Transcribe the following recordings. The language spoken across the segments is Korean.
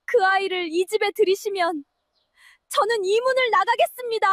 그 아이를 이 집에 들이시면 저는 이 문을 나가겠습니다.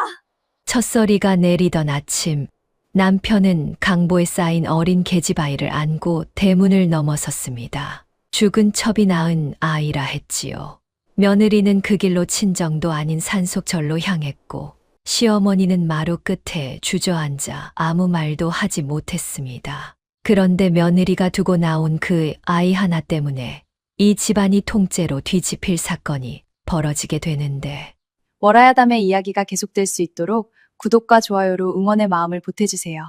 첫소리가 내리던 아침, 남편은 강보에 쌓인 어린 계집아이를 안고 대문을 넘어섰습니다. 죽은 첩이 낳은 아이라 했지요. 며느리는 그 길로 친정도 아닌 산속절로 향했고, 시어머니는 마루 끝에 주저앉아 아무 말도 하지 못했습니다. 그런데 며느리가 두고 나온 그 아이 하나 때문에 이 집안이 통째로 뒤집힐 사건이 벌어지게 되는데, 월화야담의 이야기가 계속될 수 있도록 구독과 좋아요로 응원의 마음을 보태주세요.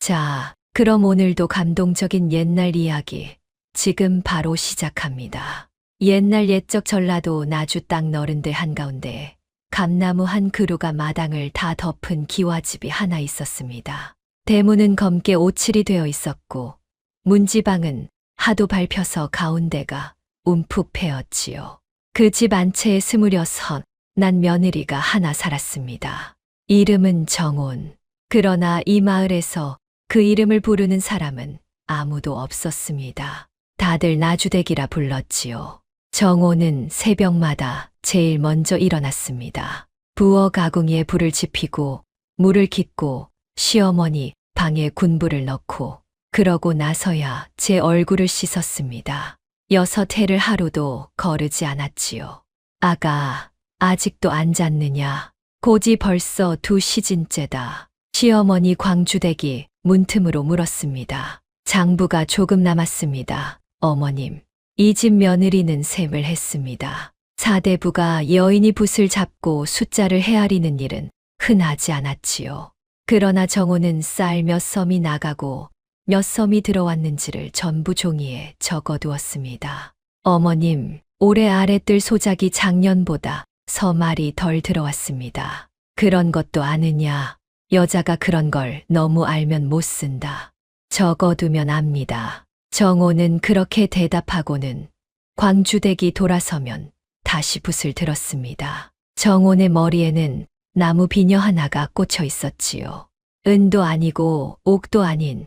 자, 그럼 오늘도 감동적인 옛날 이야기 지금 바로 시작합니다. 옛날 옛적 전라도 나주 땅 너른들 한가운데 감나무 한 그루가 마당을 다 덮은 기와집이 하나 있었습니다. 대문은 검게 오칠이 되어 있었고 문지방은 하도 밟혀서 가운데가 움푹 패였지요. 그 집 안채에 26 난 며느리가 하나 살았습니다. 이름은 정온. 그러나 이 마을에서 그 이름을 부르는 사람은 아무도 없었습니다. 다들 나주댁이라 불렀지요. 정온은 새벽마다 제일 먼저 일어났습니다. 부엌 가궁이에 불을 지피고 물을 깃고 시어머니 방에 군불을 넣고 그러고 나서야 제 얼굴을 씻었습니다. 6해를 하루도 거르지 않았지요. 아가, 아직도 안 잤느냐? 고지 벌써 2시즌째다. 시어머니 광주댁이 문틈으로 물었습니다. 장부가 조금 남았습니다. 어머님. 이 집 며느리는 셈을 했습니다. 사대부가 여인이 붓을 잡고 숫자를 헤아리는 일은 흔하지 않았지요. 그러나 정호는 쌀 몇 섬이 나가고 몇 섬이 들어왔는지를 전부 종이에 적어두었습니다. 어머님, 올해 아랫들 소작이 작년보다 서말이 덜 들어왔습니다. 그런 것도 아느냐? 여자가 그런 걸 너무 알면 못 쓴다. 적어두면 압니다. 정호는 그렇게 대답하고는 광주댁이 돌아서면 다시 붓을 들었습니다. 정호의 머리에는 나무 비녀 하나가 꽂혀 있었지요. 은도 아니고 옥도 아닌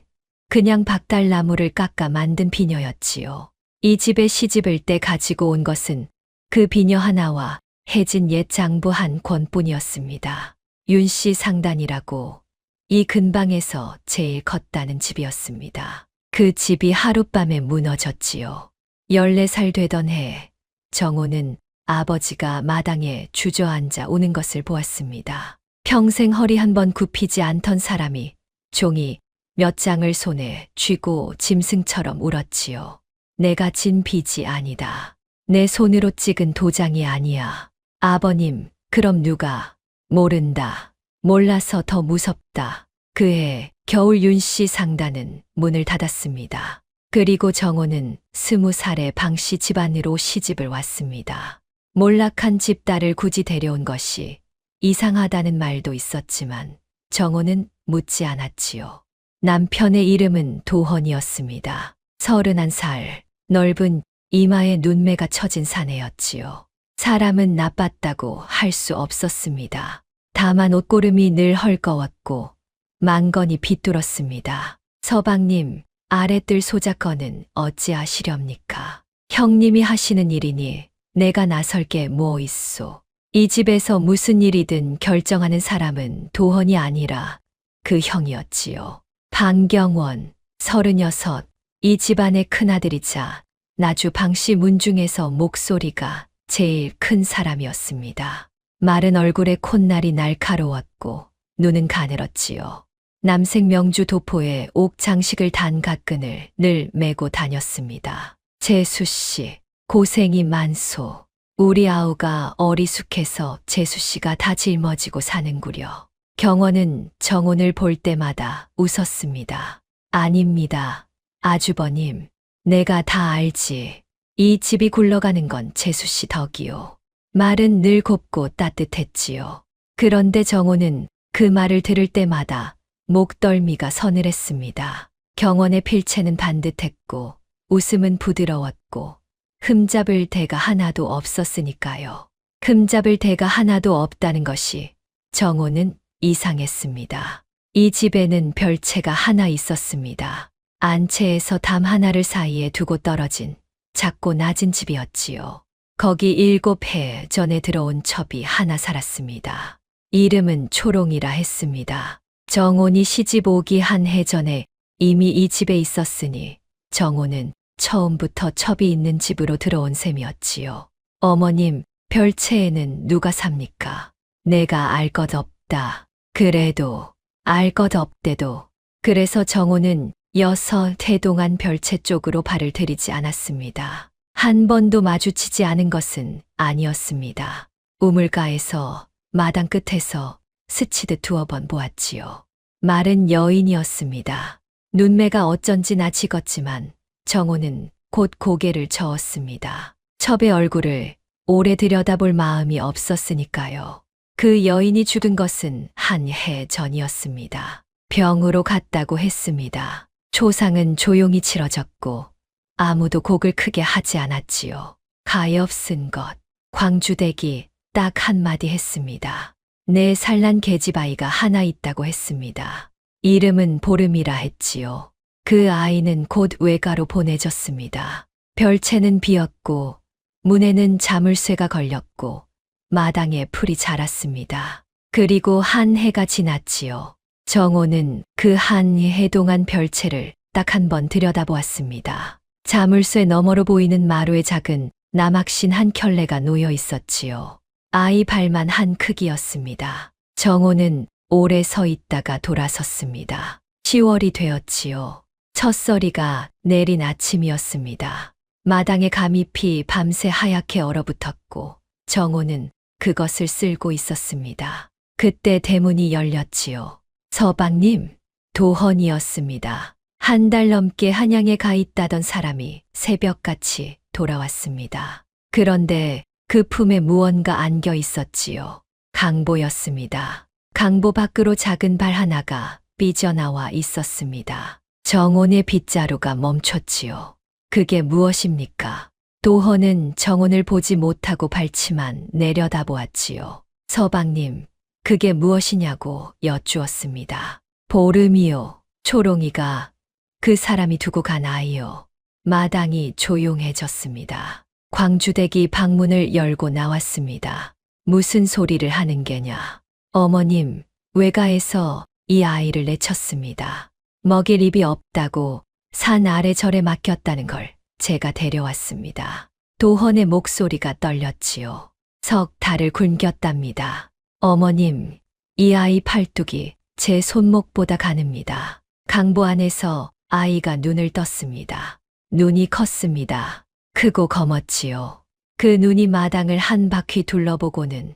그냥 박달나무를 깎아 만든 비녀였지요. 이 집에 시집을 때 가지고 온 것은 그 비녀 하나와 해진 옛 장부 한 권뿐이었습니다. 윤씨 상단이라고 이 근방에서 제일 컸다는 집이었습니다. 그 집이 하룻밤에 무너졌지요. 14살 되던 해 정호는 아버지가 마당에 주저앉아 우는 것을 보았습니다. 평생 허리 한 번 굽히지 않던 사람이 종이 몇 장을 손에 쥐고 짐승처럼 울었지요. 내가 진 빚이 아니다. 내 손으로 찍은 도장이 아니야. 아버님, 그럼 누가? 모른다. 몰라서 더 무섭다. 그해 겨울 윤씨 상단은 문을 닫았습니다. 그리고 정호는 20살에 방씨 집안으로 시집을 왔습니다. 몰락한 집딸을 굳이 데려온 것이 이상하다는 말도 있었지만 정호는 묻지 않았지요. 남편의 이름은 도헌이었습니다. 31살, 넓은 이마에 눈매가 처진 사내였지요. 사람은 나빴다고 할 수 없었습니다. 다만 옷고름이 늘 헐거웠고 망건이 비뚤었습니다. 서방님, 아랫들 소작거는 어찌하시렵니까? 형님이 하시는 일이니 내가 나설 게 뭐 있소. 이 집에서 무슨 일이든 결정하는 사람은 도헌이 아니라 그 형이었지요. 방경원, 36, 이 집안의 큰아들이자 나주 방씨 문중에서 목소리가 제일 큰 사람이었습니다. 마른 얼굴에 콧날이 날카로웠고 눈은 가늘었지요. 남색 명주 도포에 옥 장식을 단 가끈을 늘 메고 다녔습니다. 재수씨, 고생이 많소. 우리 아우가 어리숙해서 재수씨가 다 짊어지고 사는구려. 경원은 정혼을 볼 때마다 웃었습니다. 아닙니다. 아주버님, 내가 다 알지. 이 집이 굴러가는 건 재수씨 덕이요. 말은 늘 곱고 따뜻했지요. 그런데 정호는 그 말을 들을 때마다 목덜미가 서늘했습니다. 경원의 필체는 반듯했고 웃음은 부드러웠고 흠잡을 데가 하나도 없었으니까요. 흠잡을 데가 하나도 없다는 것이 정호는 이상했습니다. 이 집에는 별채가 하나 있었습니다. 안채에서 담 하나를 사이에 두고 떨어진 작고 낮은 집이었지요. 거기 7해 전에 들어온 첩이 하나 살았습니다. 이름은 초롱이라 했습니다. 정혼이 시집 오기 한 해 전에 이미 이 집에 있었으니 정혼은 처음부터 첩이 있는 집으로 들어온 셈이었지요. 어머님, 별채에는 누가 삽니까? 내가 알 것 없다. 그래도 알 것 없대도. 그래서 정호는 6해 동안 별채 쪽으로 발을 들이지 않았습니다. 한 번도 마주치지 않은 것은 아니었습니다. 우물가에서 마당 끝에서 스치듯 2번 보았지요. 마른 여인이었습니다. 눈매가 어쩐지 나치겄지만 정호는 곧 고개를 저었습니다. 첩의 얼굴을 오래 들여다볼 마음이 없었으니까요. 그 여인이 죽은 것은 한 해 전이었습니다. 병으로 갔다고 했습니다. 초상은 조용히 치러졌고 아무도 곡을 크게 하지 않았지요. 가엾은 것, 광주댁이 딱 한마디 했습니다. 내 살난 계집아이가 하나 있다고 했습니다. 이름은 보름이라 했지요. 그 아이는 곧 외가로 보내졌습니다. 별채는 비었고 문에는 자물쇠가 걸렸고 마당에 풀이 자랐습니다. 그리고 한 해가 지났지요. 정호는 그 한 해 동안 별채를 딱 한 번 들여다보았습니다. 자물쇠 너머로 보이는 마루에 작은 나막신 한 켤레가 놓여 있었지요. 아이 발만 한 크기였습니다. 정호는 오래 서 있다가 돌아섰습니다. 10월이 되었지요. 첫서리가 내린 아침이었습니다. 마당에 감잎이 밤새 하얗게 얼어붙었고 정호는 그것을 쓸고 있었습니다. 그때 대문이 열렸지요. 서방님, 도헌이었습니다. 한 달 넘게 한양에 가 있다던 사람이 새벽같이 돌아왔습니다. 그런데 그 품에 무언가 안겨 있었지요. 강보였습니다. 강보 밖으로 작은 발 하나가 삐져나와 있었습니다. 정혼의 빗자루가 멈췄지요. 그게 무엇입니까? 도헌은 정혼을 보지 못하고 발치만 내려다보았지요. 서방님, 그게 무엇이냐고 여쭈었습니다. 보름이요. 초롱이가 그 사람이 두고 간 아이요. 마당이 조용해졌습니다. 광주댁이 방문을 열고 나왔습니다. 무슨 소리를 하는 게냐? 어머님, 외가에서 이 아이를 내쳤습니다. 먹일 입이 없다고 산 아래 절에 맡겼다는 걸 제가 데려왔습니다. 도헌의 목소리가 떨렸지요. 석 달을 굶겼답니다. 어머님, 이 아이 팔뚝이 제 손목보다 가늡니다. 강보 안에서 아이가 눈을 떴습니다. 눈이 컸습니다. 크고 검었지요. 그 눈이 마당을 한 바퀴 둘러보고는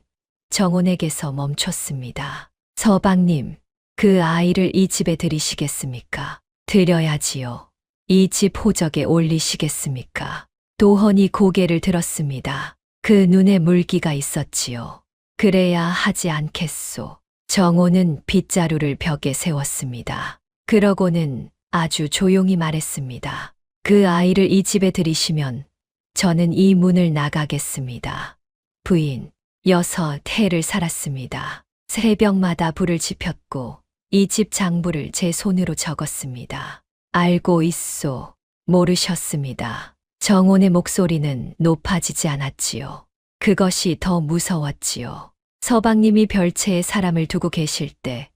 정혼에게서 멈췄습니다. 서방님, 그 아이를 이 집에 들이시겠습니까? 드려야지요. 이 집 호적에 올리시겠습니까? 도헌이 고개를 들었습니다. 그 눈에 물기가 있었지요. 그래야 하지 않겠소. 정호는 빗자루를 벽에 세웠습니다. 그러고는 아주 조용히 말했습니다. 그 아이를 이 집에 들이시면 저는 이 문을 나가겠습니다. 부인, 6해를 살았습니다. 새벽마다 불을 지폈고 이 집 장부를 제 손으로 적었습니다. 알고 있소. 모르셨습니다. 정혼의 목소리는 높아지지 않았지요. 그것이 더 무서웠지요. 서방님이 별채에 사람을 두고 계실 때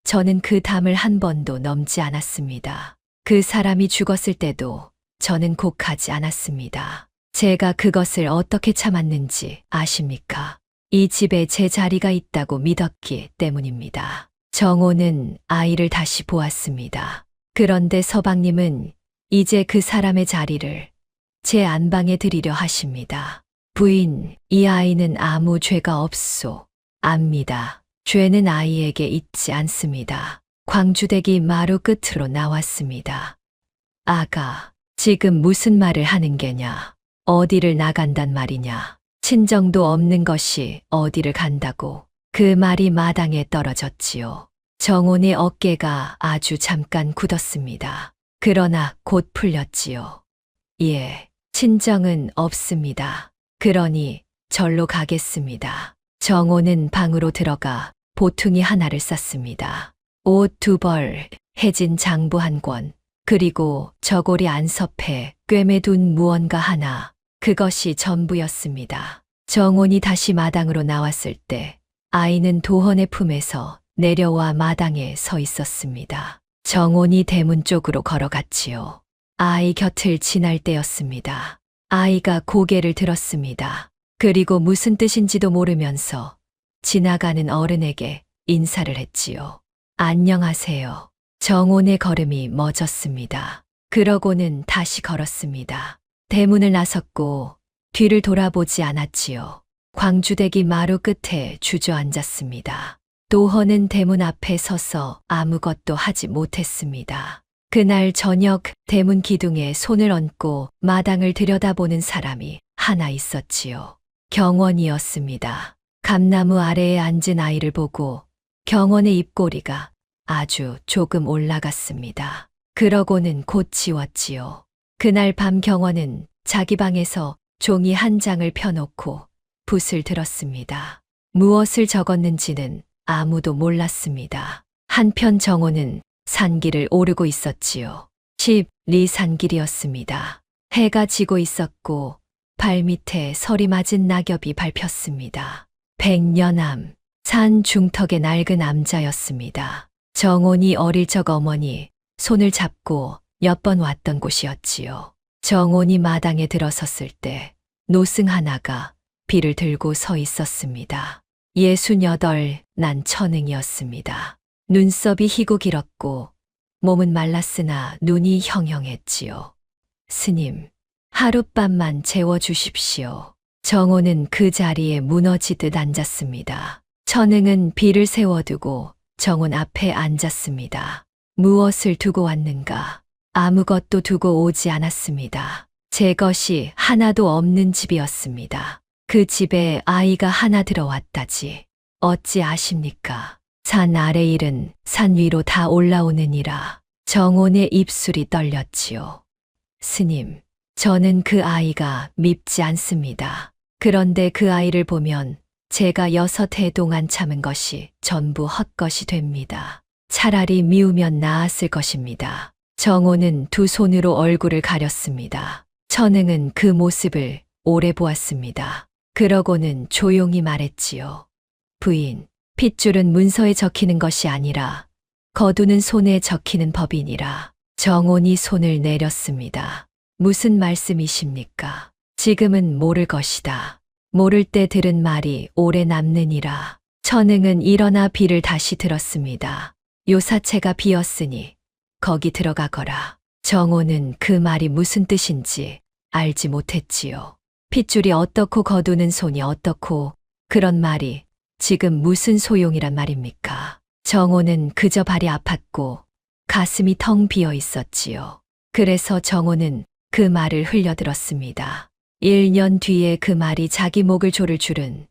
저는 그 담을 한 번도 넘지 않았습니다. 그 사람이 죽었을 때도 저는 곡하지 않았습니다. 제가 그것을 어떻게 참았는지 아십니까? 이 집에 제 자리가 있다고 믿었기 때문입니다. 정호는 아이를 다시 보았습니다. 그런데 서방님은 이제 그 사람의 자리를 제 안방에 드리려 하십니다. 부인, 이 아이는 아무 죄가 없소. 압니다. 죄는 아이에게 있지 않습니다. 광주댁이 마루 끝으로 나왔습니다. 아가, 지금 무슨 말을 하는 게냐? 어디를 나간단 말이냐? 친정도 없는 것이 어디를 간다고? 그 말이 마당에 떨어졌지요. 정혼의 어깨가 아주 잠깐 굳었습니다. 그러나 곧 풀렸지요. 예, 친정은 없습니다. 그러니 절로 가겠습니다. 정호는 방으로 들어가 보퉁이 하나를 쌌습니다. 옷 2벌, 해진 장부 1권, 그리고 저고리 안섭해 꿰매둔 무언가 하나, 그것이 전부였습니다. 정원이 다시 마당으로 나왔을 때 아이는 도헌의 품에서 내려와 마당에 서 있었습니다. 정원이 대문 쪽으로 걸어갔지요. 아이 곁을 지날 때였습니다. 아이가 고개를 들었습니다. 그리고 무슨 뜻인지도 모르면서 지나가는 어른에게 인사를 했지요. 안녕하세요. 정원의 걸음이 멎었습니다. 그러고는 다시 걸었습니다. 대문을 나섰고 뒤를 돌아보지 않았지요. 광주댁이 마루 끝에 주저앉았습니다. 도헌은 대문 앞에 서서 아무것도 하지 못했습니다. 그날 저녁 대문 기둥에 손을 얹고 마당을 들여다보는 사람이 하나 있었지요. 경원이었습니다. 감나무 아래에 앉은 아이를 보고 경원의 입꼬리가 아주 조금 올라갔습니다. 그러고는 곧 지웠지요. 그날 밤 경원은 자기 방에서 종이 한 장을 펴놓고 붓을 들었습니다. 무엇을 적었는지는 아무도 몰랐습니다. 한편 정호는 산길을 오르고 있었지요. 10리 산길이었습니다. 해가 지고 있었고 발밑에 서리 맞은 낙엽이 밟혔습니다. 백년암, 산 중턱의 낡은 암자였습니다. 정혼이 어릴 적 어머니 손을 잡고 몇 번 왔던 곳이었지요. 정혼이 마당에 들어섰을 때 노승 하나가 비를 들고 서 있었습니다. 68 난 천ың이었습니다. 눈썹이 희고 길었고 몸은 말랐으나 눈이 형형했지요. 스님, 하룻밤만 재워주십시오. 정호는 그 자리에 무너지듯 앉았습니다. 천ың은 비를 세워두고 정혼 앞에 앉았습니다. 무엇을 두고 왔는가? 아무것도 두고 오지 않았습니다. 제 것이 하나도 없는 집이었습니다. 그 집에 아이가 하나 들어왔다지. 어찌 아십니까? 산 아래 일은 산 위로 다 올라오느니라. 정혼의 입술이 떨렸지요. 스님, 저는 그 아이가 밉지 않습니다. 그런데 그 아이를 보면 제가 6해 동안 참은 것이 전부 헛것이 됩니다. 차라리 미우면 나았을 것입니다. 정호는 두 손으로 얼굴을 가렸습니다. 천ың은 그 모습을 오래 보았습니다. 그러고는 조용히 말했지요. 부인, 핏줄은 문서에 적히는 것이 아니라 거두는 손에 적히는 법이니라. 정혼이 손을 내렸습니다. 무슨 말씀이십니까? 지금은 모를 것이다. 모를 때 들은 말이 오래 남느니라. 천ың은 일어나 비를 다시 들었습니다. 요사체가 비었으니 거기 들어가거라. 정호는 그 말이 무슨 뜻인지 알지 못했지요. 핏줄이 어떻고 거두는 손이 어떻고 그런 말이 지금 무슨 소용이란 말입니까? 정호는 그저 발이 아팠고 가슴이 텅 비어 있었지요. 그래서 정호는 그 말을 흘려들었습니다. 1년 뒤에 그 말이 자기 목을 조를 줄은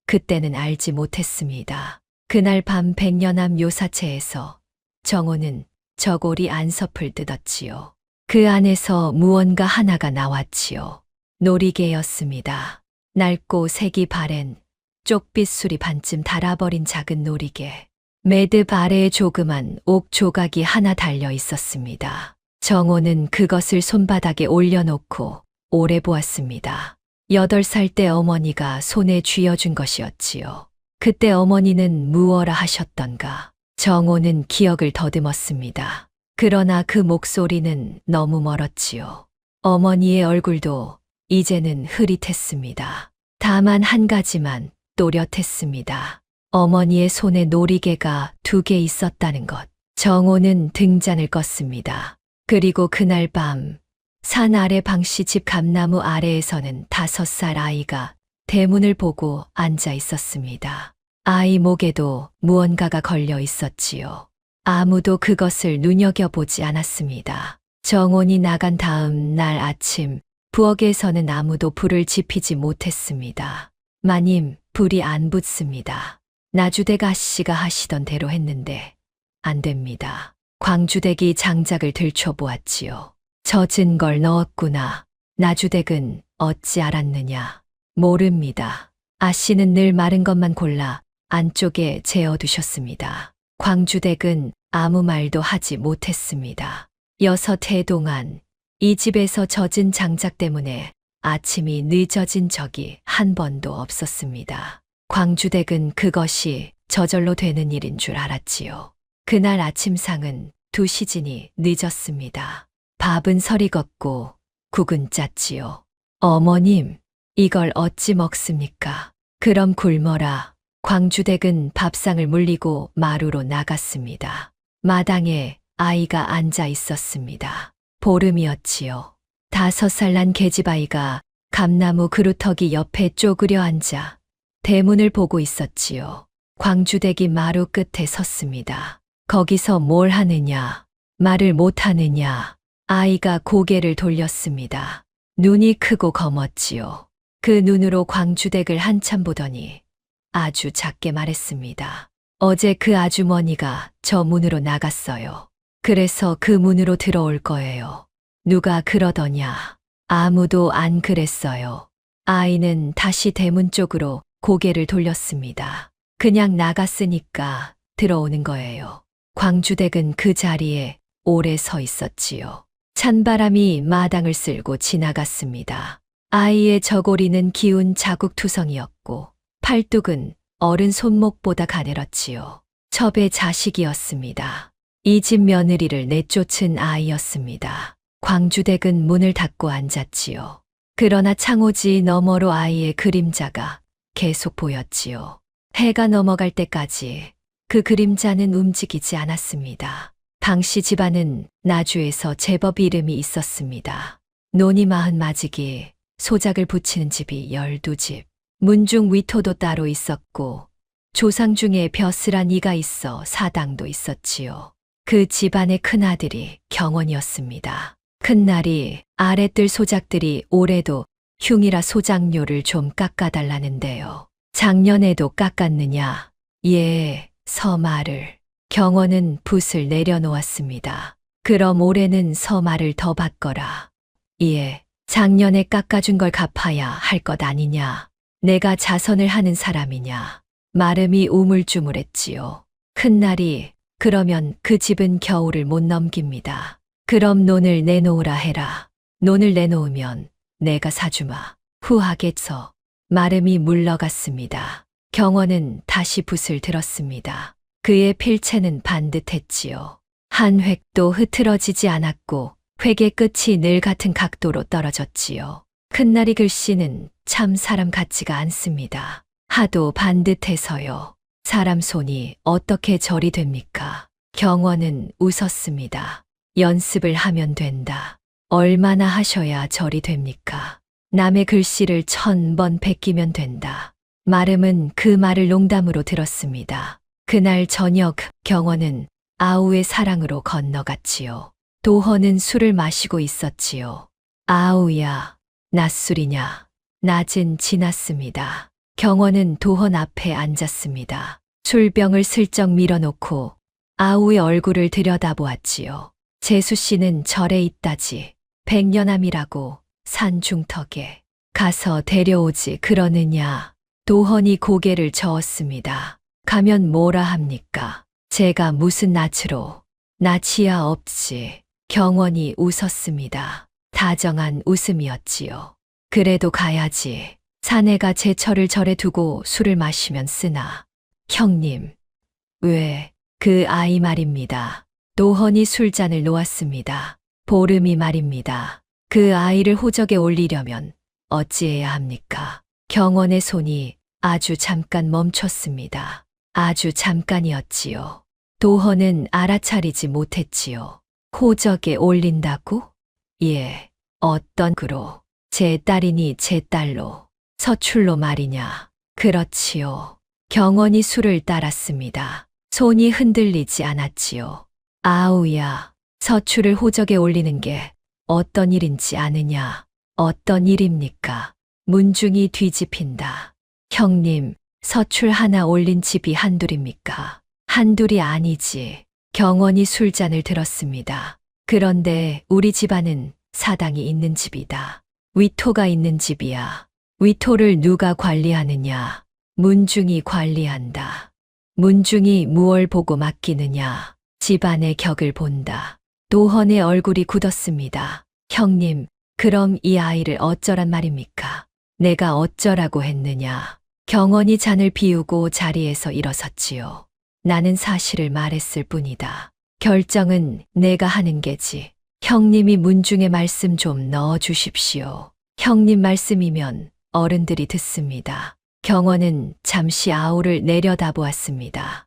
그때는 알지 못했습니다. 그날 밤 백년암 요사체에서 정호는 저고리 안섭을 뜯었지요. 그 안에서 무언가 하나가 나왔지요. 놀이개였습니다. 낡고 색이 바랜 쪽빛술이 반쯤 달아버린 작은 놀이개. 매듭 아래에 조그만 옥 조각이 하나 달려 있었습니다. 정호는 그것을 손바닥에 올려놓고 오래 보았습니다. 8살 때 어머니가 손에 쥐어준 것이었지요. 그때 어머니는 무엇라 하셨던가. 정호는 기억을 더듬었습니다. 그러나 그 목소리는 너무 멀었지요. 어머니의 얼굴도 이제는 흐릿했습니다. 다만 한 가지만 또렷했습니다. 어머니의 손에 놀이개가 2개 있었다는 것. 정호는 등잔을 껐습니다. 그리고 그날 밤 산 아래 방씨 집 감나무 아래에서는 5살 아이가 대문을 보고 앉아 있었습니다. 아이 목에도 무언가가 걸려 있었지요. 아무도 그것을 눈여겨보지 않았습니다. 정혼이 나간 다음 날 아침 부엌에서는 아무도 불을 지피지 못했습니다. 마님, 불이 안 붙습니다. 나주댁 아씨가 하시던 대로 했는데 안 됩니다. 광주댁이 장작을 들춰보았지요. 젖은 걸 넣었구나. 나주댁은 어찌 알았느냐. 모릅니다. 아씨는 늘 마른 것만 골라 안쪽에 재어두셨습니다. 광주댁은 아무 말도 하지 못했습니다. 6해 동안 이 집에서 젖은 장작 때문에 아침이 늦어진 적이 한 번도 없었습니다. 광주댁은 그것이 저절로 되는 일인 줄 알았지요. 그날 아침상은 2시진이 늦었습니다. 밥은 설익었고 국은 짰지요. 어머님, 이걸 어찌 먹습니까? 그럼 굶어라. 광주댁은 밥상을 물리고 마루로 나갔습니다. 마당에 아이가 앉아 있었습니다. 보름이었지요. 5살 난 계집아이가 감나무 그루터기 옆에 쪼그려 앉아 대문을 보고 있었지요. 광주댁이 마루 끝에 섰습니다. 거기서 뭘 하느냐, 말을 못 하느냐. 아이가 고개를 돌렸습니다. 눈이 크고 검었지요. 그 눈으로 광주댁을 한참 보더니 아주 작게 말했습니다. 어제 그 아주머니가 저 문으로 나갔어요. 그래서 그 문으로 들어올 거예요. 누가 그러더냐? 아무도 안 그랬어요. 아이는 다시 대문 쪽으로 고개를 돌렸습니다. 그냥 나갔으니까 들어오는 거예요. 광주댁은 그 자리에 오래 서 있었지요. 찬바람이 마당을 쓸고 지나갔습니다. 아이의 저고리는 기운 자국투성이었고 팔뚝은 어른 손목보다 가늘었지요. 첩의 자식이었습니다. 이 집 며느리를 내쫓은 아이였습니다. 광주댁은 문을 닫고 앉았지요. 그러나 창호지 너머로 아이의 그림자가 계속 보였지요. 해가 넘어갈 때까지 그 그림자는 움직이지 않았습니다. 당시 집안은 나주에서 제법 이름이 있었습니다. 논이 40마지기, 소작을 붙이는 집이 12집, 문중 위토도 따로 있었고 조상 중에 벼슬한 이가 있어 사당도 있었지요. 그 집안의 큰아들이 경원이었습니다. 큰날이 아랫들 소작들이 올해도 흉이라 소작료를 좀 깎아달라는데요. 작년에도 깎았느냐? 예, 서말을. 경원은 붓을 내려놓았습니다. 그럼 올해는 서말을 더 받거라. 예, 작년에 깎아준 걸 갚아야 할 것 아니냐. 내가 자선을 하는 사람이냐. 마름이 우물쭈물했지요. 큰날이 그러면 그 집은 겨울을 못 넘깁니다. 그럼 논을 내놓으라 해라. 논을 내놓으면 내가 사주마. 후하겠어. 마름이 물러갔습니다. 경원은 다시 붓을 들었습니다. 그의 필체는 반듯했지요. 한 획도 흐트러지지 않았고 획의 끝이 늘 같은 각도로 떨어졌지요. 큰날이 글씨는 참 사람 같지가 않습니다. 하도 반듯해서요. 사람 손이 어떻게 절이 됩니까? 경원은 웃었습니다. 연습을 하면 된다. 얼마나 하셔야 절이 됩니까? 남의 글씨를 1000번 베끼면 된다. 마름은 그 말을 농담으로 들었습니다. 그날 저녁 경원은 아우의 사랑으로 건너갔지요. 도헌은 술을 마시고 있었지요. 아우야, 낮술이냐? 낮은 지났습니다. 경원은 도헌 앞에 앉았습니다. 술병을 슬쩍 밀어놓고 아우의 얼굴을 들여다보았지요. 재수 씨는 절에 있다지. 백년암이라고 산 중턱에 가서 데려오지 그러느냐. 도헌이 고개를 저었습니다. 가면 뭐라 합니까? 제가 무슨 낯으로. 낯이야 없지. 경원이 웃었습니다. 다정한 웃음이었지요. 그래도 가야지. 사내가 제철을 절에 두고 술을 마시면 쓰나. 형님. 왜, 그 아이 말입니다. 도헌이 술잔을 놓았습니다. 보름이 말입니다. 그 아이를 호적에 올리려면 어찌해야 합니까? 경원의 손이 아주 잠깐 멈췄습니다. 아주 잠깐이었지요. 도헌은 알아차리지 못했지요. 호적에 올린다고? 예, 어떤 그로. 제 딸이니 제 딸로. 서출로 말이냐. 그렇지요. 경원이 술을 따랐습니다. 손이 흔들리지 않았지요. 아우야, 서출을 호적에 올리는 게 어떤 일인지 아느냐. 어떤 일입니까? 문중이 뒤집힌다. 형님, 서출 하나 올린 집이 한둘입니까? 한둘이 아니지. 경원이 술잔을 들었습니다. 그런데 우리 집안은 사당이 있는 집이다. 위토가 있는 집이야. 위토를 누가 관리하느냐? 문중이 관리한다. 문중이 무얼 보고 맡기느냐? 집안의 격을 본다. 도헌의 얼굴이 굳었습니다. 형님, 그럼 이 아이를 어쩌란 말입니까? 내가 어쩌라고 했느냐? 경원이 잔을 비우고 자리에서 일어섰지요. 나는 사실을 말했을 뿐이다. 결정은 내가 하는 게지. 형님이 문중에 말씀 좀 넣어 주십시오. 형님 말씀이면 어른들이 듣습니다. 경원은 잠시 아우를 내려다보았습니다.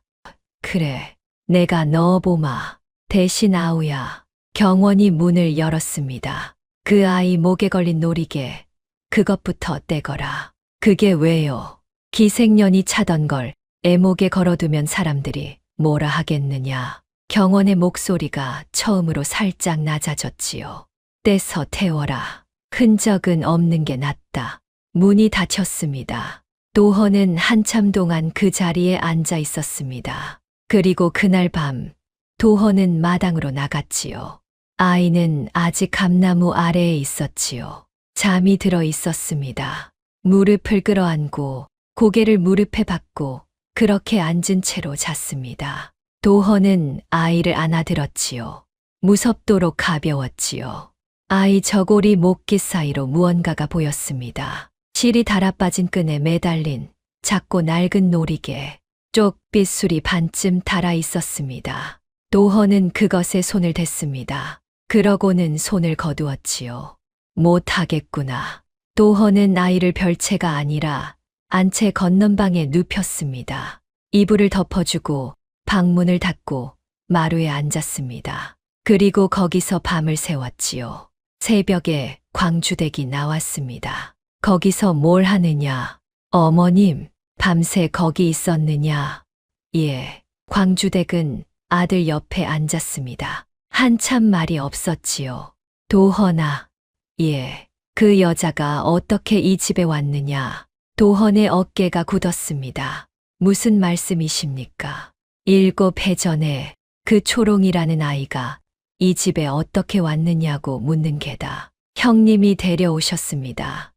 그래, 내가 넣어보마. 대신 아우야. 경원이 문을 열었습니다. 그 아이 목에 걸린 놀이개, 그것부터 떼거라. 그게 왜요? 기생년이 차던 걸 애목에 걸어두면 사람들이 뭐라 하겠느냐. 경원의 목소리가 처음으로 살짝 낮아졌지요. 떼서 태워라. 흔적은 없는 게 낫다. 문이 닫혔습니다. 도헌은 한참 동안 그 자리에 앉아 있었습니다. 그리고 그날 밤, 도헌은 마당으로 나갔지요. 아이는 아직 감나무 아래에 있었지요. 잠이 들어 있었습니다. 무릎을 끌어안고 고개를 무릎에 박고 그렇게 앉은 채로 잤습니다. 도헌은 아이를 안아들었지요. 무섭도록 가벼웠지요. 아이 저고리 목깃 사이로 무언가가 보였습니다. 실이 달아빠진 끈에 매달린 작고 낡은 놀이개, 쪽빗술이 반쯤 달아 있었습니다. 도헌은 그것에 손을 댔습니다. 그러고는 손을 거두었지요. 못하겠구나. 도헌은 아이를 별채가 아니라 안채 건넌방에 눕혔습니다. 이불을 덮어주고 방문을 닫고 마루에 앉았습니다. 그리고 거기서 밤을 새웠지요. 새벽에 광주댁이 나왔습니다. 거기서 뭘 하느냐? 어머님, 밤새 거기 있었느냐? 예. 광주댁은 아들 옆에 앉았습니다. 한참 말이 없었지요. 도헌아, 예. 그 여자가 어떻게 이 집에 왔느냐? 도헌의 어깨가 굳었습니다. 무슨 말씀이십니까? 7해 전에 그 초롱이라는 아이가 이 집에 어떻게 왔느냐고 묻는 게다. 형님이 데려오셨습니다.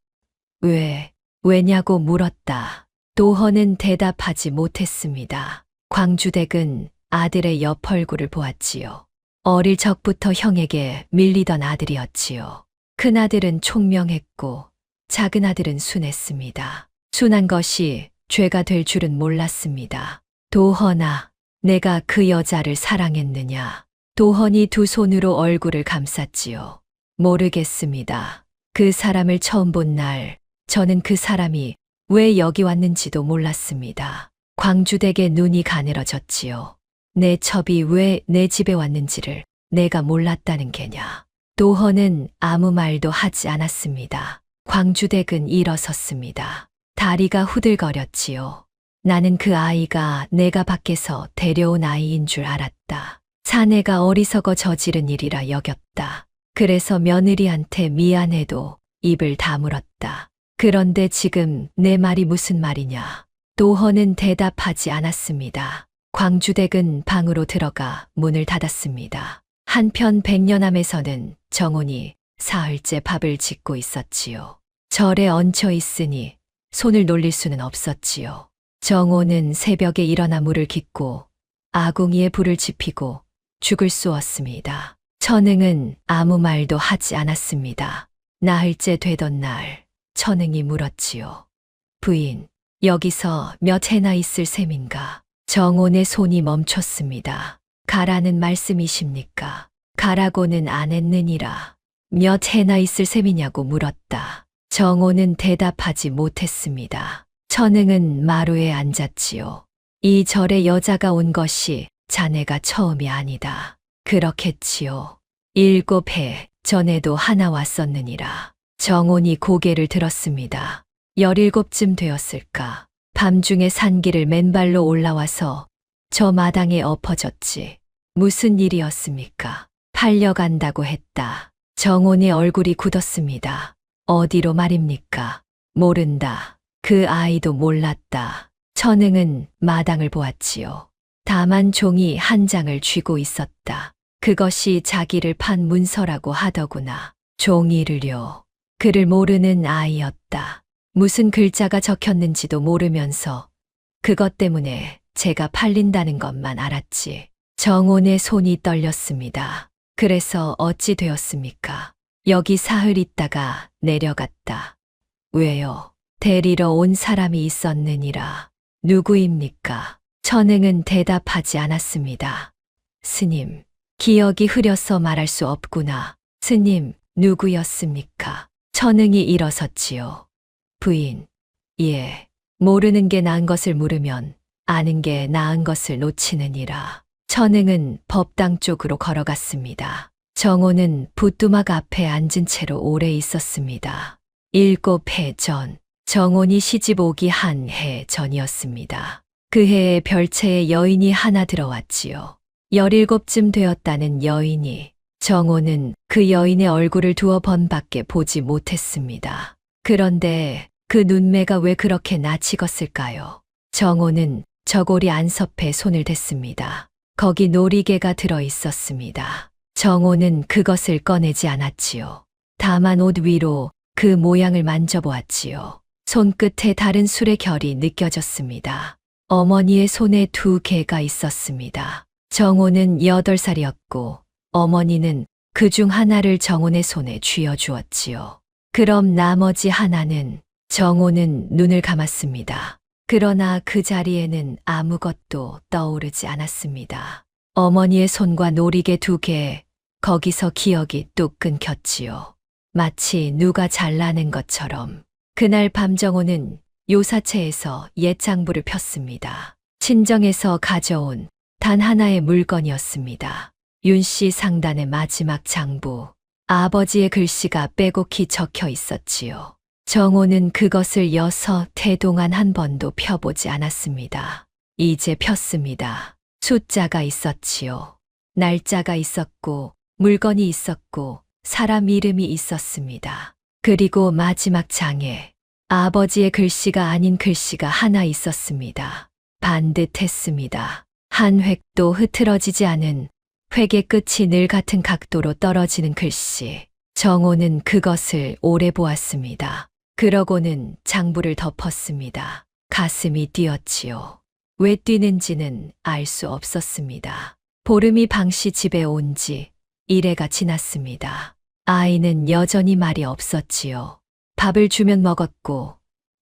왜냐고 물었다. 도헌은 대답하지 못했습니다. 광주댁은 아들의 옆 얼굴을 보았지요. 어릴 적부터 형에게 밀리던 아들이었지요. 큰아들은 총명했고 작은아들은 순했습니다. 순한 것이 죄가 될 줄은 몰랐습니다. 도헌아, 내가 그 여자를 사랑했느냐? 도헌이 두 손으로 얼굴을 감쌌지요. 모르겠습니다. 그 사람을 처음 본 날, 저는 그 사람이 왜 여기 왔는지도 몰랐습니다. 광주댁의 눈이 가늘어졌지요. 내 첩이 왜 내 집에 왔는지를 내가 몰랐다는 게냐. 도헌은 아무 말도 하지 않았습니다. 광주댁은 일어섰습니다. 다리가 후들거렸지요. 나는 그 아이가 내가 밖에서 데려온 아이인 줄 알았다. 사내가 어리석어 저지른 일이라 여겼다. 그래서 며느리한테 미안해도 입을 다물었다. 그런데 지금 내 말이 무슨 말이냐? 도헌은 대답하지 않았습니다. 광주댁은 방으로 들어가 문을 닫았습니다. 한편 백년암에서는 정혼이 사흘째 밥을 짓고 있었지요. 절에 얹혀 있으니 손을 놀릴 수는 없었지요. 정혼은 새벽에 일어나 물을 깃고 아궁이에 불을 지피고 죽을 쏘았습니다. 천흥은 아무 말도 하지 않았습니다. 나흘째 되던 날 천흥이 물었지요. 부인, 여기서 몇 해나 있을 셈인가? 정혼의 손이 멈췄습니다. 가라는 말씀이십니까? 가라고는 안 했느니라. 몇 해나 있을 셈이냐고 물었다. 정혼은 대답하지 못했습니다. 천흥은 마루에 앉았지요. 이 절에 여자가 온 것이 자네가 처음이 아니다. 그렇겠지요. 7해 전에도 하나 왔었느니라. 정혼이 고개를 들었습니다. 17쯤 되었을까. 밤중에 산길을 맨발로 올라와서 저 마당에 엎어졌지. 무슨 일이었습니까? 팔려간다고 했다. 정혼의 얼굴이 굳었습니다. 어디로 말입니까? 모른다. 그 아이도 몰랐다. 천흥은 마당을 보았지요. 다만 종이 한 장을 쥐고 있었다. 그것이 자기를 판 문서라고 하더구나. 종이를요. 글을 모르는 아이였다. 무슨 글자가 적혔는지도 모르면서 그것 때문에 제가 팔린다는 것만 알았지. 정혼의 손이 떨렸습니다. 그래서 어찌 되었습니까? 여기 사흘 있다가 내려갔다. 왜요? 데리러 온 사람이 있었느니라. 누구입니까? 천흥은 대답하지 않았습니다. 스님, 기억이 흐려서 말할 수 없구나. 스님, 누구였습니까? 천흥이 일어섰지요. 부인, 예, 모르는 게 나은 것을 물으면 아는 게 나은 것을 놓치느니라. 천흥은 법당 쪽으로 걸어갔습니다. 정호는 부뚜막 앞에 앉은 채로 오래 있었습니다. 7해 전, 정혼이 시집 오기 한 해 전이었습니다. 그 해에 별채에 여인이 하나 들어왔지요. 17쯤 되었다는 여인이, 정호는 그 여인의 얼굴을 2번밖에 보지 못했습니다. 그런데 그 눈매가 왜 그렇게 낯익었을까요? 정호는 저고리 안섭에 손을 댔습니다. 거기 놀이개가 들어 있었습니다. 정호는 그것을 꺼내지 않았지요. 다만 옷 위로 그 모양을 만져보았지요. 손끝에 다른 술의 결이 느껴졌습니다. 어머니의 손에 2개가 있었습니다. 정호는 8살이었고 어머니는 그 중 하나를 정혼의 손에 쥐어주었지요. 그럼 나머지 하나는, 정호는 눈을 감았습니다. 그러나 그 자리에는 아무것도 떠오르지 않았습니다. 어머니의 손과 놀이개 2개, 거기서 기억이 뚝 끊겼지요. 마치 누가 잘라낸 것처럼. 그날 밤 정호는 요사체에서 옛 장부를 폈습니다. 친정에서 가져온 단 하나의 물건이었습니다. 윤씨 상단의 마지막 장부. 아버지의 글씨가 빼곡히 적혀 있었지요. 정호는 그것을 6해 동안 한 번도 펴보지 않았습니다. 이제 폈습니다. 숫자가 있었지요. 날짜가 있었고, 물건이 있었고, 사람 이름이 있었습니다. 그리고 마지막 장에 아버지의 글씨가 아닌 글씨가 하나 있었습니다. 반듯했습니다. 한 획도 흐트러지지 않은, 획의 끝이 늘 같은 각도로 떨어지는 글씨. 정호는 그것을 오래 보았습니다. 그러고는 장부를 덮었습니다. 가슴이 뛰었지요. 왜 뛰는지는 알 수 없었습니다. 보름이 방씨 집에 온 지 1회가 지났습니다. 아이는 여전히 말이 없었지요. 밥을 주면 먹었고,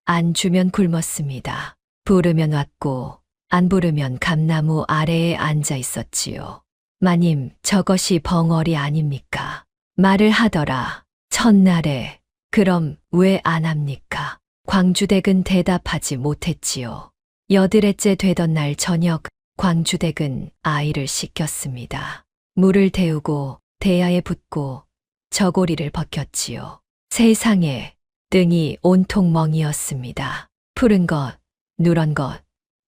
안 주면 굶었습니다. 부르면 왔고, 안 부르면 감나무 아래에 앉아 있었지요. 마님, 저것이 벙어리 아닙니까? 말을 하더라. 첫날에. 그럼 왜 안 합니까? 광주댁은 대답하지 못했지요. 8회째 되던 날 저녁, 광주댁은 아이를 씻겼습니다. 물을 데우고 대야에 붓고 저고리를 벗겼지요. 세상에, 등이 온통 멍이었습니다. 푸른 것, 누런 것,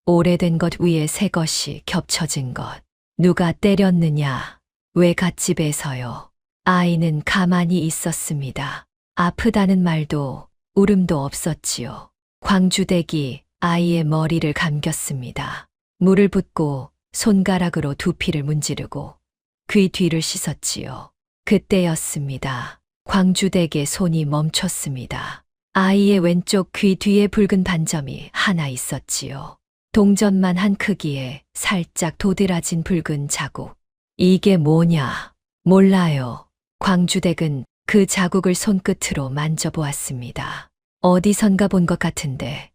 오래된 것 위에 새 것이 겹쳐진 것. 누가 때렸느냐? 왜 갓집에서요? 아이는 가만히 있었습니다. 아프다는 말도 울음도 없었지요. 광주댁이 아이의 머리를 감겼습니다. 물을 붓고 손가락으로 두피를 문지르고 귀 뒤를 씻었지요. 그때였습니다. 광주댁의 손이 멈췄습니다. 아이의 왼쪽 귀 뒤에 붉은 반점이 하나 있었지요. 동전만 한 크기에 살짝 도드라진 붉은 자국. 이게 뭐냐? 몰라요. 광주댁은 그 자국을 손끝으로 만져보았습니다. 어디선가 본 것 같은데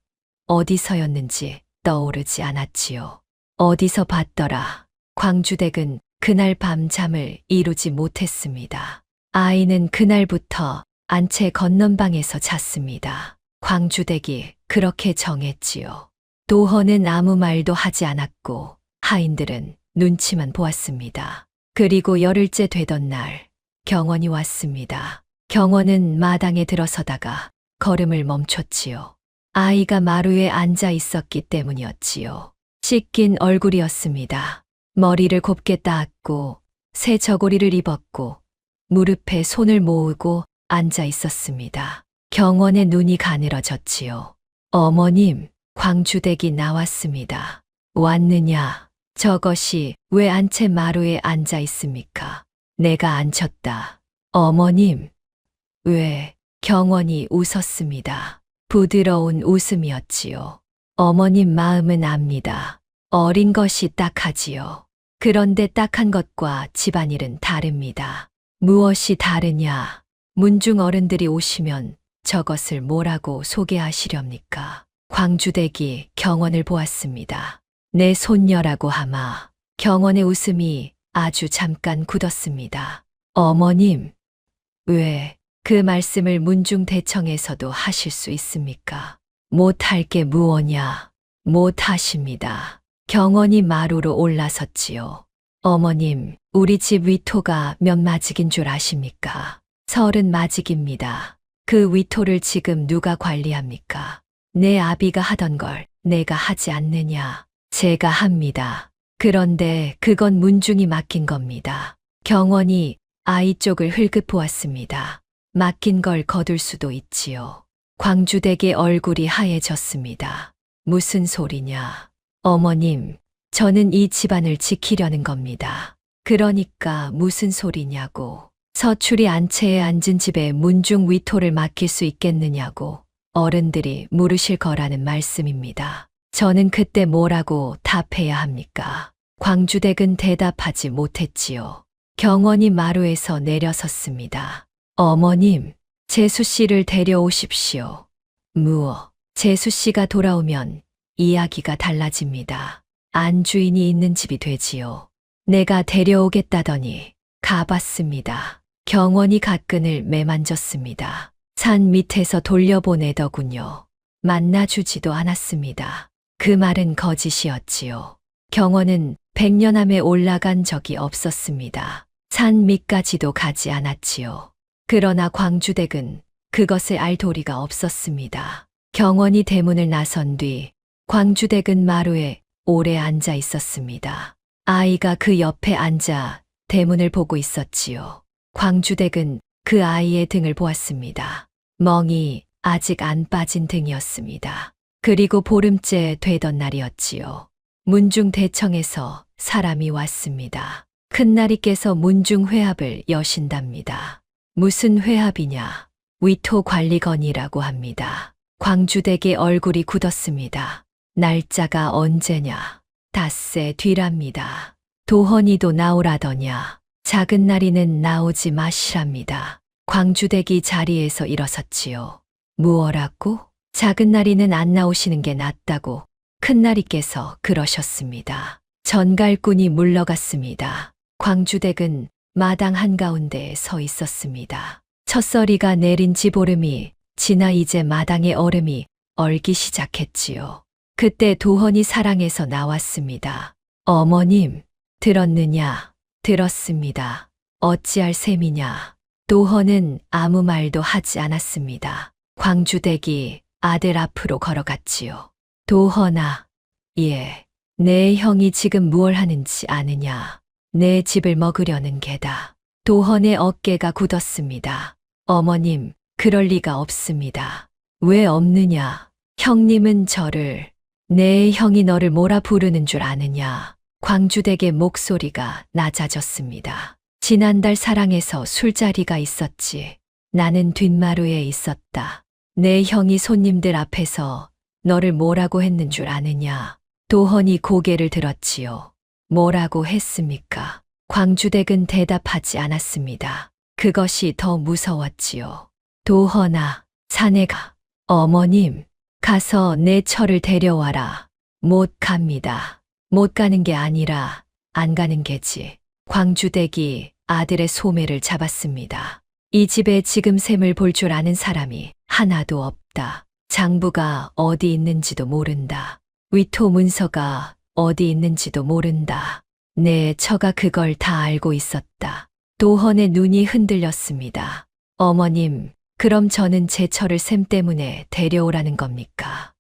어디서였는지 떠오르지 않았지요. 어디서 봤더라. 광주댁은 그날 밤 잠을 이루지 못했습니다. 아이는 그날부터 안채 건넌방에서 잤습니다. 광주댁이 그렇게 정했지요. 도헌은 아무 말도 하지 않았고 하인들은 눈치만 보았습니다. 그리고 10일째 되던 날 경원이 왔습니다. 경원은 마당에 들어서다가 걸음을 멈췄지요. 아이가 마루에 앉아 있었기 때문이었지요. 씻긴 얼굴이었습니다. 머리를 곱게 닦고 새 저고리를 입었고 무릎에 손을 모으고 앉아 있었습니다. 경원의 눈이 가늘어졌지요. 어머님, 광주댁이 나왔습니다. 왔느냐? 저것이 왜 안채 마루에 앉아 있습니까? 내가 앉혔다. 어머님. 왜? 경원이 웃었습니다. 부드러운 웃음이었지요. 어머님 마음은 압니다. 어린 것이 딱하지요. 그런데 딱한 것과 집안일은 다릅니다. 무엇이 다르냐? 문중 어른들이 오시면 저것을 뭐라고 소개하시렵니까? 광주대기 경원을 보았습니다. 내 손녀라고 하마. 경원의 웃음이 아주 잠깐 굳었습니다. 어머님, 왜 그 말씀을 문중대청에서도 하실 수 있습니까? 못할 게 무엇냐? 못하십니다. 경원이 마루로 올라섰지요. 어머님, 우리 집 위토가 몇 마직인 줄 아십니까? 30마직입니다. 그 위토를 지금 누가 관리합니까? 내 아비가 하던 걸 내가 하지 않느냐? 제가 합니다. 그런데 그건 문중이 맡긴 겁니다. 경원이 아이 쪽을 흘끗 보았습니다. 맡긴 걸 거둘 수도 있지요. 광주댁의 얼굴이 하얘졌습니다. 무슨 소리냐? 어머님, 저는 이 집안을 지키려는 겁니다. 그러니까 무슨 소리냐고. 서출이 안채에 앉은 집에 문중 위토를 맡길 수 있겠느냐고 어른들이 물으실 거라는 말씀입니다. 저는 그때 뭐라고 답해야 합니까? 광주댁은 대답하지 못했지요. 경원이 마루에서 내려섰습니다. 어머님, 재수 씨를 데려오십시오. 무어, 재수 씨가 돌아오면 이야기가 달라집니다. 안주인이 있는 집이 되지요. 내가 데려오겠다더니 가봤습니다. 경원이 갓끈을 매만졌습니다. 산 밑에서 돌려보내더군요. 만나주지도 않았습니다. 그 말은 거짓이었지요. 경원은 100년암에 올라간 적이 없었습니다. 산 밑까지도 가지 않았지요. 그러나 광주댁은 그것을 알 도리가 없었습니다. 경원이 대문을 나선 뒤 광주댁은 마루에 오래 앉아 있었습니다. 아이가 그 옆에 앉아 대문을 보고 있었지요. 광주댁은 그 아이의 등을 보았습니다. 멍이 아직 안 빠진 등이었습니다. 그리고 보름째 되던 날이었지요. 문중대청에서 사람이 왔습니다. 큰날이 깨서 문중회합을 여신답니다. 무슨 회합이냐? 위토관리건이라고 합니다. 광주댁의 얼굴이 굳었습니다. 날짜가 언제냐? 닷새 뒤랍니다. 도헌이도 나오라더냐? 작은 날이는 나오지 마시랍니다. 광주댁이 자리에서 일어섰지요. 무엇라고? 작은 날이는 안 나오시는 게 낫다고 큰날이께서 그러셨습니다. 전갈꾼이 물러갔습니다. 광주댁은 마당 한가운데에 서 있었습니다. 첫서리가 내린 지보름이 지나 이제 마당의 얼음이 얼기 시작했지요. 그때 도헌이 사랑에서 나왔습니다. 어머님, 들었느냐? 들었습니다. 어찌할 셈이냐? 도헌은 아무 말도 하지 않았습니다. 광주댁이 아들 앞으로 걸어갔지요. 도헌아, 예, 내 형이 지금 무얼 하는지 아느냐? 내 집을 먹으려는 게다. 도헌의 어깨가 굳었습니다. 어머님, 그럴 리가 없습니다. 왜 없느냐? 형님은 저를, 내 형이 너를 뭐라 부르는 줄 아느냐? 광주댁의 목소리가 낮아졌습니다. 지난달 사랑에서 술자리가 있었지. 나는 뒷마루에 있었다. 내 형이 손님들 앞에서 너를 뭐라고 했는 줄 아느냐? 도헌이 고개를 들었지요. 뭐라고 했습니까? 광주댁은 대답하지 않았습니다. 그것이 더 무서웠지요. 도헌아, 자네가, 어머님, 가서 내 처를 데려와라. 못 갑니다. 못 가는 게 아니라 안 가는 게지. 광주댁이 아들의 소매를 잡았습니다. 이 집에 지금 셈을 볼 줄 아는 사람이 하나도 없다. 장부가 어디 있는지도 모른다. 위토 문서가 어디 있는지도 모른다. 내 처가 그걸 다 알고 있었다. 도헌의 눈이 흔들렸습니다. 어머님, 그럼 저는 제 처를 셈 때문에 데려오라는 겁니까?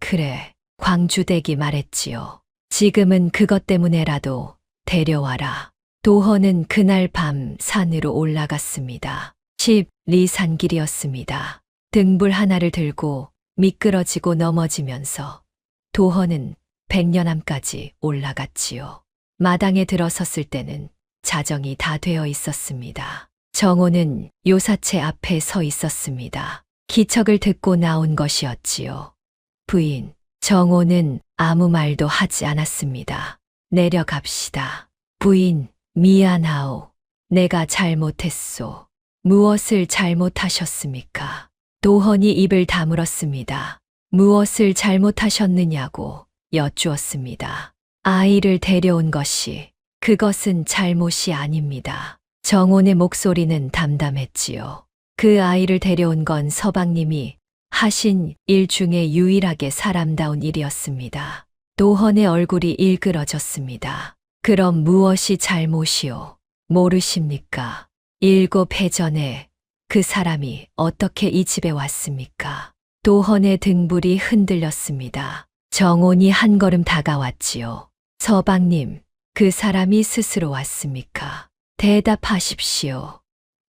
그래, 광주댁이 말했지요. 지금은 그것 때문에라도 데려와라. 도헌은 그날 밤 산으로 올라갔습니다. 10리 산길이었습니다. 등불 하나를 들고 미끄러지고 넘어지면서 도헌은 백년암까지 올라갔지요. 마당에 들어섰을 때는 자정이 다 되어 있었습니다. 정호는 요사체 앞에 서 있었습니다. 기척을 듣고 나온 것이었지요. 부인, 정호는 아무 말도 하지 않았습니다. 내려갑시다. 부인, 미안하오. 내가 잘못했소. 무엇을 잘못하셨습니까? 도헌이 입을 다물었습니다. 무엇을 잘못하셨느냐고 여쭈었습니다. 아이를 데려온 것이, 그것은 잘못이 아닙니다. 정온의 목소리는 담담했지요. 그 아이를 데려온 건 서방님이 하신 일 중에 유일하게 사람다운 일이었습니다. 도헌의 얼굴이 일그러졌습니다. 그럼 무엇이 잘못이오? 모르십니까? 7해 전에 그 사람이 어떻게 이 집에 왔습니까? 도헌의 등불이 흔들렸습니다. 정온이 한 걸음 다가왔지요. 서방님, 그 사람이 스스로 왔습니까? 대답하십시오.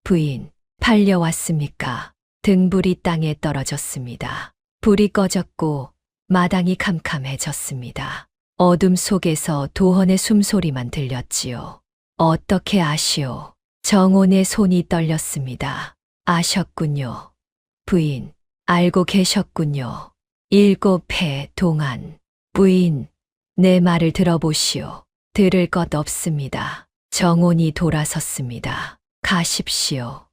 부인, 팔려왔습니까? 등불이 땅에 떨어졌습니다. 불이 꺼졌고 마당이 캄캄해졌습니다. 어둠 속에서 도헌의 숨소리만 들렸지요. 어떻게 아시오? 정온의 손이 떨렸습니다. 아셨군요. 부인, 알고 계셨군요. 7해 동안. 부인, 내 말을 들어보시오. 들을 것 없습니다. 정온이 돌아섰습니다. 가십시오.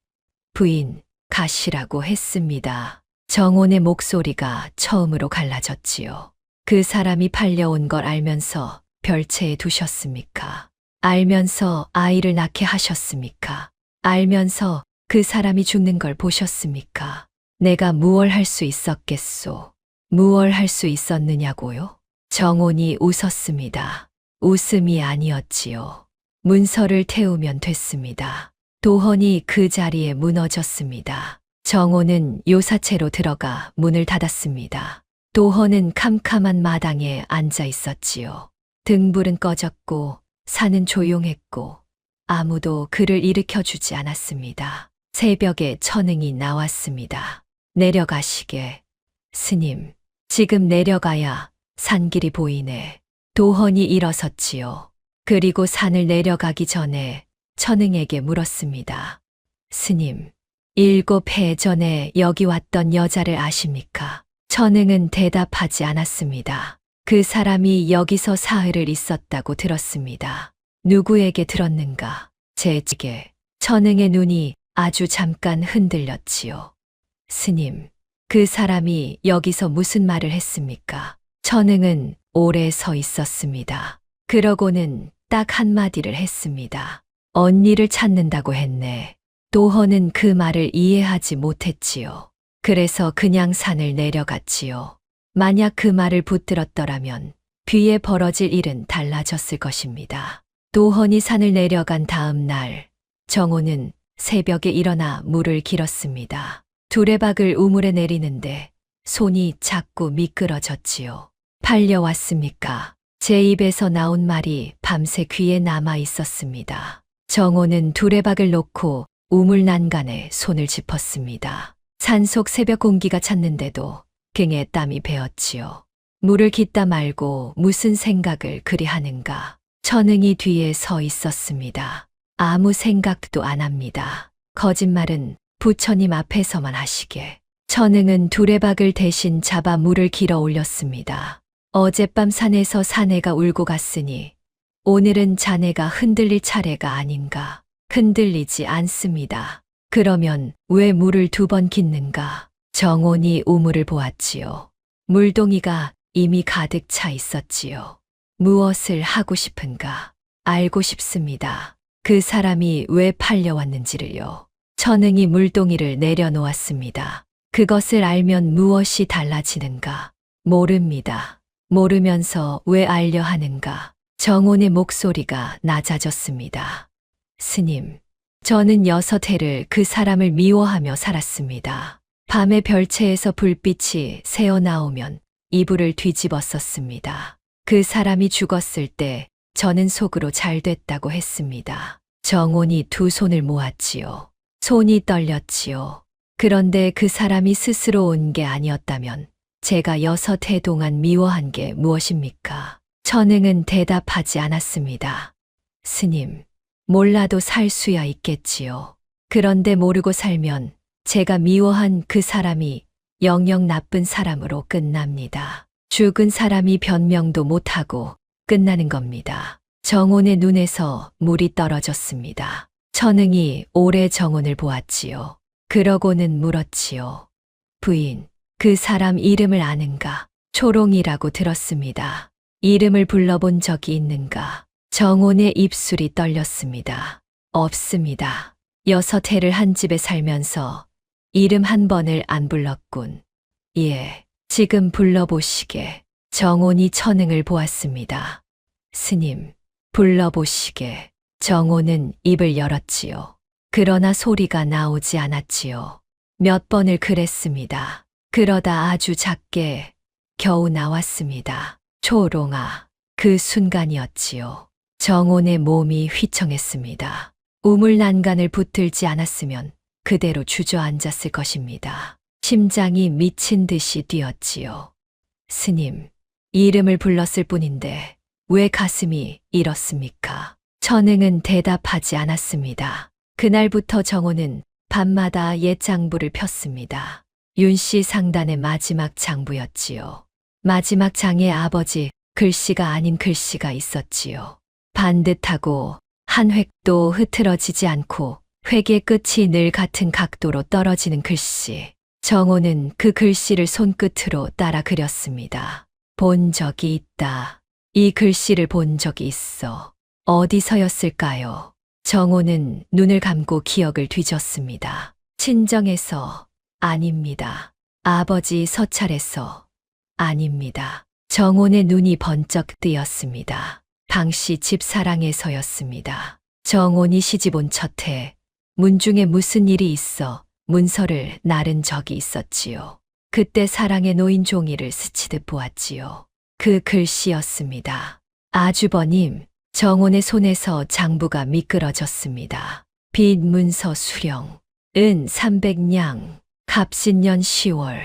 부인, 가시라고 했습니다. 정온의 목소리가 처음으로 갈라졌지요. 그 사람이 팔려온 걸 알면서 별채에 두셨습니까? 알면서 아이를 낳게 하셨습니까? 알면서 그 사람이 죽는 걸 보셨습니까? 내가 무얼 할 수 있었겠소? 무얼 할 수 있었느냐고요? 정온이 웃었습니다. 웃음이 아니었지요. 문서를 태우면 됐습니다. 도헌이 그 자리에 무너졌습니다. 정온은 요사채로 들어가 문을 닫았습니다. 도헌은 캄캄한 마당에 앉아 있었지요. 등불은 꺼졌고 산은 조용했고 아무도 그를 일으켜주지 않았습니다. 새벽에 천응이 나왔습니다. 내려가시게. 스님, 지금 내려가야 산길이 보이네. 도헌이 일어섰지요. 그리고 산을 내려가기 전에 천응에게 물었습니다. 스님, 7해 전에 여기 왔던 여자를 아십니까? 천응은 대답하지 않았습니다. 그 사람이 여기서 사흘을 있었다고 들었습니다. 누구에게 들었는가? 제 측에. 천응의 눈이 아주 잠깐 흔들렸지요. 스님, 그 사람이 여기서 무슨 말을 했습니까? 천응은 오래 서 있었습니다. 그러고는 딱 한마디를 했습니다. 언니를 찾는다고 했네. 도헌은 그 말을 이해하지 못했지요. 그래서 그냥 산을 내려갔지요. 만약 그 말을 붙들었더라면 뒤에 벌어질 일은 달라졌을 것입니다. 도헌이 산을 내려간 다음 날, 정온은 새벽에 일어나 물을 길었습니다. 두레박을 우물에 내리는데 손이 자꾸 미끄러졌지요. 팔려왔습니까? 제 입에서 나온 말이 밤새 귀에 남아 있었습니다. 정온은 두레박을 놓고 우물 난간에 손을 짚었습니다. 산속 새벽 공기가 찼는데도 등에 땀이 배었지요. 물을 깃다 말고 무슨 생각을 그리 하는가. 천응이 뒤에 서 있었습니다. 아무 생각도 안 합니다. 거짓말은 부처님 앞에서만 하시게. 천응은 두레박을 대신 잡아 물을 길어 올렸습니다. 어젯밤 산에서 사내가 울고 갔으니 오늘은 자네가 흔들릴 차례가 아닌가. 흔들리지 않습니다. 그러면 왜 물을 2번 깃는가? 정온이 우물을 보았지요. 물동이가 이미 가득 차 있었지요. 무엇을 하고 싶은가? 알고 싶습니다. 그 사람이 왜 팔려왔는지를요. 천응이 물동이를 내려놓았습니다. 그것을 알면 무엇이 달라지는가? 모릅니다. 모르면서 왜 알려 하는가? 정온의 목소리가 낮아졌습니다. 스님, 저는 6해를 그 사람을 미워하며 살았습니다. 밤에 별채에서 불빛이 새어나오면 이불을 뒤집었었습니다. 그 사람이 죽었을 때 저는 속으로 잘 됐다고 했습니다. 정온이 2 손을 모았지요. 손이 떨렸지요. 그런데 그 사람이 스스로 온 게 아니었다면 제가 6해 동안 미워한 게 무엇입니까? 천응은 대답하지 않았습니다. 스님, 몰라도 살 수야 있겠지요. 그런데 모르고 살면 제가 미워한 그 사람이 영영 나쁜 사람으로 끝납니다. 죽은 사람이 변명도 못하고 끝나는 겁니다. 정온의 눈에서 물이 떨어졌습니다. 천흥이 오래 정혼을 보았지요. 그러고는 물었지요. 부인, 그 사람 이름을 아는가? 초롱이라고 들었습니다. 이름을 불러본 적이 있는가? 정혼의 입술이 떨렸습니다. 없습니다. 6해를 한 집에 살면서 이름 한 번을 안 불렀군. 예, 지금 불러보시게. 정혼이 천흥을 보았습니다. 스님, 불러보시게. 정혼은 입을 열었지요. 그러나 소리가 나오지 않았지요. 몇 번을 그랬습니다. 그러다 아주 작게 겨우 나왔습니다. 초롱아. 그 순간이었지요. 정혼의 몸이 휘청했습니다. 우물난간을 붙들지 않았으면 그대로 주저앉았을 것입니다. 심장이 미친 듯이 뛰었지요. 스님, 이름을 불렀을 뿐인데 왜 가슴이 이렇습니까? 천흥은 대답하지 않았습니다. 그날부터 정호는 밤마다 옛 장부를 폈습니다. 윤씨 상단의 마지막 장부였지요. 마지막 장에 아버지 글씨가 아닌 글씨가 있었지요. 반듯하고 한 획도 흐트러지지 않고 획의 끝이 늘 같은 각도로 떨어지는 글씨. 정호는 그 글씨를 손끝으로 따라 그렸습니다. 본 적이 있다. 이 글씨를 본 적이 있어. 어디서였을까요? 정호는 눈을 감고 기억을 뒤졌습니다. 친정에서 아닙니다. 아버지 서찰에서 아닙니다. 정혼의 눈이 번쩍 뜨였습니다. 당시 집사랑에서였습니다. 정혼이 시집 온 첫해 문중에 무슨 일이 있어 문서를 나른 적이 있었지요. 그때 사랑에 놓인 종이를 스치듯 보았지요. 그 글씨였습니다. 아주버님, 정혼의 손에서 장부가 미끄러졌습니다. 빚 문서 수령, 은 300냥, 갑신년 10월.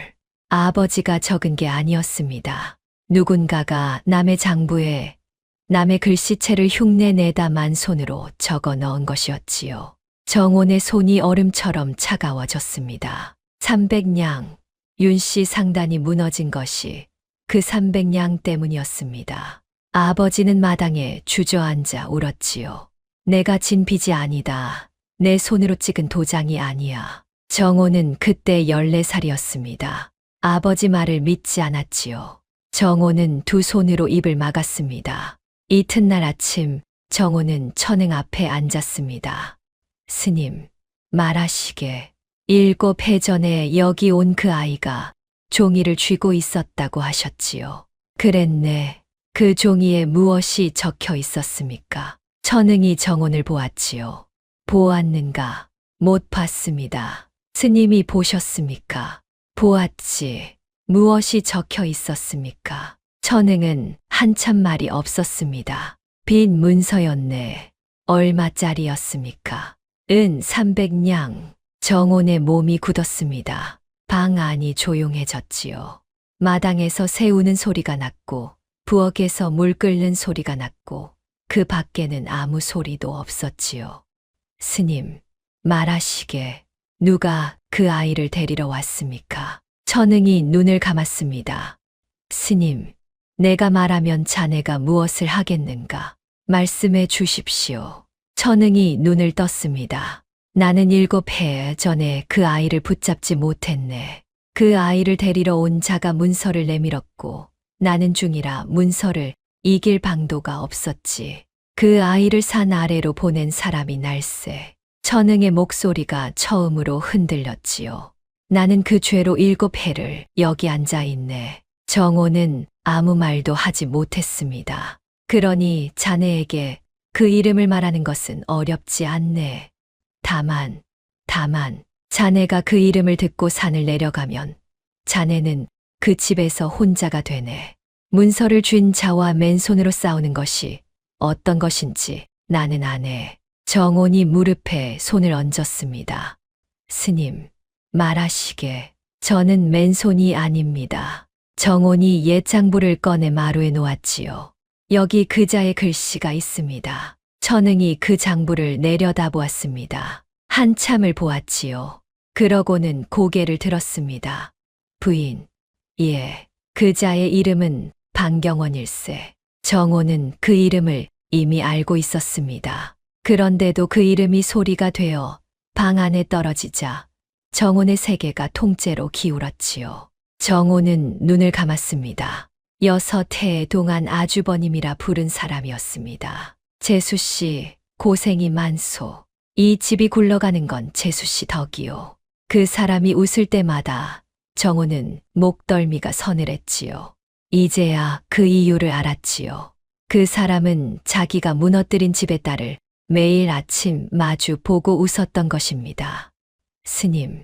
아버지가 적은 게 아니었습니다. 누군가가 남의 장부에 남의 글씨체를 흉내내다 만손으로 적어 넣은 것이었지요. 정혼의 손이 얼음처럼 차가워졌습니다. 300냥, 윤씨 상단이 무너진 것이 그 300냥 때문이었습니다. 아버지는 마당에 주저앉아 울었지요. 내가 진 빚이 아니다. 내 손으로 찍은 도장이 아니야. 정호는 그때 14살이었습니다. 아버지 말을 믿지 않았지요. 정호는 두 손으로 입을 막았습니다. 이튿날 아침 정호는 천흥 앞에 앉았습니다. 스님, 말하시게. 7해 전에 여기 온 그 아이가 종이를 쥐고 있었다고 하셨지요. 그랬네. 그 종이에 무엇이 적혀 있었습니까? 천흥이 정혼을 보았지요. 보았는가? 못 봤습니다. 스님이 보셨습니까? 보았지. 무엇이 적혀 있었습니까? 천흥은 한참 말이 없었습니다. 빈 문서였네. 얼마짜리였습니까? 은 300냥. 정혼의 몸이 굳었습니다. 방 안이 조용해졌지요. 마당에서 새 우는 소리가 났고 부엌에서 물 끓는 소리가 났고 그 밖에는 아무 소리도 없었지요. 스님, 말하시게. 누가 그 아이를 데리러 왔습니까? 천흥이 눈을 감았습니다. 스님, 내가 말하면 자네가 무엇을 하겠는가? 말씀해 주십시오. 천흥이 눈을 떴습니다. 나는 7해 전에 그 아이를 붙잡지 못했네. 그 아이를 데리러 온 자가 문서를 내밀었고 나는 중이라 문서를 이길 방도가 없었지. 그 아이를 산 아래로 보낸 사람이 날세. 천흥의 목소리가 처음으로 흔들렸지요. 나는 그 죄로 7해를 여기 앉아 있네. 정호는 아무 말도 하지 못했습니다. 그러니 자네에게 그 이름을 말하는 것은 어렵지 않네. 다만 자네가 그 이름을 듣고 산을 내려가면 자네는 그 집에서 혼자가 되네. 문서를 쥔 자와 맨손으로 싸우는 것이 어떤 것인지 나는 아네. 정혼이 무릎에 손을 얹었습니다. 스님, 말하시게. 저는 맨손이 아닙니다. 정혼이 옛 장부를 꺼내 마루에 놓았지요. 여기 그자의 글씨가 있습니다. 천흥이 그 장부를 내려다보았습니다. 한참을 보았지요. 그러고는 고개를 들었습니다. 부인, 예, 그자의 이름은 방경원일세. 정호는 그 이름을 이미 알고 있었습니다. 그런데도 그 이름이 소리가 되어 방 안에 떨어지자 정혼의 세계가 통째로 기울었지요. 정혼은 눈을 감았습니다. 6해 동안 아주버님이라 부른 사람이었습니다. 재수씨, 고생이 많소. 이 집이 굴러가는 건 재수씨 덕이요. 그 사람이 웃을 때마다 정호는 목덜미가 서늘했지요. 이제야 그 이유를 알았지요. 그 사람은 자기가 무너뜨린 집의 딸을 매일 아침 마주 보고 웃었던 것입니다. 스님,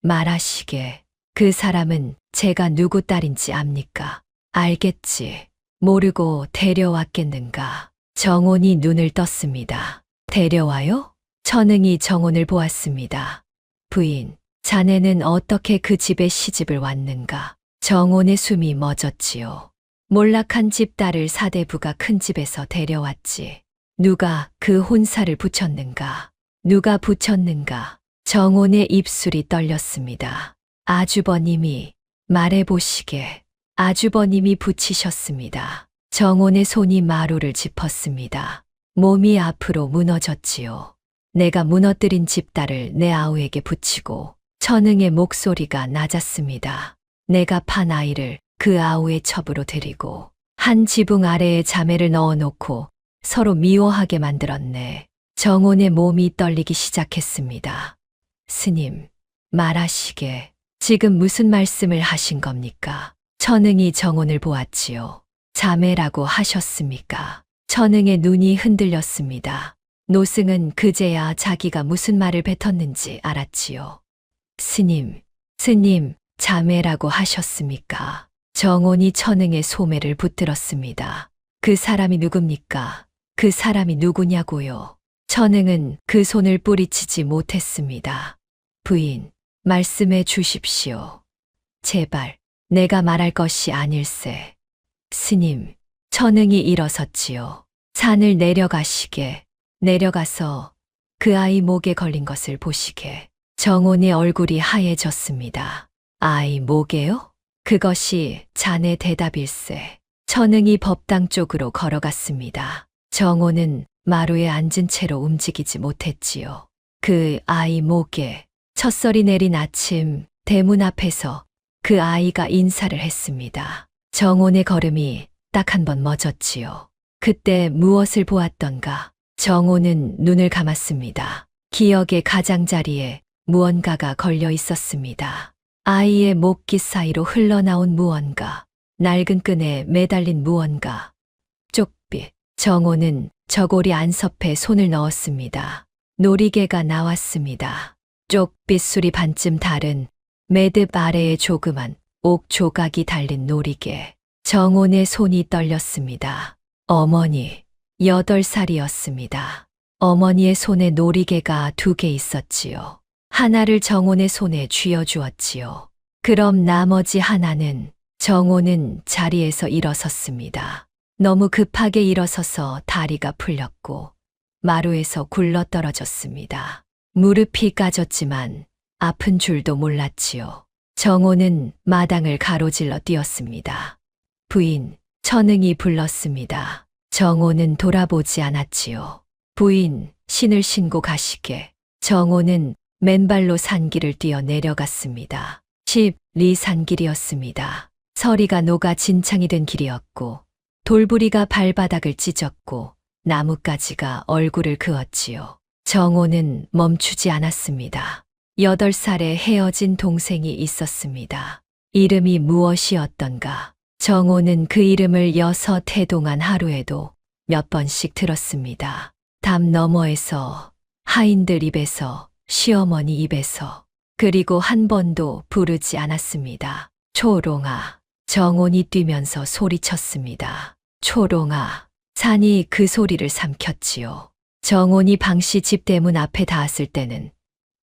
말하시게. 그 사람은 제가 누구 딸인지 압니까? 알겠지. 모르고 데려왔겠는가? 정혼이 눈을 떴습니다. 데려와요? 천응이 정혼을 보았습니다. 부인, 자네는 어떻게 그 집에 시집을 왔는가? 정혼의 숨이 멎었지요. 몰락한 집 딸을 사대부가 큰 집에서 데려왔지. 누가 그 혼사를 붙였는가? 누가 붙였는가? 정혼의 입술이 떨렸습니다. 아주버님이 말해보시게. 아주버님이 붙이셨습니다. 정혼의 손이 마루를 짚었습니다. 몸이 앞으로 무너졌지요. 내가 무너뜨린 집딸을 내 아우에게 붙이고 천응의 목소리가 낮았습니다. 내가 판 아이를 그 아우의 첩으로 데리고 한 지붕 아래에 자매를 넣어놓고 서로 미워하게 만들었네. 정혼의 몸이 떨리기 시작했습니다. 스님, 말하시게. 지금 무슨 말씀을 하신 겁니까? 천응이 정혼을 보았지요. 자매라고 하셨습니까? 천응의 눈이 흔들렸습니다. 노승은 그제야 자기가 무슨 말을 뱉었는지 알았지요. 스님, 자매라고 하셨습니까? 정혼이 천응의 소매를 붙들었습니다. 그 사람이 누굽니까? 그 사람이 누구냐고요? 천응은 그 손을 뿌리치지 못했습니다. 부인, 말씀해 주십시오. 제발, 내가 말할 것이 아닐세. 스님, 천응이 일어섰지요. 산을 내려가시게. 내려가서 그 아이 목에 걸린 것을 보시게. 정혼의 얼굴이 하얘졌습니다. 아이 목에요? 그것이 자네 대답일세. 천응이 법당 쪽으로 걸어갔습니다. 정혼은 마루에 앉은 채로 움직이지 못했지요. 그 아이 목에 첫설이 내린 아침 대문 앞에서 그 아이가 인사를 했습니다. 정혼의 걸음이 딱 한 번 멎었지요. 그때 무엇을 보았던가? 정혼은 눈을 감았습니다. 기억의 가장자리에 무언가가 걸려 있었습니다. 아이의 목깃 사이로 흘러나온 무언가, 낡은 끈에 매달린 무언가, 쪽빛. 정혼은 저고리 안섭에 손을 넣었습니다. 놀이개가 나왔습니다. 쪽빛술이 반쯤 다른 매듭 아래에 조그만 옥 조각이 달린 놀이개. 정혼의 손이 떨렸습니다. 어머니, 8살이었습니다. 어머니의 손에 놀이개가 2개 있었지요. 하나를 정혼의 손에 쥐어주었지요. 그럼 나머지 하나는 정혼은 자리에서 일어섰습니다. 너무 급하게 일어서서 다리가 풀렸고 마루에서 굴러 떨어졌습니다. 무릎이 까졌지만 아픈 줄도 몰랐지요. 정혼은 마당을 가로질러 뛰었습니다. 부인, 천응이 불렀습니다. 정혼은 돌아보지 않았지요. 부인, 신을 신고 가시게. 정혼은 맨발로 산길을 뛰어 내려갔습니다. 10리 산길이었습니다. 서리가 녹아 진창이 된 길이었고 돌부리가 발바닥을 찢었고 나뭇가지가 얼굴을 그었지요. 정혼은 멈추지 않았습니다. 8살에 헤어진 동생이 있었습니다. 이름이 무엇이었던가? 정혼은 그 이름을 6해 동안 하루에도 몇 번씩 들었습니다. 담 너머에서, 하인들 입에서, 시어머니 입에서, 그리고 한 번도 부르지 않았습니다. 초롱아. 정혼이 뛰면서 소리쳤습니다. 초롱아. 산이 그 소리를 삼켰지요. 정혼이 방씨 집 대문 앞에 닿았을 때는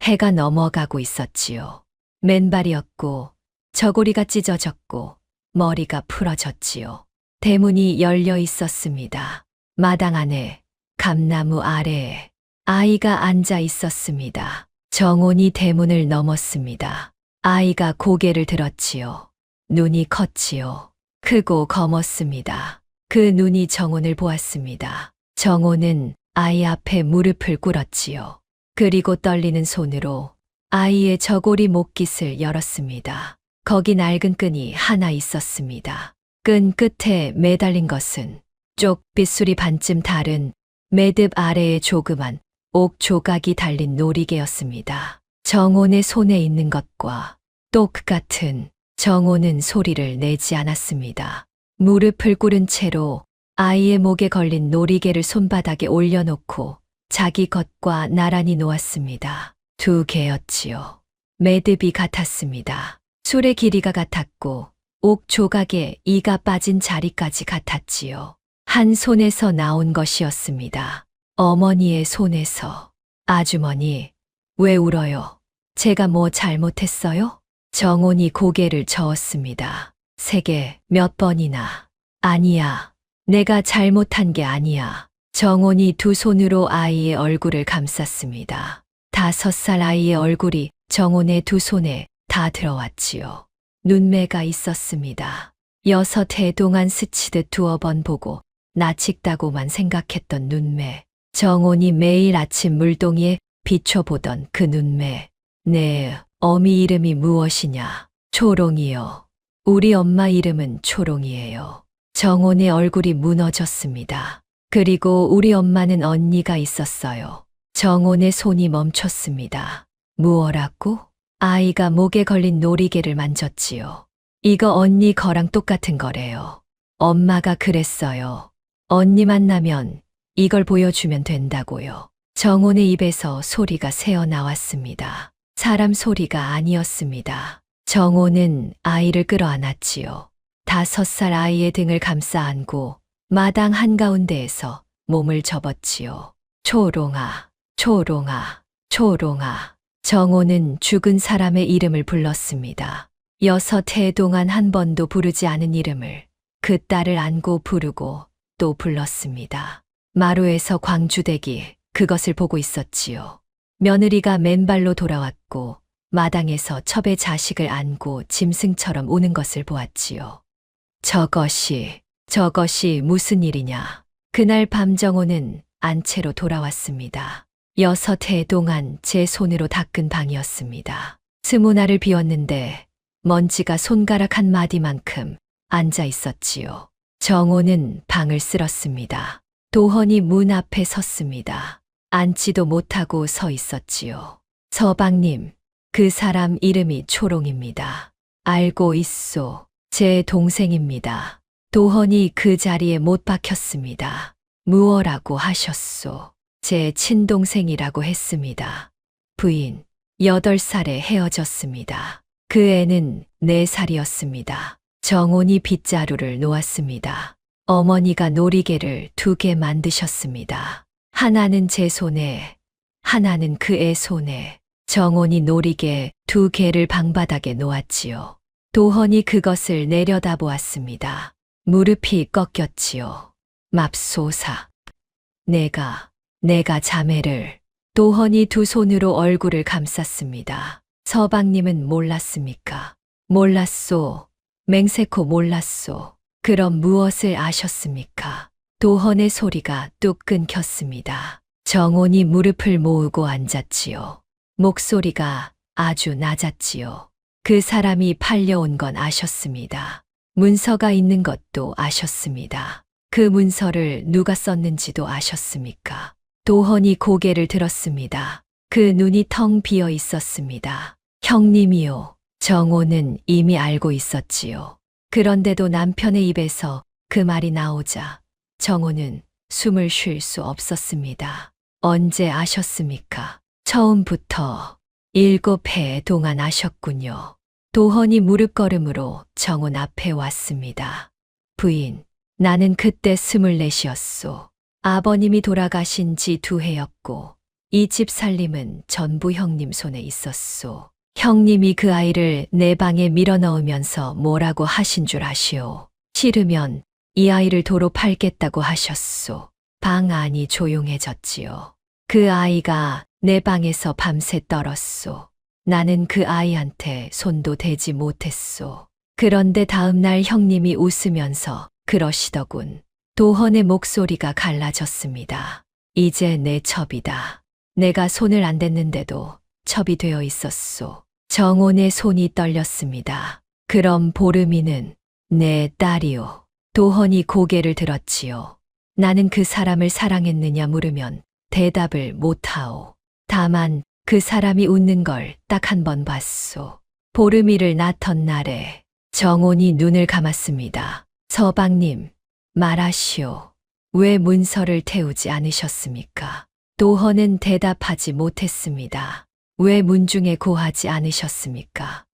해가 넘어가고 있었지요. 맨발이었고 저고리가 찢어졌고 머리가 풀어졌지요. 대문이 열려 있었습니다. 마당 안에 감나무 아래에 아이가 앉아 있었습니다. 정혼이 대문을 넘었습니다. 아이가 고개를 들었지요. 눈이 컸지요. 크고 검었습니다. 그 눈이 정혼을 보았습니다. 정혼은 아이 앞에 무릎을 꿇었지요. 그리고 떨리는 손으로 아이의 저고리 목깃을 열었습니다. 거기 낡은 끈이 하나 있었습니다. 끈 끝에 매달린 것은 쪽 빗술이 반쯤 다른 매듭 아래에 조그만 옥 조각이 달린 놀이개였습니다. 정온의 손에 있는 것과 똑같은. 정온은 소리를 내지 않았습니다. 무릎을 꿇은 채로 아이의 목에 걸린 놀이개를 손바닥에 올려놓고 자기 것과 나란히 놓았습니다. 두 개였지요. 매듭이 같았습니다. 술의 길이가 같았고 옥 조각에 이가 빠진 자리까지 같았지요. 한 손에서 나온 것이었습니다. 어머니의 손에서. 아주머니, 왜 울어요? 제가 뭐 잘못했어요? 정온이 고개를 저었습니다. 3개, 몇 번이나. 아니야. 내가 잘못한 게 아니야. 정온이 두 손으로 아이의 얼굴을 감쌌습니다. 5살 아이의 얼굴이 정온의 두 손에 다 들어왔지요. 눈매가 있었습니다. 6해 동안 스치듯 2번 보고 나칙다고만 생각했던 눈매. 정온이 매일 아침 물동이에 비춰보던 그 눈매. 네, 어미 이름이 무엇이냐? 초롱이요. 우리 엄마 이름은 초롱이에요. 정온의 얼굴이 무너졌습니다. 그리고 우리 엄마는 언니가 있었어요. 정온의 손이 멈췄습니다. 무엇라고? 아이가 목에 걸린 놀이개를 만졌지요. 이거 언니 거랑 똑같은 거래요. 엄마가 그랬어요. 언니 만나면 이걸 보여주면 된다고요. 정온의 입에서 소리가 새어 나왔습니다. 사람 소리가 아니었습니다. 정온은 아이를 끌어안았지요. 5살 아이의 등을 감싸 안고 마당 한가운데에서 몸을 접었지요. 초롱아, 초롱아, 초롱아. 정온은 죽은 사람의 이름을 불렀습니다. 6해 동안 한 번도 부르지 않은 이름을 그 딸을 안고 부르고 또 불렀습니다. 마루에서 광주댁이 그것을 보고 있었지요. 며느리가 맨발로 돌아왔고 마당에서 첩의 자식을 안고 짐승처럼 오는 것을 보았지요. 저것이 무슨 일이냐. 그날 밤 정온은 안채로 돌아왔습니다. 6해 동안 제 손으로 닦은 방이었습니다. 20알을 비웠는데 먼지가 손가락 한 마디만큼 앉아 있었지요. 정온은 방을 쓸었습니다. 도헌이 문 앞에 섰습니다. 앉지도 못하고 서 있었지요. 서방님, 그 사람 이름이 초롱입니다. 알고 있소. 제 동생입니다. 도헌이 그 자리에 못 박혔습니다. 무엇라고 하셨소? 제 친동생이라고 했습니다. 부인, 8살에 헤어졌습니다. 그 애는 4살이었습니다. 정온이 빗자루를 놓았습니다. 어머니가 놀이개를 2개 만드셨습니다. 하나는 제 손에, 하나는 그 애 손에. 정온이 놀이개 2개를 방바닥에 놓았지요. 도헌이 그것을 내려다보았습니다. 무릎이 꺾였지요. 맙소사. 내가 자매를. 도헌이 두 손으로 얼굴을 감쌌습니다. 서방님은 몰랐습니까? 몰랐소. 맹세코 몰랐소. 그럼 무엇을 아셨습니까? 도헌의 소리가 뚝 끊겼습니다. 정온이 무릎을 모으고 앉았지요. 목소리가 아주 낮았지요. 그 사람이 팔려온 건 아셨습니다. 문서가 있는 것도 아셨습니다. 그 문서를 누가 썼는지도 아셨습니까? 도헌이 고개를 들었습니다. 그 눈이 텅 비어 있었습니다. 형님이요. 정온은 이미 알고 있었지요. 그런데도 남편의 입에서 그 말이 나오자 정온은 숨을 쉴 수 없었습니다. 언제 아셨습니까? 처음부터 7해 동안 아셨군요. 도헌이 무릎걸음으로 정온 앞에 왔습니다. 부인, 나는 그때 24이었소. 아버님이 돌아가신 지 2해였고 이 집 살림은 전부 형님 손에 있었소. 형님이 그 아이를 내 방에 밀어넣으면서 뭐라고 하신 줄 아시오. 싫으면 이 아이를 도로 팔겠다고 하셨소. 방 안이 조용해졌지요. 그 아이가 내 방에서 밤새 떨었소. 나는 그 아이한테 손도 대지 못했소. 그런데 다음 날 형님이 웃으면서 그러시더군. 도헌의 목소리가 갈라졌습니다. 이제 내 첩이다. 내가 손을 안 댔는데도 첩이 되어 있었소. 정온의 손이 떨렸습니다. 그럼 보름이는 내 딸이오. 도헌이 고개를 들었지요. 나는 그 사람을 사랑했느냐 물으면 대답을 못하오. 다만 그 사람이 웃는 걸 딱 한 번 봤소. 보름이를 낳던 날에 정온이 눈을 감았습니다. 서방님, 말하시오. 왜 문서를 태우지 않으셨습니까? 도헌은 대답하지 못했습니다. 왜 문중에 고하지 않으셨습니까?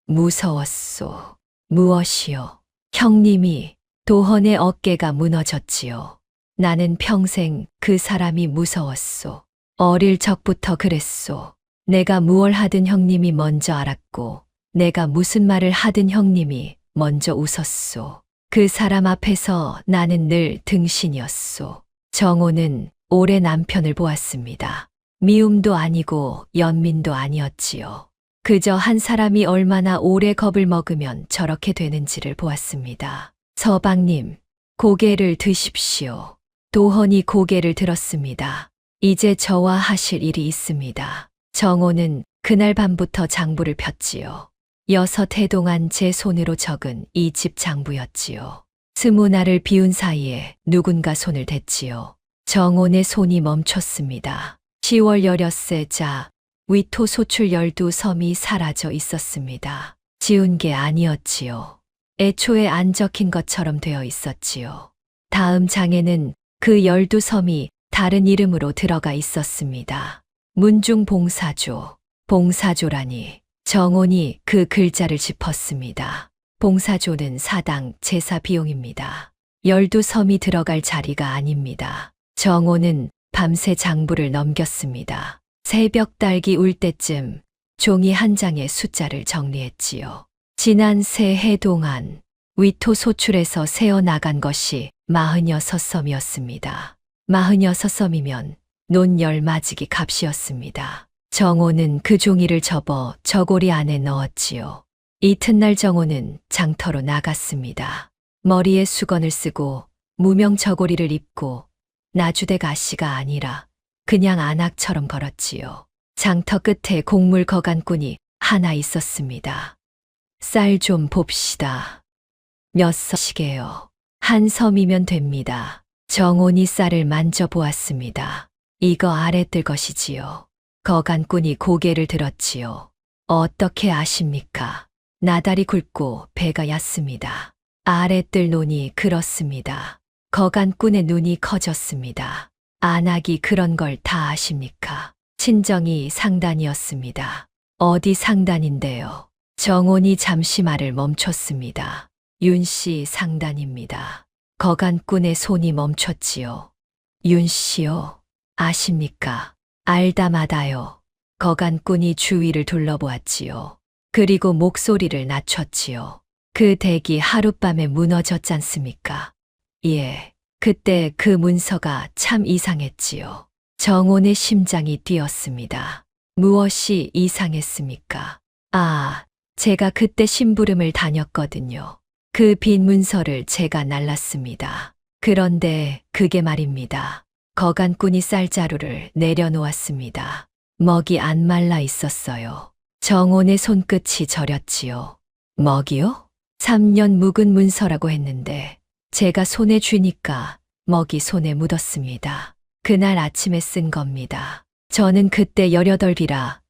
무서웠소. 무엇이요? 형님이. 도헌의 어깨가 무너졌지요. 나는 평생 그 사람이 무서웠소. 어릴 적부터 그랬소. 내가 무얼 하든 형님이 먼저 알았고, 내가 무슨 말을 하든 형님이 먼저 웃었소. 그 사람 앞에서 나는 늘 등신이었소. 정호는 오래 남편을 보았습니다. 미움도 아니고 연민도 아니었지요. 그저 한 사람이 얼마나 오래 겁을 먹으면 저렇게 되는지를 보았습니다. 서방님, 고개를 드십시오. 도헌이 고개를 들었습니다. 이제 저와 하실 일이 있습니다. 정호는 그날 밤부터 장부를 폈지요. 6해 동안 제 손으로 적은 이 집 장부였지요. 20날을 비운 사이에 누군가 손을 댔지요. 정온의 손이 멈췄습니다. 10월 16세자 위토 소출 12섬이 사라져 있었습니다. 지운 게 아니었지요. 애초에 안 적힌 것처럼 되어 있었지요. 다음 장에는 그 12섬이 다른 이름으로 들어가 있었습니다. 문중 봉사조. 봉사조라니. 정온이 그 글자를 짚었습니다. 봉사조는 사당 제사 비용입니다. 12섬이 들어갈 자리가 아닙니다. 정온은 밤새 장부를 넘겼습니다. 새벽 딸기 울 때쯤 종이 한 장에 숫자를 정리했지요. 지난 새해 동안 위토 소출에서 새어 나간 것이 46섬이었습니다. 46섬이면 논 10마지기 값이었습니다. 정호는 그 종이를 접어 저고리 안에 넣었지요. 이튿날 정호는 장터로 나갔습니다. 머리에 수건을 쓰고 무명 저고리를 입고 나주대 가시가 아니라 그냥 안악처럼 걸었지요. 장터 끝에 곡물 거간꾼이 하나 있었습니다. 쌀 좀 봅시다. 몇 섬이게요? 한 섬이면 됩니다. 정온이 쌀을 만져보았습니다. 이거 아랫뜰 것이지요. 거간꾼이 고개를 들었지요. 어떻게 아십니까? 나달이 굵고 배가 얕습니다. 아랫뜰 논이 그렇습니다. 거간꾼의 눈이 커졌습니다. 안악이 그런 걸 다 아십니까? 친정이 상단이었습니다. 어디 상단인데요? 정온이 잠시 말을 멈췄습니다. 윤씨 상단입니다. 거간꾼의 손이 멈췄지요. 윤씨요? 아십니까? 알다 마다요. 거간꾼이 주위를 둘러보았지요. 그리고 목소리를 낮췄지요. 그 댁이 하룻밤에 무너졌잖습니까? 예, 그때 그 문서가 참 이상했지요. 정온의 심장이 뛰었습니다. 무엇이 이상했습니까? 아, 제가 그때 심부름을 다녔거든요. 그 빈 문서를 제가 날랐습니다. 그런데 그게 말입니다. 거간꾼이 쌀자루를 내려놓았습니다. 먹이 안 말라 있었어요. 정온의 손끝이 저렸지요. 먹이요? 3년 묵은 문서라고 했는데 제가 손에 쥐니까 먹이 손에 묻었습니다. 그날 아침에 쓴 겁니다. 저는 그때 18이라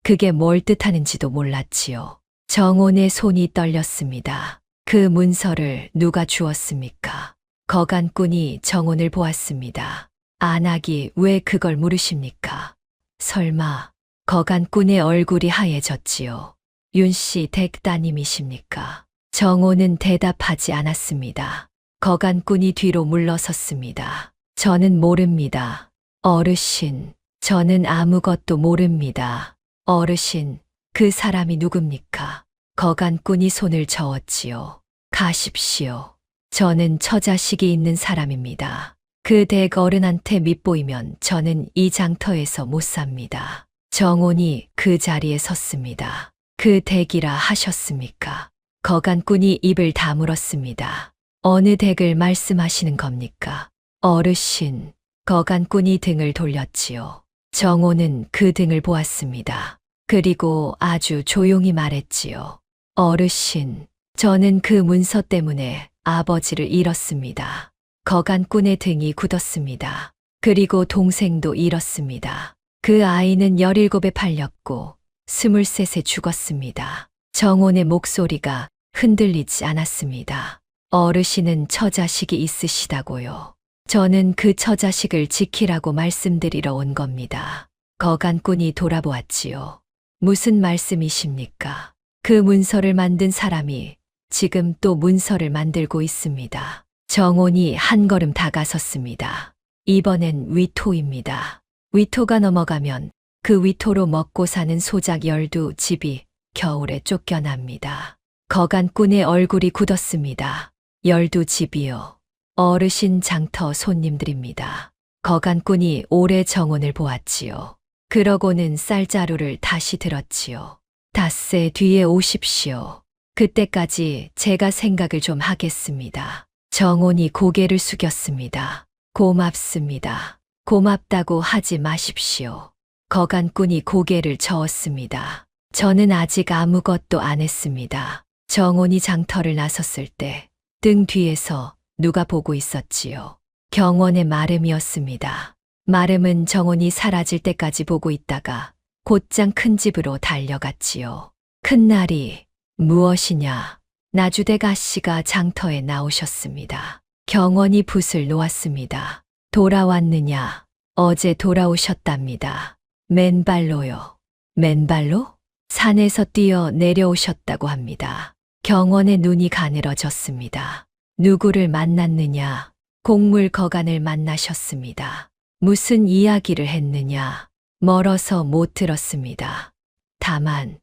그게 뭘 뜻하는지도 몰랐지요. 정온의 손이 떨렸습니다. 그 문서를 누가 주었습니까? 거간꾼이 정온을 보았습니다. 안악이 왜 그걸 물으십니까? 설마 거간꾼의 얼굴이 하얘졌지요. 윤씨 댁 따님이십니까? 정온은 대답하지 않았습니다. 거간꾼이 뒤로 물러섰습니다. 저는 모릅니다. 어르신, 저는 아무것도 모릅니다. 어르신, 그 사람이 누굽니까? 거간꾼이 손을 저었지요. 가십시오. 저는 처자식이 있는 사람입니다. 그 댁 어른한테 밉보이면 저는 이 장터에서 못 삽니다. 정온이 그 자리에 섰습니다. 그 댁이라 하셨습니까? 거간꾼이 입을 다물었습니다. 어느 댁을 말씀하시는 겁니까? 어르신, 거간꾼이 등을 돌렸지요. 정호는 그 등을 보았습니다. 그리고 아주 조용히 말했지요. 어르신, 저는 그 문서 때문에 아버지를 잃었습니다. 거간꾼의 등이 굳었습니다. 그리고 동생도 잃었습니다. 그 아이는 17에 팔렸고 23에 죽었습니다. 정혼의 목소리가 흔들리지 않았습니다. 어르신은 처자식이 있으시다고요. 저는 그 처자식을 지키라고 말씀드리러 온 겁니다. 거간꾼이 돌아보았지요. 무슨 말씀이십니까? 그 문서를 만든 사람이 지금 또 문서를 만들고 있습니다. 정혼이 한 걸음 다가섰습니다. 이번엔 위토입니다. 위토가 넘어가면 그 위토로 먹고 사는 소작 12집이 겨울에 쫓겨납니다. 거간꾼의 얼굴이 굳었습니다. 12집이요. 어르신 장터 손님들입니다. 거간꾼이 오래 정혼을 보았지요. 그러고는 쌀자루를 다시 들었지요. 닷새 뒤에 오십시오. 그때까지 제가 생각을 좀 하겠습니다. 정혼이 고개를 숙였습니다. 고맙습니다. 고맙다고 하지 마십시오. 거간꾼이 고개를 저었습니다. 저는 아직 아무것도 안 했습니다. 정혼이 장터를 나섰을 때 등 뒤에서 누가 보고 있었지요. 경원의 마름이었습니다. 마름은 정혼이 사라질 때까지 보고 있다가 곧장 큰 집으로 달려갔지요. 큰 날이 무엇이냐? 나주댁 아씨가 장터에 나오셨습니다. 경원이 붓을 놓았습니다. 돌아왔느냐? 어제 돌아오셨답니다. 맨발로요. 맨발로? 산에서 뛰어 내려오셨다고 합니다. 경원의 눈이 가늘어졌습니다. 누구를 만났느냐? 곡물 거간을 만나셨습니다. 무슨 이야기를 했느냐? 멀어서 못 들었습니다. 다만,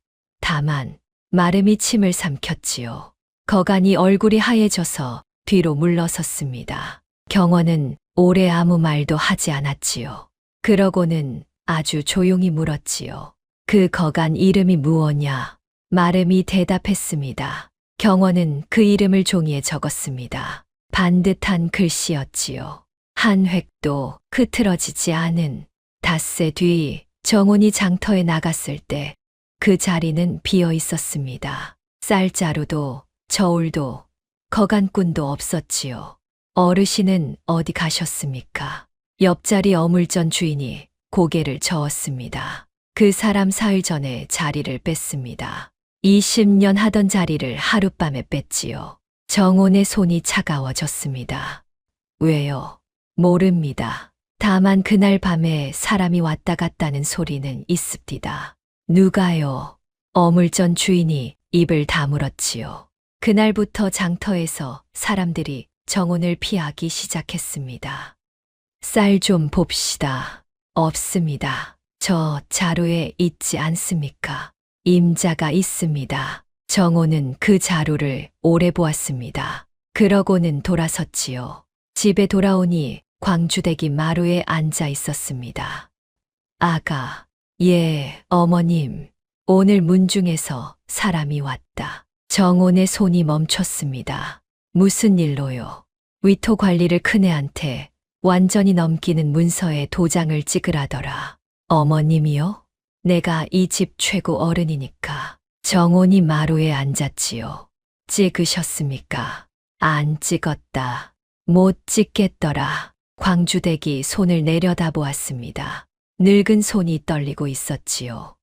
마름이 침을 삼켰지요. 거간이 얼굴이 하얘져서 뒤로 물러섰습니다. 경원은 오래 아무 말도 하지 않았지요. 그러고는 아주 조용히 물었지요. 그 거간 이름이 무엇냐? 마름이 대답했습니다. 경원은 그 이름을 종이에 적었습니다. 반듯한 글씨였지요. 한 획도 흐트러지지 않은. 닷새 뒤 정혼이 장터에 나갔을 때 그 자리는 비어 있었습니다. 쌀자루도 저울도 거간꾼도 없었지요. 어르신은 어디 가셨습니까? 옆자리 어물전 주인이 고개를 저었습니다. 그 사람 사흘 전에 자리를 뺐습니다. 20년 하던 자리를 하룻밤에 뺐지요. 정혼의 손이 차가워졌습니다. 왜요? 모릅니다. 다만 그날 밤에 사람이 왔다 갔다는 소리는 있습니다. 누가요? 어물전 주인이 입을 다물었지요. 그날부터 장터에서 사람들이 정혼을 피하기 시작했습니다. 쌀 좀 봅시다. 없습니다. 저 자루에 있지 않습니까? 임자가 있습니다. 정혼은 그 자루를 오래 보았습니다. 그러고는 돌아섰지요. 집에 돌아오니 광주댁이 마루에 앉아 있었습니다. 아가, 예, 어머님, 오늘 문중에서 사람이 왔다. 정혼의 손이 멈췄습니다. 무슨 일로요? 위토 관리를 큰애한테 완전히 넘기는 문서에 도장을 찍으라더라. 어머님이요? 내가 이 집 최고 어른이니까. 정혼이 마루에 앉았지요. 찍으셨습니까? 안 찍었다. 못 찍겠더라. 광주댁이 손을 내려다보았습니다. 늙은 손이 떨리고 있었지요.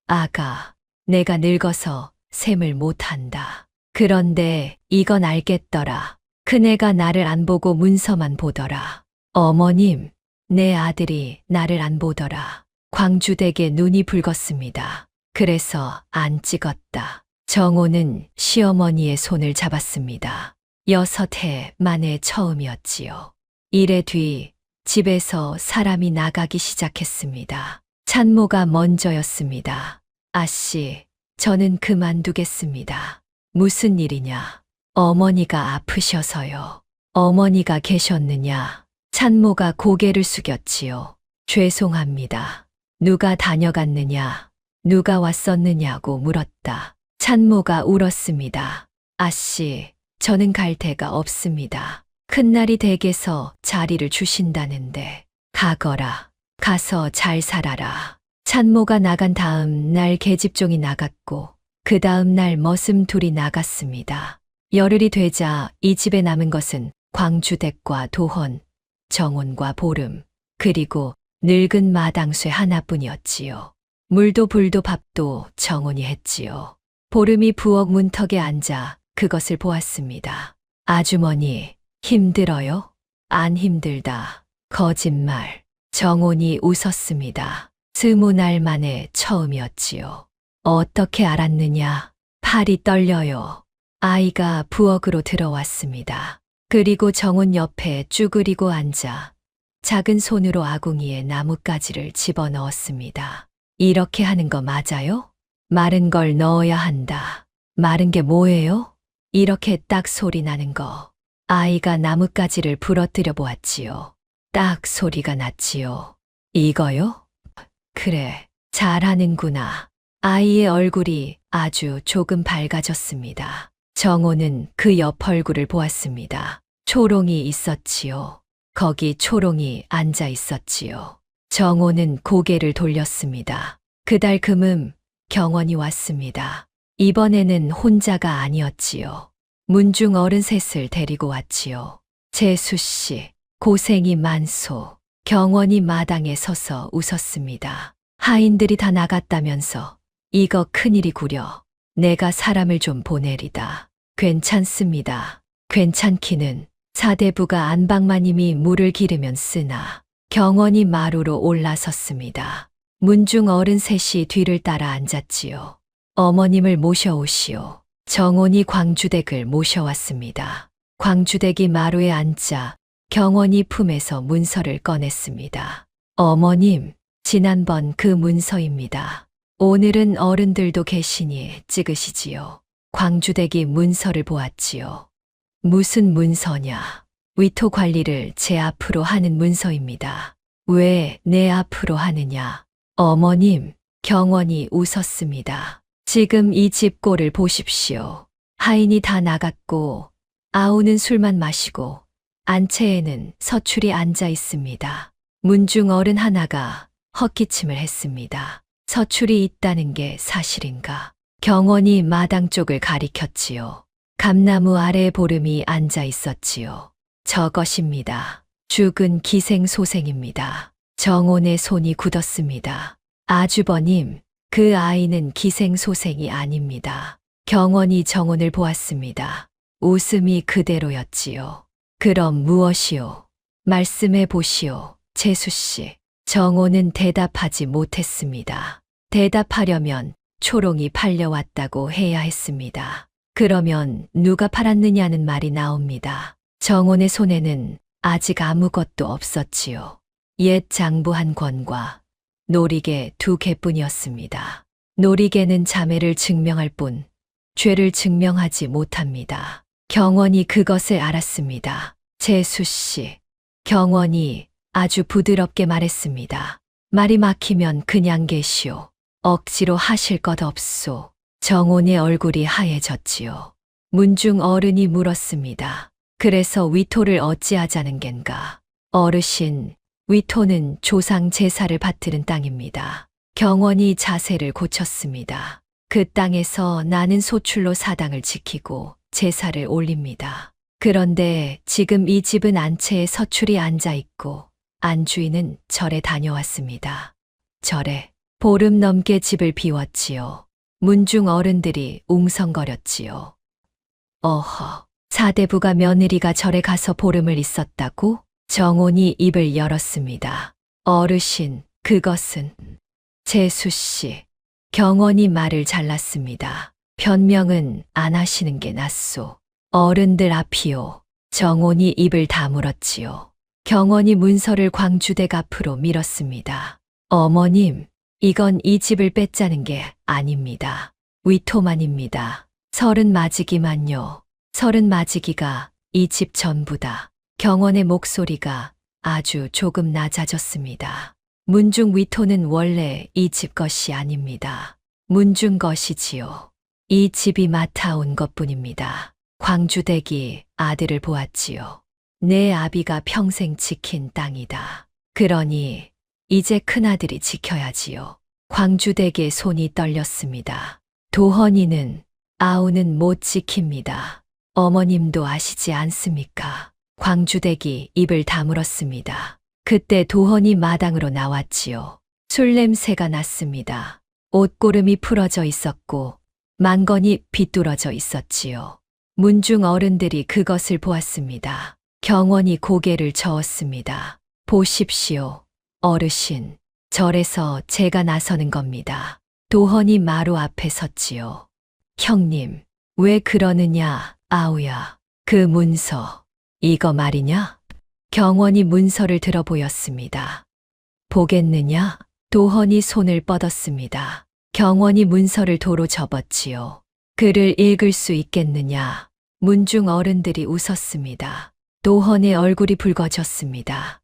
아가, 내가 늙어서 셈을 못한다. 그런데 이건 알겠더라. 큰애가 나를 안 보고 문서만 보더라. 어머님, 내 아들이 나를 안 보더라. 광주댁의 눈이 붉었습니다. 그래서 안 찍었다. 정호는 시어머니의 손을 잡았습니다. 6해 만에 처음이었지요. 이래 뒤 집에서 사람이 나가기 시작했습니다. 찬모가 먼저였습니다. 아씨, 저는 그만두겠습니다. 무슨 일이냐? 어머니가 아프셔서요. 어머니가 계셨느냐? 찬모가 고개를 숙였지요. 죄송합니다. 누가 다녀갔느냐? 누가 왔었느냐고 물었다. 찬모가 울었습니다. 아씨, 저는 갈 데가 없습니다. 큰날이 댁에서 자리를 주신다는데 가거라. 가서 잘 살아라. 찬모가 나간 다음 날 계집종이 나갔고 그 다음 날 머슴 둘이 나갔습니다. 열흘이 되자 이 집에 남은 것은 광주댁과 도헌, 정혼과 보름, 그리고 늙은 마당쇠 하나뿐이었지요. 물도 불도 밥도 정혼이 했지요. 보름이 부엌 문턱에 앉아 그것을 보았습니다. 아주머니, 힘들어요? 안 힘들다. 거짓말. 정혼이 웃었습니다. 20날 만에 처음이었지요. 어떻게 알았느냐? 팔이 떨려요. 아이가 부엌으로 들어왔습니다. 그리고 정혼 옆에 쭈그리고 앉아 작은 손으로 아궁이에 나뭇가지를 집어넣었습니다. 이렇게 하는 거 맞아요? 마른 걸 넣어야 한다. 마른 게 뭐예요? 이렇게 딱 소리 나는 거. 아이가 나뭇가지를 부러뜨려 보았지요. 딱 소리가 났지요. 이거요? 그래, 잘하는구나. 아이의 얼굴이 아주 조금 밝아졌습니다. 정호는 그 옆 얼굴을 보았습니다. 초롱이 있었지요. 거기 초롱이 앉아 있었지요. 정호는 고개를 돌렸습니다. 그달 금음 경원이 왔습니다. 이번에는 혼자가 아니었지요. 문중 어른 셋을 데리고 왔지요. 재수 씨, 고생이 많소. 경원이 마당에 서서 웃었습니다. 하인들이 다 나갔다면서 이거 큰일이구려. 내가 사람을 좀 보내리다. 괜찮습니다. 괜찮기는 사대부가 안방마님이 물을 기르면 쓰나. 경원이 마루로 올라섰습니다. 문중 어른 셋이 뒤를 따라 앉았지요. 어머님을 모셔오시오. 정혼이 광주댁을 모셔왔습니다. 광주댁이 마루에 앉자 경원이 품에서 문서를 꺼냈습니다. 어머님, 지난번 그 문서입니다. 오늘은 어른들도 계시니 찍으시지요. 광주댁이 문서를 보았지요. 무슨 문서냐? 위토 관리를 제 앞으로 하는 문서입니다. 왜 내 앞으로 하느냐? 어머님, 경원이 웃었습니다. 지금 이 집 꼴을 보십시오. 하인이 다 나갔고 아우는 술만 마시고 안채에는 서출이 앉아 있습니다. 문중 어른 하나가 헛기침을 했습니다. 서출이 있다는 게 사실인가? 경원이 마당 쪽을 가리켰지요. 감나무 아래에 보름이 앉아 있었지요. 저것입니다. 죽은 기생소생입니다. 정혼의 손이 굳었습니다. 아주버님, 그 아이는 기생소생이 아닙니다. 경원이 정혼을 보았습니다. 웃음이 그대로였지요. 그럼 무엇이오? 말씀해 보시오, 재수씨. 정혼은 대답하지 못했습니다. 대답하려면 초롱이 팔려왔다고 해야 했습니다. 그러면 누가 팔았느냐는 말이 나옵니다. 정혼의 손에는 아직 아무것도 없었지요. 옛 장부 한 권과 놀이개 2개뿐이었습니다. 놀이개는 자매를 증명할 뿐 죄를 증명하지 못합니다. 경원이 그것을 알았습니다. 재수씨, 경원이 아주 부드럽게 말했습니다. 말이 막히면 그냥 계시오. 억지로 하실 것 없소. 정혼의 얼굴이 하얘졌지요. 문중 어른이 물었습니다. 그래서 위토를 어찌하자는 겐가? 어르신, 위토는 조상 제사를 받드는 땅입니다. 경원이 자세를 고쳤습니다. 그 땅에서 나는 소출로 사당을 지키고 제사를 올립니다. 그런데 지금 이 집은 안채에 서출이 앉아 있고 안주인은 절에 다녀왔습니다. 절에 보름 넘게 집을 비웠지요. 문중 어른들이 웅성거렸지요. 어허, 사대부가 며느리가 절에 가서 보름을 있었다고? 정혼이 입을 열었습니다. 어르신, 그것은 재수씨. 경원이 말을 잘랐습니다. 변명은 안 하시는 게 낫소. 어른들 앞이요. 정혼이 입을 다물었지요. 경원이 문서를 광주댁 앞으로 밀었습니다. 어머님, 이건 이 집을 뺏자는 게 아닙니다. 위토만입니다. 30마지기만요. 30마지기가 이 집 전부다. 경원의 목소리가 아주 조금 낮아졌습니다. 문중 위토는 원래 이 집 것이 아닙니다. 문중 것이지요. 이 집이 맡아온 것뿐입니다. 광주댁이 아들을 보았지요. 내 아비가 평생 지킨 땅이다. 그러니 이제 큰아들이 지켜야지요. 광주댁의 손이 떨렸습니다. 도헌이는 아우는 못 지킵니다. 어머님도 아시지 않습니까? 광주댁이 입을 다물었습니다. 그때 도헌이 마당으로 나왔지요. 술 냄새가 났습니다. 옷고름이 풀어져 있었고 망건이 비뚤어져 있었지요. 문중 어른들이 그것을 보았습니다. 경원이 고개를 저었습니다. 보십시오, 어르신. 절에서 제가 나서는 겁니다. 도헌이 마루 앞에 섰지요. 형님, 왜 그러느냐, 아우야. 그 문서, 이거 말이냐? 경원이 문서를 들어 보였습니다. 보겠느냐? 도헌이 손을 뻗었습니다. 경원이 문서를 도로 접었지요. 글을 읽을 수 있겠느냐? 문중 어른들이 웃었습니다. 도헌의 얼굴이 붉어졌습니다.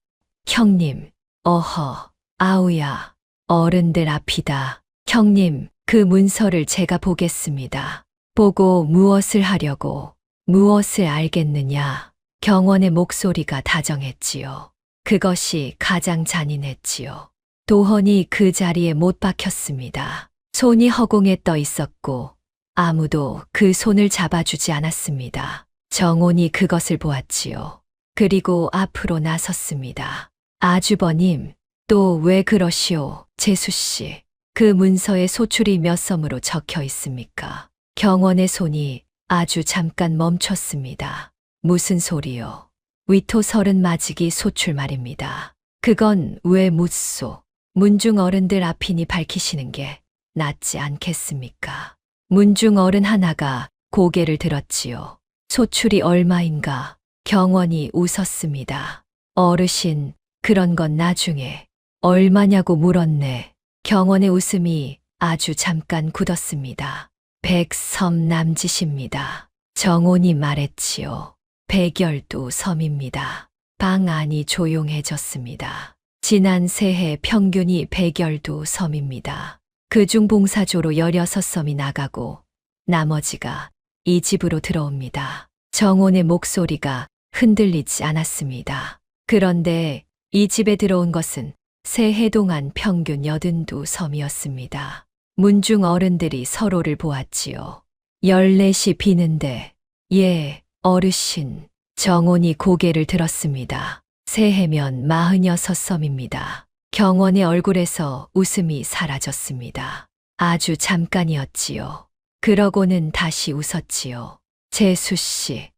형님, 어허, 아우야, 어른들 앞이다. 형님, 그 문서를 제가 보겠습니다. 보고 무엇을 하려고, 무엇을 알겠느냐? 경원의 목소리가 다정했지요. 그것이 가장 잔인했지요. 도헌이 그 자리에 못 박혔습니다. 손이 허공에 떠 있었고 아무도 그 손을 잡아주지 않았습니다. 정온이 그것을 보았지요. 그리고 앞으로 나섰습니다. 아주버님, 또 왜 그러시오, 재수씨. 그 문서에 소출이 몇 섬으로 적혀 있습니까? 경원의 손이 아주 잠깐 멈췄습니다. 무슨 소리요? 위토 30마지기 소출 말입니다. 그건 왜 묻소? 문중 어른들 앞이니 밝히시는 게 낫지 않겠습니까? 문중 어른 하나가 고개를 들었지요. 소출이 얼마인가? 경원이 웃었습니다. 어르신, 그런 건 나중에. 얼마냐고 물었네. 경원의 웃음이 아주 잠깐 굳었습니다. 100섬 남짓입니다. 정온이 말했지요. 백열도 섬입니다. 방 안이 조용해졌습니다. 지난 새해 평균이 백열도 섬입니다. 그중 봉사조로 16섬이 나가고 나머지가 이 집으로 들어옵니다. 정온의 목소리가 흔들리지 않았습니다. 그런데 이 집에 들어온 것은 새해 동안 평균 82섬이었습니다. 문중 어른들이 서로를 보았지요. 14시 비는데, 예, 어르신. 정온이 고개를 들었습니다. 새해면 46섬입니다. 경원의 얼굴에서 웃음이 사라졌습니다. 아주 잠깐이었지요. 그러고는 다시 웃었지요. 재수씨.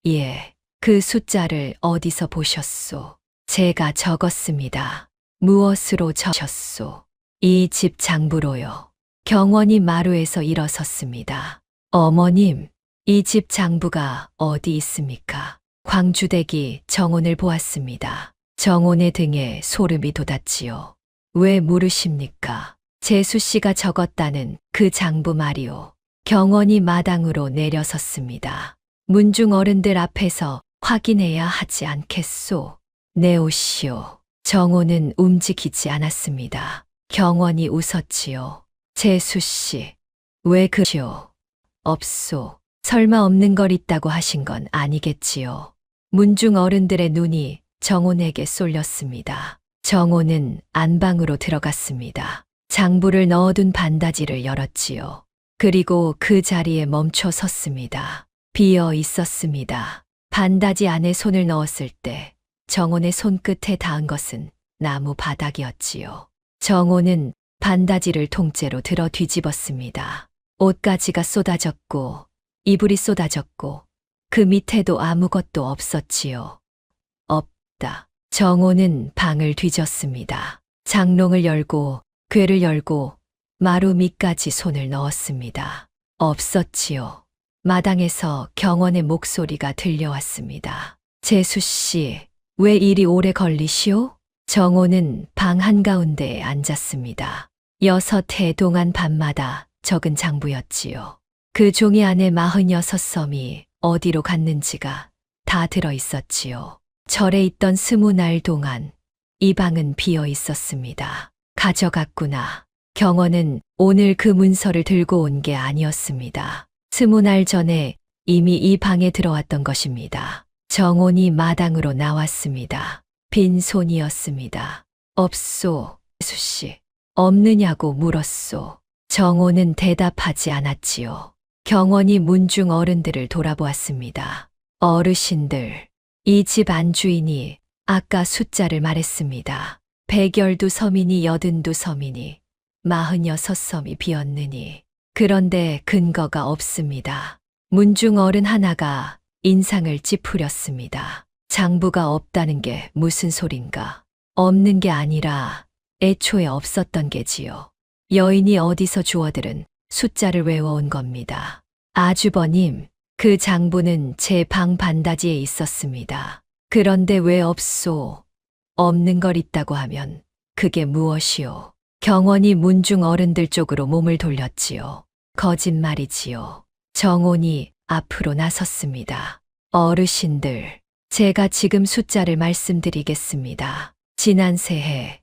예, 그 숫자를 어디서 보셨소? 제가 적었습니다. 무엇으로 적셨소? 이 집 장부로요. 경원이 마루에서 일어섰습니다. 어머님, 이 집 장부가 어디 있습니까? 광주댁이 정온을 보았습니다. 정온의 등에 소름이 돋았지요. 왜 물으십니까? 재수씨가 적었다는 그 장부 말이오. 경원이 마당으로 내려섰습니다. 문중 어른들 앞에서 확인해야 하지 않겠소? 내오시오. 정온은 움직이지 않았습니다. 경원이 웃었지요. 재수씨, 왜 그러시오? 없소. 설마 없는 걸 있다고 하신 건 아니겠지요. 문중 어른들의 눈이 정온에게 쏠렸습니다. 정온은 안방으로 들어갔습니다. 장부를 넣어둔 반다지를 열었지요. 그리고 그 자리에 멈춰 섰습니다. 비어 있었습니다. 반다지 안에 손을 넣었을 때 정온의 손끝에 닿은 것은 나무 바닥이었지요. 정온은 반다지를 통째로 들어 뒤집었습니다. 옷가지가 쏟아졌고 이불이 쏟아졌고 그 밑에도 아무것도 없었지요. 없다. 정온은 방을 뒤졌습니다. 장롱을 열고 궤를 열고 마루 밑까지 손을 넣었습니다. 없었지요. 마당에서 경원의 목소리가 들려왔습니다. 재수씨, 왜 이리 오래 걸리시오? 정온은 방 한가운데에 앉았습니다. 6해 동안 밤마다 적은 장부였지요. 그 종이 안에 46섬이 어디로 갔는지가 다 들어 있었지요. 절에 있던 20날 동안 이 방은 비어 있었습니다. 가져갔구나. 경원은 오늘 그 문서를 들고 온 게 아니었습니다. 20날 전에 이미 이 방에 들어왔던 것입니다. 정온이 마당으로 나왔습니다. 빈손이었습니다. 없소, 수씨. 없느냐고 물었소. 정호는 대답하지 않았지요. 경원이 문중 어른들을 돌아보았습니다. 어르신들, 이 집 안주인이 아까 숫자를 말했습니다. 112섬이니 82섬이니 46섬이 비었느니. 그런데 근거가 없습니다. 문중 어른 하나가 인상을 찌푸렸습니다. 장부가 없다는 게 무슨 소린가? 없는 게 아니라 애초에 없었던 게지요. 여인이 어디서 주워들은 숫자를 외워온 겁니다. 아주버님, 그 장부는 제 방 반다지에 있었습니다. 그런데 왜 없소? 없는 걸 있다고 하면 그게 무엇이오? 경원이 문중 어른들 쪽으로 몸을 돌렸지요. 거짓말이지요. 정온이 앞으로 나섰습니다. 어르신들, 제가 지금 숫자를 말씀드리겠습니다. 지난 새해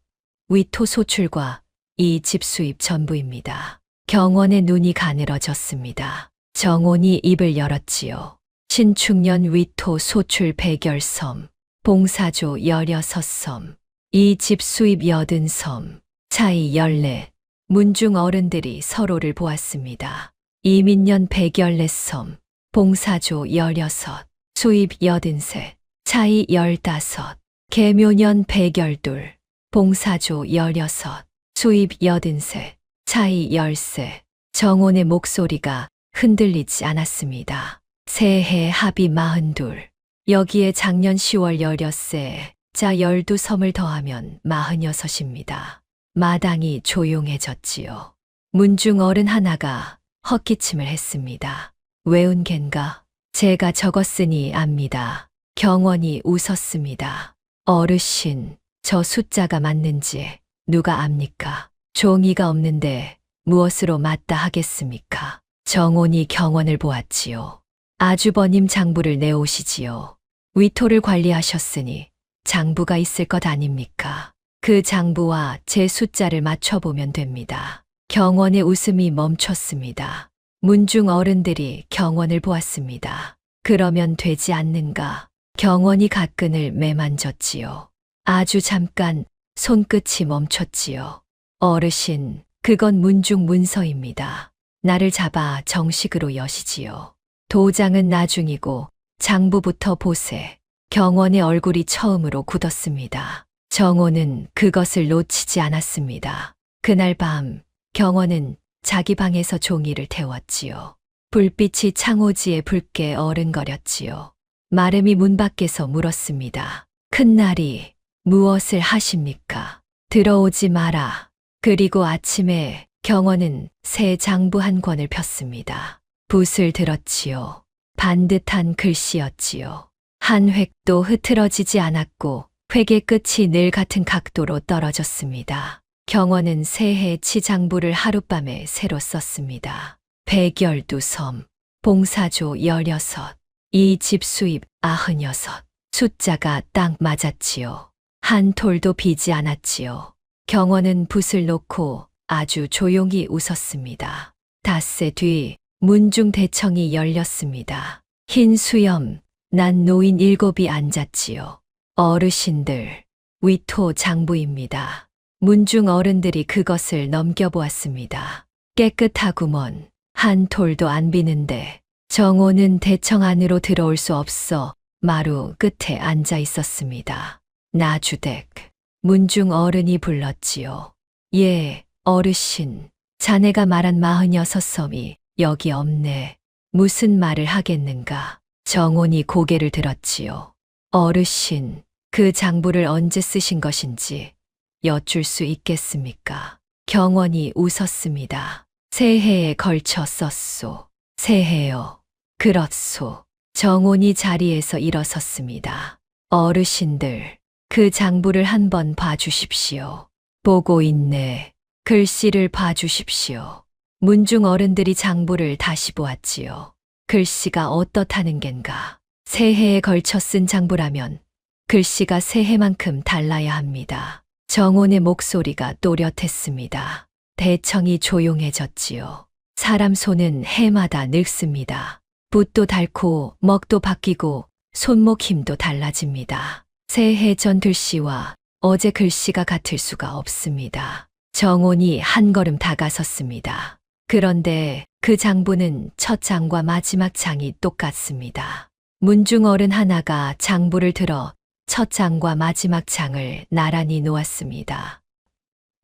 위토 소출과 이 집 수입 전부입니다. 경원의 눈이 가늘어졌습니다. 정온이 입을 열었지요. 신축년 위토 소출 100열섬, 봉사조 16섬, 이 집 수입 80섬, 차이 14. 문중 어른들이 서로를 보았습니다. 이민년 114섬, 봉사조 16, 수입 83, 차이 15, 계묘년 112, 봉사조 16, 수입 83, 차이 13. 정온의 목소리가 흔들리지 않았습니다. 새해 합이 42, 여기에 작년 10월 16세, 자 12섬을 더하면 46입니다. 마당이 조용해졌지요. 문중 어른 하나가 헛기침을 했습니다. 외운 겐가? 제가 적었으니 압니다. 경원이 웃었습니다. 어르신, 저 숫자가 맞는지 누가 압니까? 종이가 없는데 무엇으로 맞다 하겠습니까? 정온이 경원을 보았지요. 아주버님 장부를 내오시지요. 위토를 관리하셨으니 장부가 있을 것 아닙니까? 그 장부와 제 숫자를 맞춰보면 됩니다. 경원의 웃음이 멈췄습니다. 문중 어른들이 경원을 보았습니다. 그러면 되지 않는가? 경원이 가끈을 매만졌지요. 아주 잠깐 손끝이 멈췄지요. 어르신, 그건 문중 문서입니다. 나를 잡아 정식으로 여시지요. 도장은 나중이고 장부부터 보세. 경원의 얼굴이 처음으로 굳었습니다. 정호는 그것을 놓치지 않았습니다. 그날 밤 경원은 자기 방에서 종이를 태웠지요. 불빛이 창호지에 붉게 어른거렸지요. 마름이 문 밖에서 물었습니다. 큰날이 무엇을 하십니까? 들어오지 마라. 그리고 아침에 경원은 새 장부 한 권을 폈습니다. 붓을 들었지요. 반듯한 글씨였지요. 한 획도 흐트러지지 않았고 획의 끝이 늘 같은 각도로 떨어졌습니다. 경원은 새해 치장부를 하룻밤에 새로 썼습니다. 112섬, 봉사조 16, 이 집 수입 96. 숫자가 딱 맞았지요. 한 톨도 비지 않았지요. 경원은 붓을 놓고 아주 조용히 웃었습니다. 닷새 뒤 문중 대청이 열렸습니다. 흰 수염, 난 노인 7이 앉았지요. 어르신들, 위토 장부입니다. 문중 어른들이 그것을 넘겨보았습니다. 깨끗하구먼. 한 톨도 안 비는데 정호는 대청 안으로 들어올 수 없어 마루 끝에 앉아 있었습니다. 나주댁, 문중 어른이 불렀지요. 예, 어르신, 자네가 말한 46섬이 여기 없네. 무슨 말을 하겠는가? 정온이 고개를 들었지요. 어르신, 그 장부를 언제 쓰신 것인지 여쭐 수 있겠습니까? 경원이 웃었습니다. 새해에 걸쳐 썼소. 새해요. 그렇소. 정온이 자리에서 일어섰습니다. 어르신들, 그 장부를 한번 봐주십시오. 보고 있네. 글씨를 봐주십시오. 문중 어른들이 장부를 다시 보았지요. 글씨가 어떻다는 겐가? 새해에 걸쳐 쓴 장부라면 글씨가 새해만큼 달라야 합니다. 정온의 목소리가 또렷했습니다. 대청이 조용해졌지요. 사람 손은 해마다 늙습니다. 붓도 닳고 먹도 바뀌고 손목 힘도 달라집니다. 새해 전 글씨와 어제 글씨가 같을 수가 없습니다. 정온이 한 걸음 다가섰습니다. 그런데 그 장부는 첫 장과 마지막 장이 똑같습니다. 문중 어른 하나가 장부를 들어 첫 장과 마지막 장을 나란히 놓았습니다.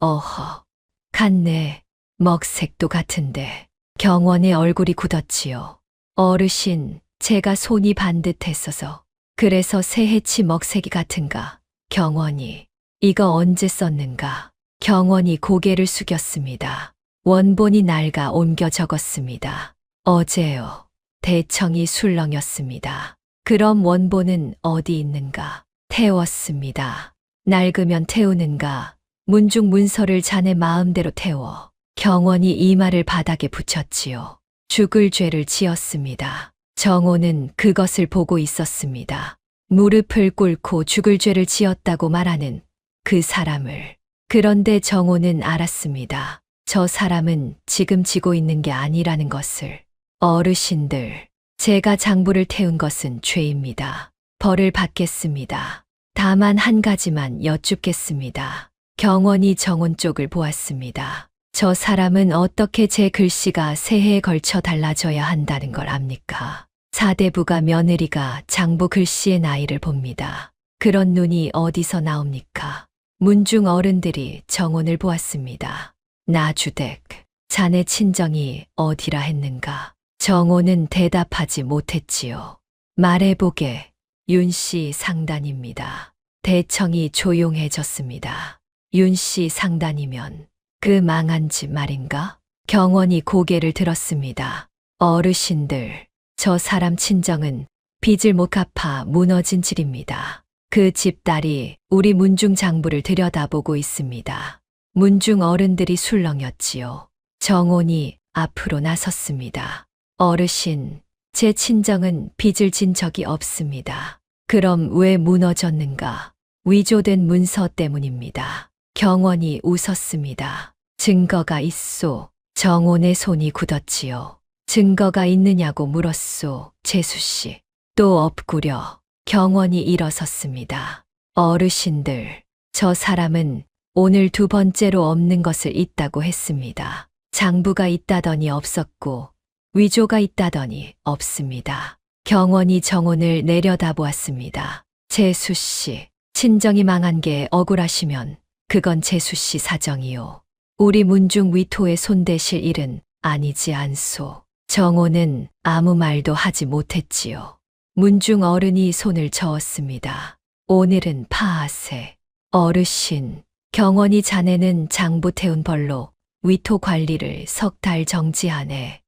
어허, 같네. 먹색도 같은데. 경원의 얼굴이 굳었지요. 어르신, 제가 손이 반듯했어서. 그래서 새해치 먹색이 같은가. 경원이, 이거 언제 썼는가. 경원이 고개를 숙였습니다. 원본이 낡아 옮겨 적었습니다. 어제요. 대청이 술렁였습니다. 그럼 원본은 어디 있는가? 태웠습니다. 낡으면 태우는가? 문중 문서를 자네 마음대로 태워. 경원이 이 말을 바닥에 붙였지요. 죽을 죄를 지었습니다. 정호는 그것을 보고 있었습니다. 무릎을 꿇고 죽을 죄를 지었다고 말하는 그 사람을. 그런데 정호는 알았습니다. 저 사람은 지금 지고 있는 게 아니라는 것을. 어르신들, 제가 장부를 태운 것은 죄입니다. 벌을 받겠습니다. 다만 한 가지만 여쭙겠습니다. 경원이 정혼 쪽을 보았습니다. 저 사람은 어떻게 제 글씨가 새해에 걸쳐 달라져야 한다는 걸 압니까? 사대부가 며느리가 장부 글씨의 나이를 봅니다. 그런 눈이 어디서 나옵니까? 문중 어른들이 정혼을 보았습니다. 나주댁, 자네 친정이 어디라 했는가? 정호는 대답하지 못했지요. 말해보게, 윤씨 상단입니다. 대청이 조용해졌습니다. 윤씨 상단이면 그 망한 집 말인가? 경원이 고개를 들었습니다. 어르신들, 저 사람 친정은 빚을 못 갚아 무너진 집입니다. 그 집딸이 우리 문중 장부를 들여다보고 있습니다. 문중 어른들이 술렁였지요. 정온이 앞으로 나섰습니다. 어르신, 제 친정은 빚을 진 적이 없습니다. 그럼 왜 무너졌는가? 위조된 문서 때문입니다. 경원이 웃었습니다. 증거가 있소. 정온의 손이 굳었지요. 증거가 있느냐고 물었소. 재수씨. 또 없구려. 경원이 일어섰습니다. 어르신들, 저 사람은 오늘 두 번째로 없는 것을 있다고 했습니다. 장부가 있다더니 없었고 위조가 있다더니 없습니다. 경원이 정혼을 내려다보았습니다. 재수씨, 친정이 망한 게 억울하시면 그건 재수씨 사정이요. 우리 문중 위토에 손대실 일은 아니지 않소. 정혼은 아무 말도 하지 못했지요. 문중 어른이 손을 저었습니다. 오늘은 파하세. 어르신, 경원이 자네는 장부 태운 벌로 위토 관리를 석 달 정지하네.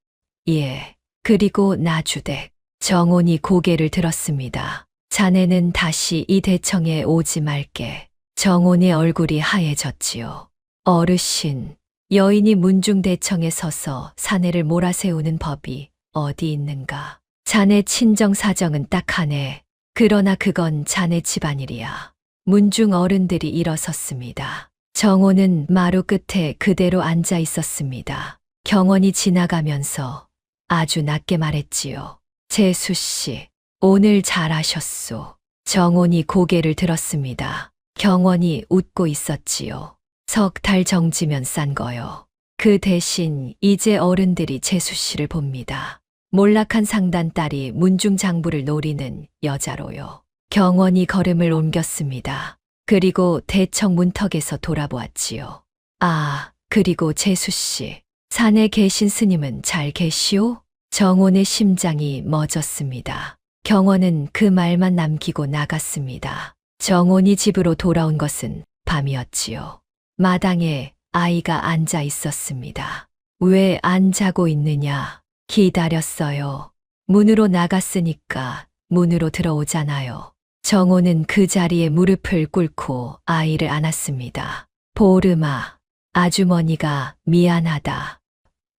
예, 그리고 나주댁. 정온이 고개를 들었습니다. 자네는 다시 이 대청에 오지 말게. 정온의 얼굴이 하얘졌지요. 어르신, 여인이 문중대청에 서서 사내를 몰아세우는 법이 어디 있는가? 자네 친정 사정은 딱하네. 그러나 그건 자네 집안일이야. 문중 어른들이 일어섰습니다. 정호는 마루 끝에 그대로 앉아 있었습니다. 경원이 지나가면서 아주 낮게 말했지요. 재수씨, 오늘 잘하셨소. 정온이 고개를 들었습니다. 경원이 웃고 있었지요. 석 달 정지면 싼 거요. 그 대신 이제 어른들이 재수씨를 봅니다. 몰락한 상단 딸이 문중 장부를 노리는 여자로요. 경원이 걸음을 옮겼습니다. 그리고 대청 문턱에서 돌아보았지요. 아, 그리고 재수씨, 산에 계신 스님은 잘 계시오? 정온의 심장이 멎었습니다. 경원은 그 말만 남기고 나갔습니다. 정온이 집으로 돌아온 것은 밤이었지요. 마당에 아이가 앉아 있었습니다. 왜 안 자고 있느냐? 기다렸어요. 문으로 나갔으니까 문으로 들어오잖아요. 정호는 그 자리에 무릎을 꿇고 아이를 안았습니다. 보름아, 아주머니가 미안하다.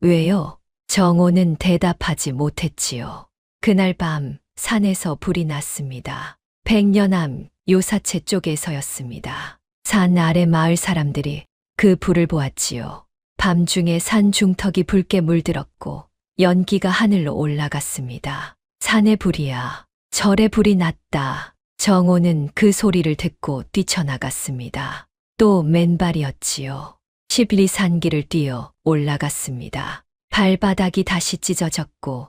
왜요? 정호는 대답하지 못했지요. 그날 밤 산에서 불이 났습니다. 백년암 요사채 쪽에서였습니다. 산 아래 마을 사람들이 그 불을 보았지요. 밤중에 산 중턱이 붉게 물들었고 연기가 하늘로 올라갔습니다. 산에 불이야. 절에 불이 났다. 정호는 그 소리를 듣고 뛰쳐나갔습니다. 또 맨발이었지요. 12산길을 뛰어 올라갔습니다. 발바닥이 다시 찢어졌고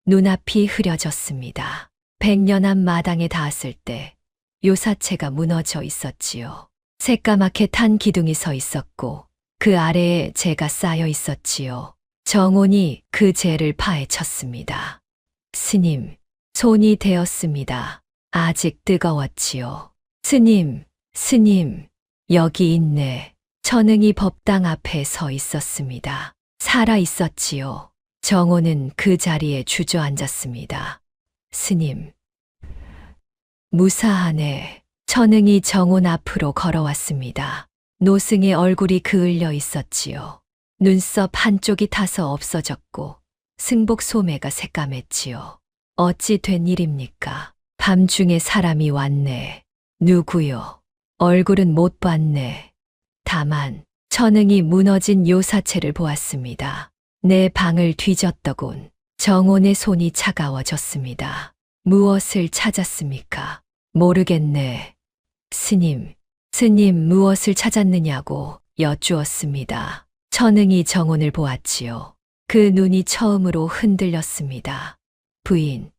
눈앞이 흐려졌습니다. 100년 앞 마당에 닿았을 때 요사체가 무너져 있었지요. 새까맣게 탄 기둥이 서 있었고 그 아래에 재가 쌓여 있었지요. 정혼이 그 재를 파헤쳤습니다. 스님, 손이 되었습니다. 아직 뜨거웠지요. 스님, 스님, 여기 있네. 천응이 법당 앞에 서 있었습니다. 살아 있었지요. 정호는 그 자리에 주저앉았습니다. 스님, 무사하네. 천응이 정혼 앞으로 걸어왔습니다. 노승의 얼굴이 그을려 있었지요. 눈썹 한쪽이 타서 없어졌고 승복 소매가 새까맸지요. 어찌 된 일입니까? 밤중에 사람이 왔네. 누구요? 얼굴은 못 봤네. 다만 천응이 무너진 요사체를 보았습니다. 내 방을 뒤졌더군. 정혼의 손이 차가워졌습니다. 무엇을 찾았습니까? 모르겠네. 스님, 스님 무엇을 찾았느냐고 여쭈었습니다. 천응이 정혼을 보았지요. 그 눈이 처음으로 흔들렸습니다. 부인,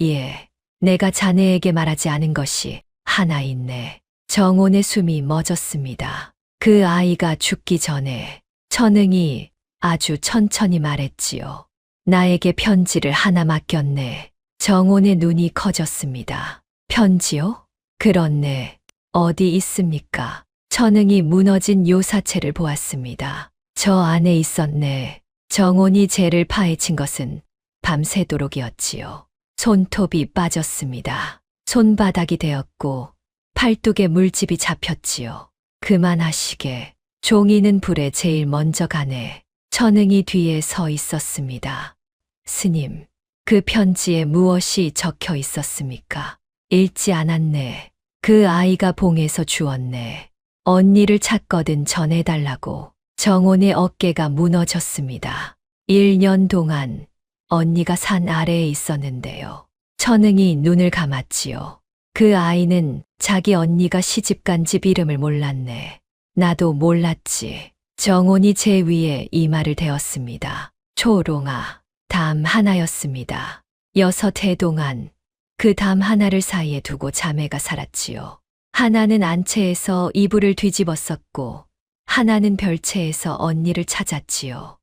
예, 내가 자네에게 말하지 않은 것이 하나 있네. 정혼의 숨이 멎었습니다. 그 아이가 죽기 전에 천응이 아주 천천히 말했지요. 나에게 편지를 하나 맡겼네. 정혼의 눈이 커졌습니다. 편지요? 그렇네. 어디 있습니까? 천응이 무너진 요사체를 보았습니다. 저 안에 있었네. 정혼이 재를 파헤친 것은 밤새도록이었지요. 손톱이 빠졌습니다. 손바닥이 되었고 팔뚝에 물집이 잡혔지요. 그만하시게. 종이는 불에 제일 먼저 가네. 천응이 뒤에 서 있었습니다. 스님, 그 편지에 무엇이 적혀 있었습니까? 읽지 않았네. 그 아이가 봉에서 주었네. 언니를 찾거든 전해달라고. 정혼의 어깨가 무너졌습니다. 1년 동안 언니가 산 아래에 있었는데요. 천응이 눈을 감았지요. 그 아이는 자기 언니가 시집간 집 이름을 몰랐네. 나도 몰랐지. 정혼이 제 위에 이 말을 대었습니다. 초롱아, 담 하나였습니다. 6해 동안 그 담 하나를 사이에 두고 자매가 살았지요. 하나는 안채에서 이불을 뒤집었었고 하나는 별채에서 언니를 찾았지요.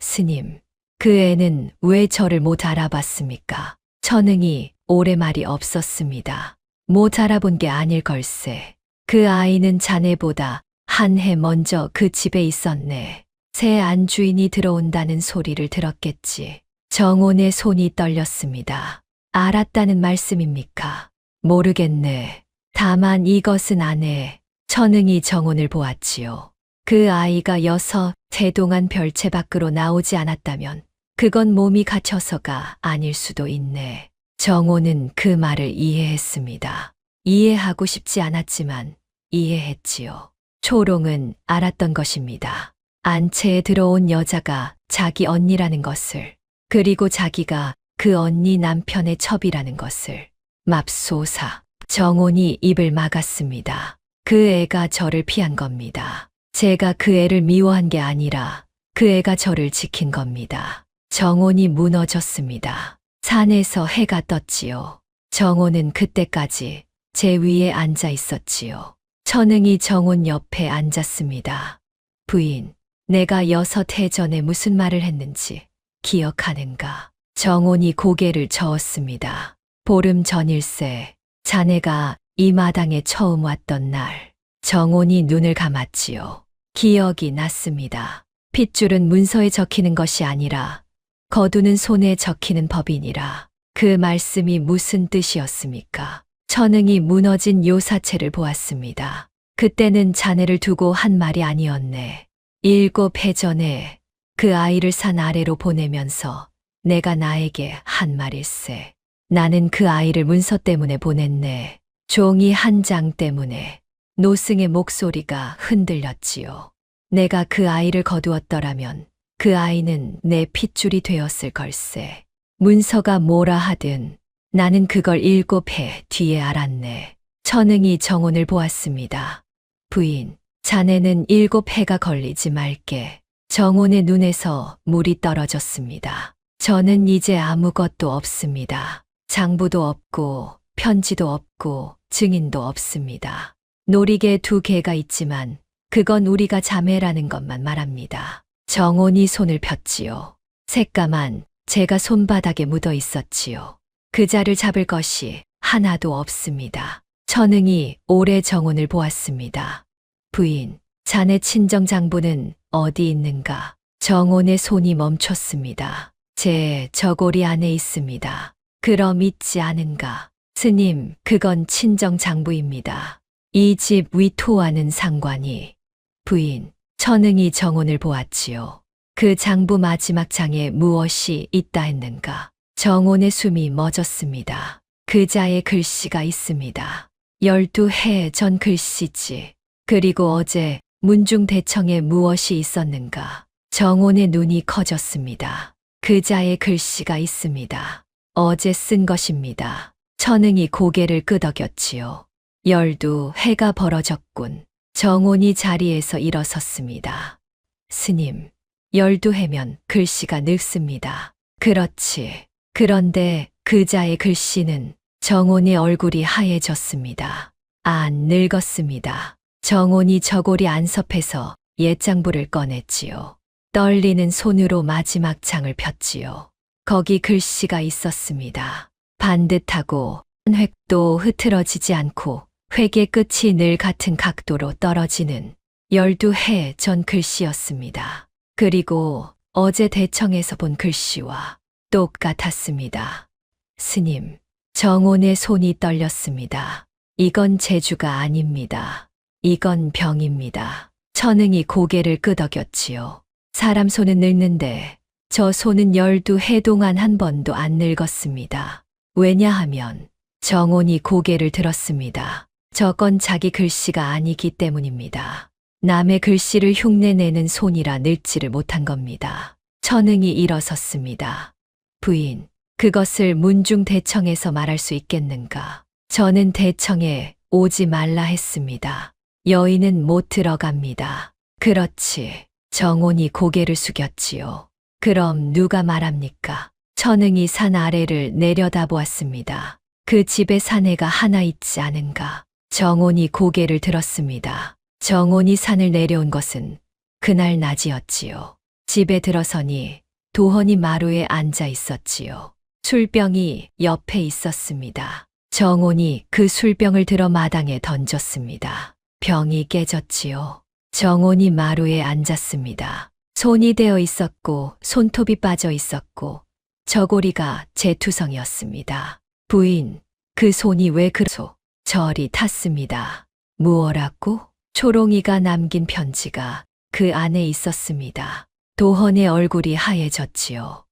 스님, 그 애는 왜 저를 못 알아봤습니까? 천응이 오래 말이 없었습니다. 못 알아본 게 아닐 걸세. 그 아이는 자네보다 한 해 먼저 그 집에 있었네. 새 안주인이 들어온다는 소리를 들었겠지. 정혼의 손이 떨렸습니다. 알았다는 말씀입니까? 모르겠네. 다만 이것은 아네. 천응이 정혼을 보았지요. 그 아이가 6해 동안 별채 밖으로 나오지 않았다면 그건 몸이 갇혀서가 아닐 수도 있네. 정혼은 그 말을 이해했습니다. 이해하고 싶지 않았지만 이해했지요. 초롱은 알았던 것입니다. 안채에 들어온 여자가 자기 언니라는 것을, 그리고 자기가 그 언니 남편의 첩이라는 것을. 맙소사. 정혼이 입을 막았습니다. 그 애가 저를 피한 겁니다. 제가 그 애를 미워한 게 아니라 그 애가 저를 지킨 겁니다. 정혼이 무너졌습니다. 산에서 해가 떴지요. 정혼은 그때까지 제 위에 앉아 있었지요. 천응이 정혼 옆에 앉았습니다. 부인, 내가 6해 전에 무슨 말을 했는지 기억하는가? 정혼이 고개를 저었습니다. 보름 전일세, 자네가 이 마당에 처음 왔던 날. 정혼이 눈을 감았지요. 기억이 났습니다. 핏줄은 문서에 적히는 것이 아니라 거두는 손에 적히는 법이니라. 그 말씀이 무슨 뜻이었습니까? 천응이 무너진 요사체를 보았습니다. 그때는 자네를 두고 한 말이 아니었네. 7해 전에 그 아이를 산 아래로 보내면서 내가 나에게 한 말일세. 나는 그 아이를 문서 때문에 보냈네. 종이 한 장 때문에. 노승의 목소리가 흔들렸지요. 내가 그 아이를 거두었더라면 그 아이는 내 핏줄이 되었을 걸세. 문서가 뭐라 하든 나는 그걸 7해 뒤에 알았네. 천응이 정혼을 보았습니다. 부인, 자네는 7해가 걸리지 말게. 정혼의 눈에서 물이 떨어졌습니다. 저는 이제 아무것도 없습니다. 장부도 없고 편지도 없고 증인도 없습니다. 놀이개 2개가 있지만 그건 우리가 자매라는 것만 말합니다. 정혼이 손을 폈지요. 새까만 제가 손바닥에 묻어 있었지요. 그 자를 잡을 것이 하나도 없습니다. 천응이 오래 정혼을 보았습니다. 부인, 자네 친정 장부는 어디 있는가? 정혼의 손이 멈췄습니다. 제 저고리 안에 있습니다. 그럼 있지 않은가? 스님, 그건 친정 장부입니다. 이 집 위토와는 상관이. 부인, 천응이 정혼을 보았지요. 그 장부 마지막 장에 무엇이 있다 했는가? 정혼의 숨이 멎었습니다. 그 자의 글씨가 있습니다. 12해 전 글씨지. 그리고 어제 문중대청에 무엇이 있었는가? 정혼의 눈이 커졌습니다. 그 자의 글씨가 있습니다. 어제 쓴 것입니다. 천응이 고개를 끄덕였지요. 12해가 벌어졌군. 정혼이 자리에서 일어섰습니다. 스님, 12해면 글씨가 늙습니다. 그렇지. 그런데 그 자의 글씨는 정혼의 얼굴이 하얘졌습니다. 안 늙었습니다. 정혼이 저고리 안섭해서 옛장부를 꺼냈지요. 떨리는 손으로 마지막 장을 폈지요. 거기 글씨가 있었습니다. 반듯하고 한 획도 흐트러지지 않고 획의 끝이 늘 같은 각도로 떨어지는 12해 전 글씨였습니다. 그리고 어제 대청에서 본 글씨와 똑같았습니다. 스님, 정혼의 손이 떨렸습니다. 이건 재주가 아닙니다. 이건 병입니다. 천응이 고개를 끄덕였지요. 사람 손은 늙는데 저 손은 12해 동안 한 번도 안 늙었습니다. 왜냐하면 정혼이 고개를 들었습니다. 저건 자기 글씨가 아니기 때문입니다. 남의 글씨를 흉내내는 손이라 늙지를 못한 겁니다. 천응이 일어섰습니다. 부인, 그것을 문중대청에서 말할 수 있겠는가? 저는 대청에 오지 말라 했습니다. 여인은 못 들어갑니다. 그렇지. 정혼이 고개를 숙였지요. 그럼 누가 말합니까? 천응이 산 아래를 내려다보았습니다. 그 집에 사내가 하나 있지 않은가? 정혼이 고개를 들었습니다. 정혼이 산을 내려온 것은 그날 낮이었지요. 집에 들어서니 도헌이 마루에 앉아 있었지요. 술병이 옆에 있었습니다. 정혼이 그 술병을 들어 마당에 던졌습니다. 병이 깨졌지요. 정혼이 마루에 앉았습니다. 손이 되어 있었고 손톱이 빠져 있었고 저고리가 재투성이었습니다. 부인, 그 손이 왜 그러소? 절이 탔습니다. 무엇라고? 초롱이가 남긴 편지가 그 안에 있었습니다. 도헌의 얼굴이 하얘졌지요.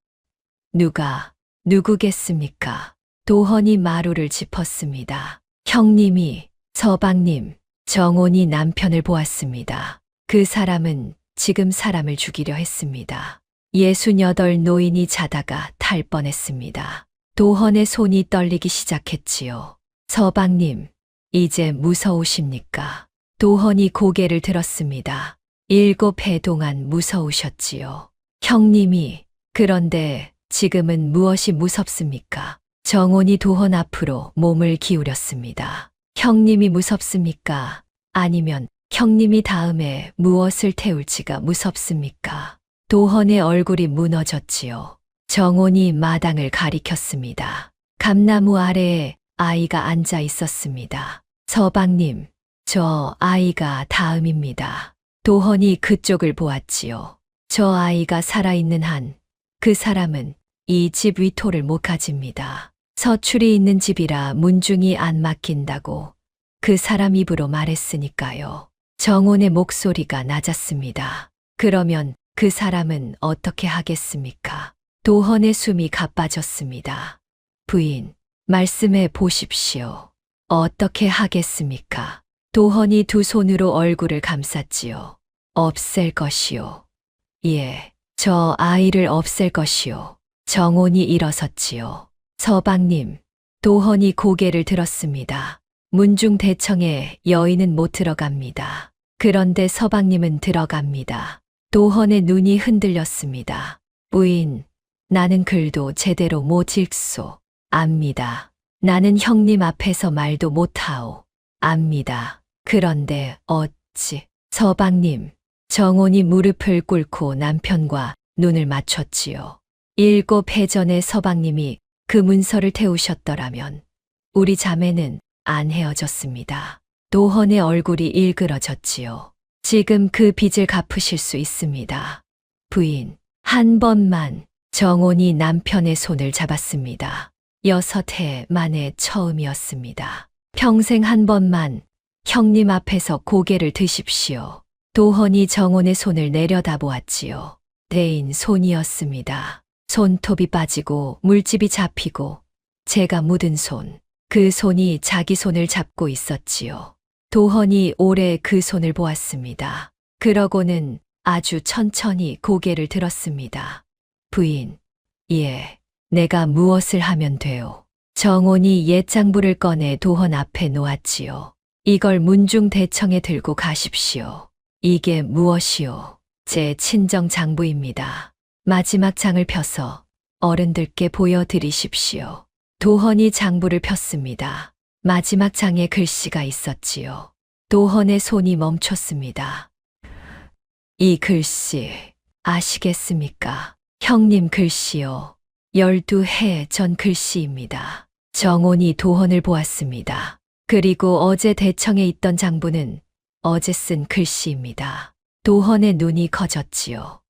누구겠습니까? 도헌이 마루를 짚었습니다. 형님이, 서방님, 정혼이 남편을 보았습니다. 그 사람은 지금 사람을 죽이려 했습니다. 68 노인이 자다가 탈 뻔했습니다. 도헌의 손이 떨리기 시작했지요. 서방님, 이제 무서우십니까? 도헌이 고개를 들었습니다. 7해 동안 무서우셨지요. 형님이, 그런데 지금은 무엇이 무섭습니까? 정혼이 도헌 앞으로 몸을 기울였습니다. 형님이 무섭습니까? 아니면 형님이 다음에 무엇을 태울지가 무섭습니까? 도헌의 얼굴이 무너졌지요. 정혼이 마당을 가리켰습니다. 감나무 아래에 아이가 앉아 있었습니다. 서방님, 저 아이가 다음입니다. 도헌이 그쪽을 보았지요. 저 아이가 살아있는 한 그 사람은 이 집 위토를 못 가집니다. 서출이 있는 집이라 문중이 안 막힌다고 그 사람 입으로 말했으니까요. 정혼의 목소리가 낮았습니다. 그러면 그 사람은 어떻게 하겠습니까? 도헌의 숨이 가빠졌습니다. 부인, 말씀해 보십시오. 어떻게 하겠습니까? 도헌이 두 손으로 얼굴을 감쌌지요. 없앨 것이요. 예, 저 아이를 없앨 것이요. 정혼이 일어섰지요. 서방님, 도헌이 고개를 들었습니다. 문중 대청에 여인은 못 들어갑니다. 그런데 서방님은 들어갑니다. 도헌의 눈이 흔들렸습니다. 부인, 나는 글도 제대로 못 읽소. 압니다. 나는 형님 앞에서 말도 못하오. 압니다. 그런데 어찌. 서방님, 정온이 무릎을 꿇고 남편과 눈을 맞췄지요. 7해 전에 서방님이 그 문서를 태우셨더라면 우리 자매는 안 헤어졌습니다. 도헌의 얼굴이 일그러졌지요. 지금 그 빚을 갚으실 수 있습니다. 부인, 한 번만. 정온이 남편의 손을 잡았습니다. 6해 만에 처음이었습니다. 평생 한 번만 형님 앞에서 고개를 드십시오. 도헌이 정온의 손을 내려다보았지요. 대인 손이었습니다. 손톱이 빠지고 물집이 잡히고 제가 묻은 손. 그 손이 자기 손을 잡고 있었지요. 도헌이 오래 그 손을 보았습니다. 그러고는 아주 천천히 고개를 들었습니다. 부인, 예, 내가 무엇을 하면 돼요? 정온이 옛 장부를 꺼내 도헌 앞에 놓았지요. 이걸 문중 대청에 들고 가십시오. 이게 무엇이요? 제 친정 장부입니다. 마지막 장을 펴서 어른들께 보여드리십시오. 도헌이 장부를 폈습니다. 마지막 장에 글씨가 있었지요. 도헌의 손이 멈췄습니다. 이 글씨 아시겠습니까? 형님 글씨요. 12해 전 글씨입니다. 정온이 도헌을 보았습니다. 그리고 어제 대청에 있던 장부는 어제 쓴 글씨입니다. 도헌의 눈이 커졌지요.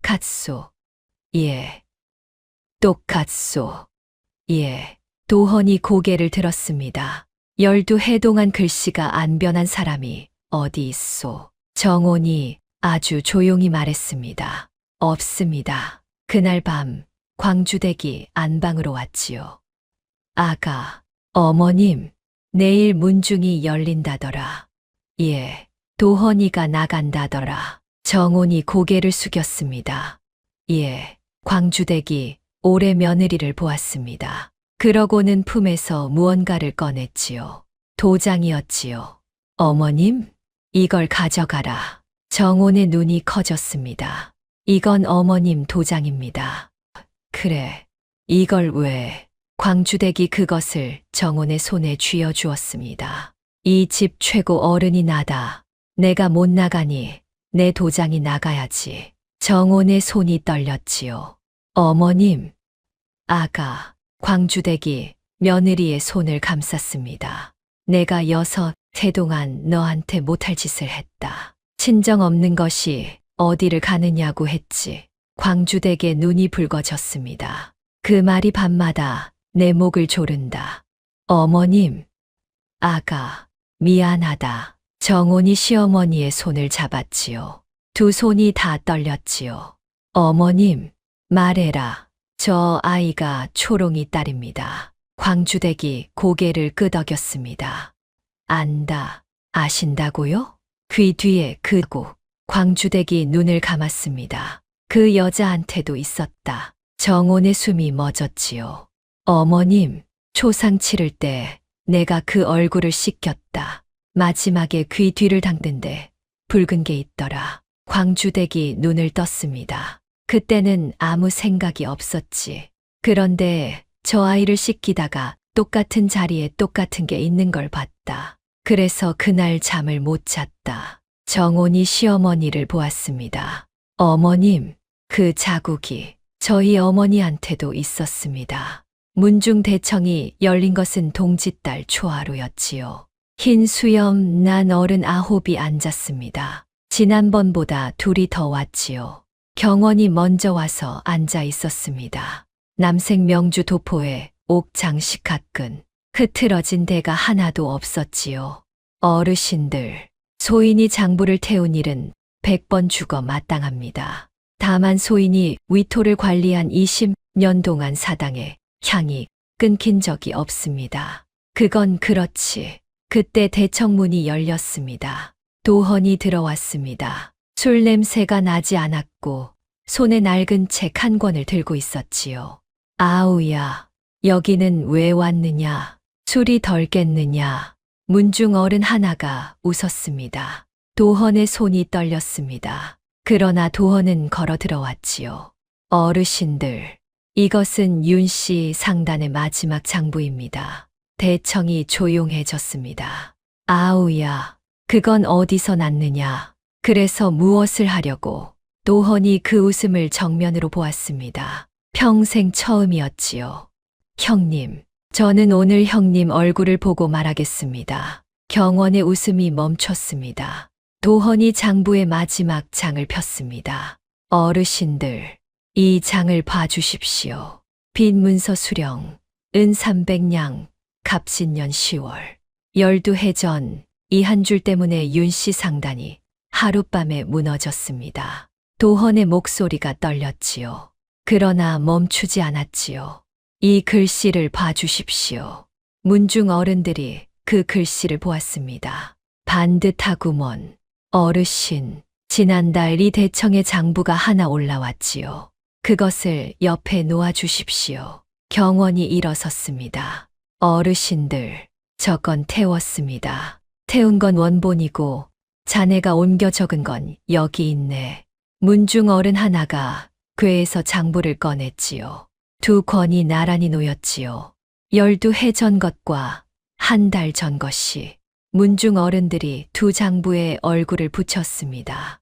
같소. 예. 똑같소. 예. 도헌이 고개를 들었습니다. 12해 동안 글씨가 안 변한 사람이 어디 있소? 정온이 아주 조용히 말했습니다. 없습니다. 그날 밤 광주댁이 안방으로 왔지요. 아가, 어머님, 내일 문중이 열린다더라. 예, 도헌이가 나간다더라. 정온이 고개를 숙였습니다. 예, 광주댁이 올해 며느리를 보았습니다. 그러고는 품에서 무언가를 꺼냈지요. 도장이었지요. 어머님, 이걸 가져가라. 정온의 눈이 커졌습니다. 이건 어머님 도장입니다. 그래, 이걸 왜? 광주댁이 그것을 정온의 손에 쥐어 주었습니다. 이 집 최고 어른이 나다. 내가 못 나가니 내 도장이 나가야지. 정온의 손이 떨렸지요. 어머님, 아가, 광주댁이 며느리의 손을 감쌌습니다. 내가 6해 동안 너한테 못할 짓을 했다. 친정 없는 것이 어디를 가느냐고 했지. 광주댁의 눈이 붉어졌습니다. 그 말이 밤마다 내 목을 조른다. 어머님, 아가, 미안하다. 정온이 시어머니의 손을 잡았지요. 두 손이 다 떨렸지요. 어머님, 말해라. 저 아이가 초롱이 딸입니다. 광주댁이 고개를 끄덕였습니다. 안다. 아신다고요? 귀 뒤에 그고 광주댁이 눈을 감았습니다. 그 여자한테도 있었다. 정온의 숨이 멎었지요. 어머님, 초상 치를 때 내가 그 얼굴을 씻겼다. 마지막에 귀 뒤를 닦는데 붉은 게 있더라. 광주댁이 눈을 떴습니다. 그때는 아무 생각이 없었지. 그런데 저 아이를 씻기다가 똑같은 자리에 똑같은 게 있는 걸 봤다. 그래서 그날 잠을 못 잤다. 정온이 시어머니를 보았습니다. 어머님, 그 자국이 저희 어머니한테도 있었습니다. 문중 대청이 열린 것은 동짓달 초하루였지요. 흰 수염 난 어른 9이 앉았습니다. 지난번보다 둘이 더 왔지요. 경원이 먼저 와서 앉아 있었습니다. 남색 명주 도포에 옥장식 가끈 흐트러진 데가 하나도 없었지요. 어르신들, 소인이 장부를 태운 일은 100번 죽어 마땅합니다. 다만 소인이 위토를 관리한 20년 동안 사당에 향이 끊긴 적이 없습니다. 그건 그렇지. 그때 대청문이 열렸습니다. 도헌이 들어왔습니다. 술 냄새가 나지 않았고 손에 낡은 책 한 권을 들고 있었지요. 아우야, 여기는 왜 왔느냐? 술이 덜 깼느냐? 문중 어른 하나가 웃었습니다. 도헌의 손이 떨렸습니다. 그러나 도헌은 걸어 들어왔지요. 어르신들, 이것은 윤씨 상단의 마지막 장부입니다. 대청이 조용해졌습니다. 아우야, 그건 어디서 났느냐? 그래서 무엇을 하려고? 도헌이 그 웃음을 정면으로 보았습니다. 평생 처음이었지요. 형님, 저는 오늘 형님 얼굴을 보고 말하겠습니다. 경원의 웃음이 멈췄습니다. 도헌이 장부의 마지막 장을 폈습니다. 어르신들, 이 장을 봐주십시오. 빈 문서 수령, 은 300냥, 갑신년 10월. 12해 전, 이 한 줄 때문에 윤씨 상단이 하룻밤에 무너졌습니다. 도헌의 목소리가 떨렸지요. 그러나 멈추지 않았지요. 이 글씨를 봐주십시오. 문중 어른들이 그 글씨를 보았습니다. 반듯하구먼. 어르신, 지난달 이 대청의 장부가 하나 올라왔지요. 그것을 옆에 놓아주십시오. 경원이 일어섰습니다. 어르신들, 저건 태웠습니다. 태운 건 원본이고 자네가 옮겨 적은 건 여기 있네. 문중 어른 하나가 궤에서 장부를 꺼냈지요. 두 권이 나란히 놓였지요. 12해 전 것과 한 달 전 것이. 문중 어른들이 두 장부에 얼굴을 붙였습니다.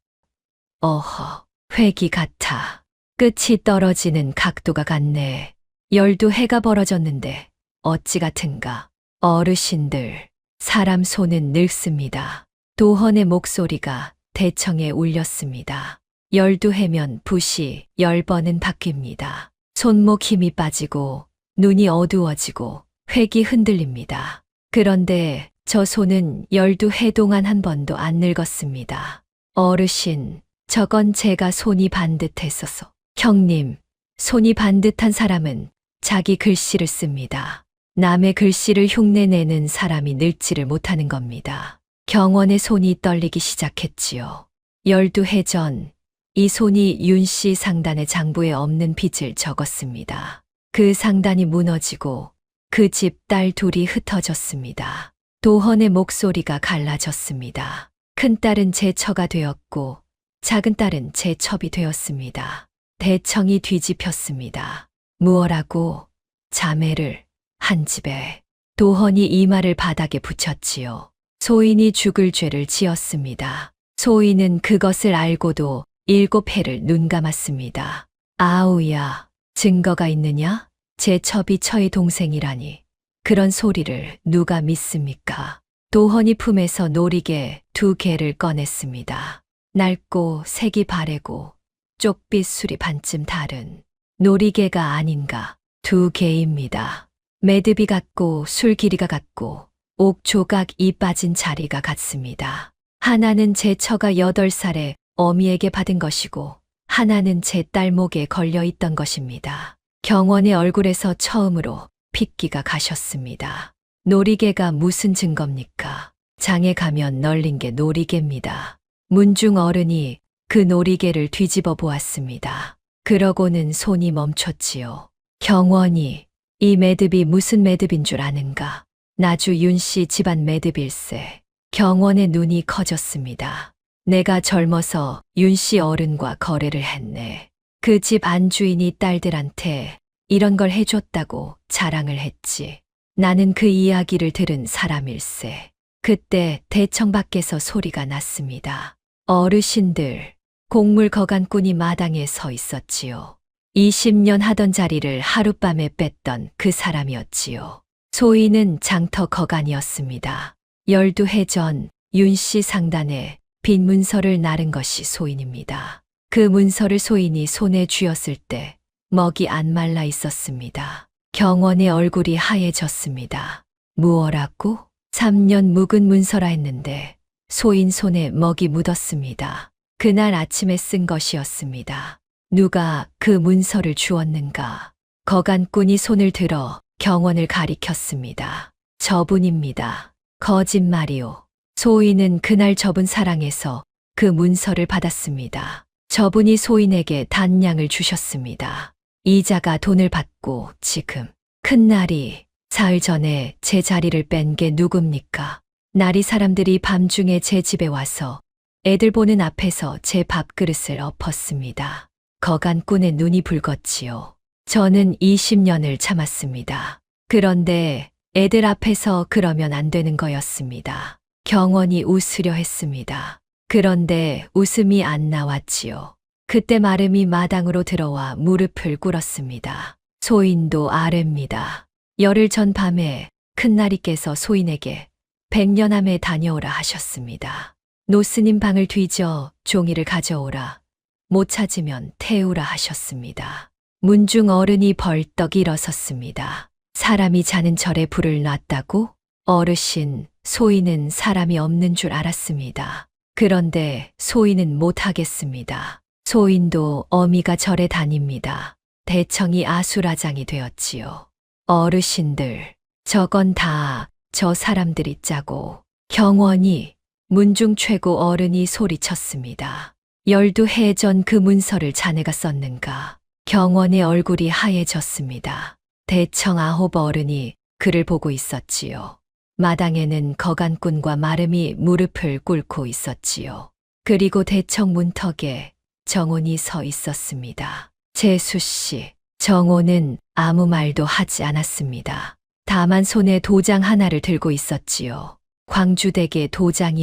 어허, 획이 같아. 끝이 떨어지는 각도가 같네. 12해가 벌어졌는데 어찌 같은가. 어르신들, 사람 손은 늙습니다. 도헌의 목소리가 대청에 울렸습니다. 12해면 붓이 10번은 바뀝니다. 손목 힘이 빠지고 눈이 어두워지고 획이 흔들립니다. 그런데 저 손은 12해 동안 한 번도 안 늙었습니다. 어르신, 저건 제가 손이 반듯했어서. 형님, 손이 반듯한 사람은 자기 글씨를 씁니다. 남의 글씨를 흉내내는 사람이 늙지를 못하는 겁니다. 경원의 손이 떨리기 시작했지요. 12해 전, 이 손이 윤씨 상단의 장부에 없는 빚을 적었습니다. 그 상단이 무너지고 그 집 딸 둘이 흩어졌습니다. 도헌의 목소리가 갈라졌습니다. 큰딸은 제 처가 되었고 작은 딸은 제 첩이 되었습니다. 대청이 뒤집혔습니다. 무엇라고? 자매를 한 집에. 도헌이 이 말을 바닥에 붙였지요. 소인이 죽을 죄를 지었습니다. 소인은 그것을 알고도 7해를 눈 감았습니다. 아우야, 증거가 있느냐? 제 첩이 처의 동생이라니. 그런 소리를 누가 믿습니까? 도헌이 품에서 놀이개 2개를 꺼냈습니다. 낡고 색이 바래고 쪽빛 술이 반쯤 다른 놀이개가 아닌가. 2개입니다. 매듭이 같고 술 길이가 같고 옥 조각이 빠진 자리가 같습니다. 하나는 제 처가 8살에 어미에게 받은 것이고 하나는 제 딸 목에 걸려 있던 것입니다. 경원의 얼굴에서 처음으로 핏기가 가셨습니다. 놀이개가 무슨 증거입니까? 장에 가면 널린 게 놀이개입니다. 문중 어른이 그 놀이개를 뒤집어 보았습니다. 그러고는 손이 멈췄지요. 경원이, 이 매듭이 무슨 매듭인 줄 아는가? 나주 윤씨 집안 매듭일세. 경원의 눈이 커졌습니다. 내가 젊어서 윤씨 어른과 거래를 했네. 그 집 안주인이 딸들한테 이런 걸 해줬다고 자랑을 했지. 나는 그 이야기를 들은 사람일세. 그때 대청 밖에서 소리가 났습니다. 어르신들, 곡물 거간꾼이 마당에 서 있었지요. 20년 하던 자리를 하룻밤에 뺐던 그 사람이었지요. 소인은 장터 거간이었습니다. 12해 전 윤씨 상단에 빈 문서를 나른 것이 소인입니다. 그 문서를 소인이 손에 쥐었을 때 먹이 안 말라 있었습니다. 경원의 얼굴이 하얘졌습니다. 무엇라고? 3년 묵은 문서라 했는데 소인 손에 먹이 묻었습니다. 그날 아침에 쓴 것이었습니다. 누가 그 문서를 주었는가? 거간꾼이 손을 들어 경원을 가리켰습니다. 저분입니다. 거짓말이오. 소인은 그날 저분 사랑해서 그 문서를 받았습니다. 저분이 소인에게 단량을 주셨습니다. 이자가 돈을 받고 지금 큰 날이 사흘 전에 제 자리를 뺀 게 누굽니까? 날이 사람들이 밤중에 제 집에 와서 애들 보는 앞에서 제 밥그릇을 엎었습니다. 거간꾼의 눈이 붉었지요. 저는 20년을 참았습니다. 그런데 애들 앞에서 그러면 안 되는 거였습니다. 경원이 웃으려 했습니다. 그런데 웃음이 안 나왔지요. 그때 마름이 마당으로 들어와 무릎을 꿇었습니다. 소인도 아래입니다. 열흘 전 밤에 큰나리께서 소인에게 백년암에 다녀오라 하셨습니다. 노스님 방을 뒤져 종이를 가져오라. 못 찾으면 태우라 하셨습니다. 문중 어른이 벌떡 일어섰습니다. 사람이 자는 절에 불을 놨다고? 어르신, 소인은 사람이 없는 줄 알았습니다. 그런데 소인은 못하겠습니다. 소인도 어미가 절에 다닙니다. 대청이 아수라장이 되었지요. 어르신들, 저건 다 저 사람들이 짜고. 경원이 문중 최고 어른이 소리쳤습니다. 12해 전 그 문서를 자네가 썼는가? 경원의 얼굴이 하얘졌습니다. 대청 9 어른이 그를 보고 있었지요. 마당에는 거간꾼과 마름이 무릎을 꿇고 있었지요. 그리고 대청 문턱에 정온이 서 있었습니다. 재수 씨, 정온은 아무 말도 하지 않았습니다. 다만 손에 도장 하나를 들고 있었지요. 광주댁의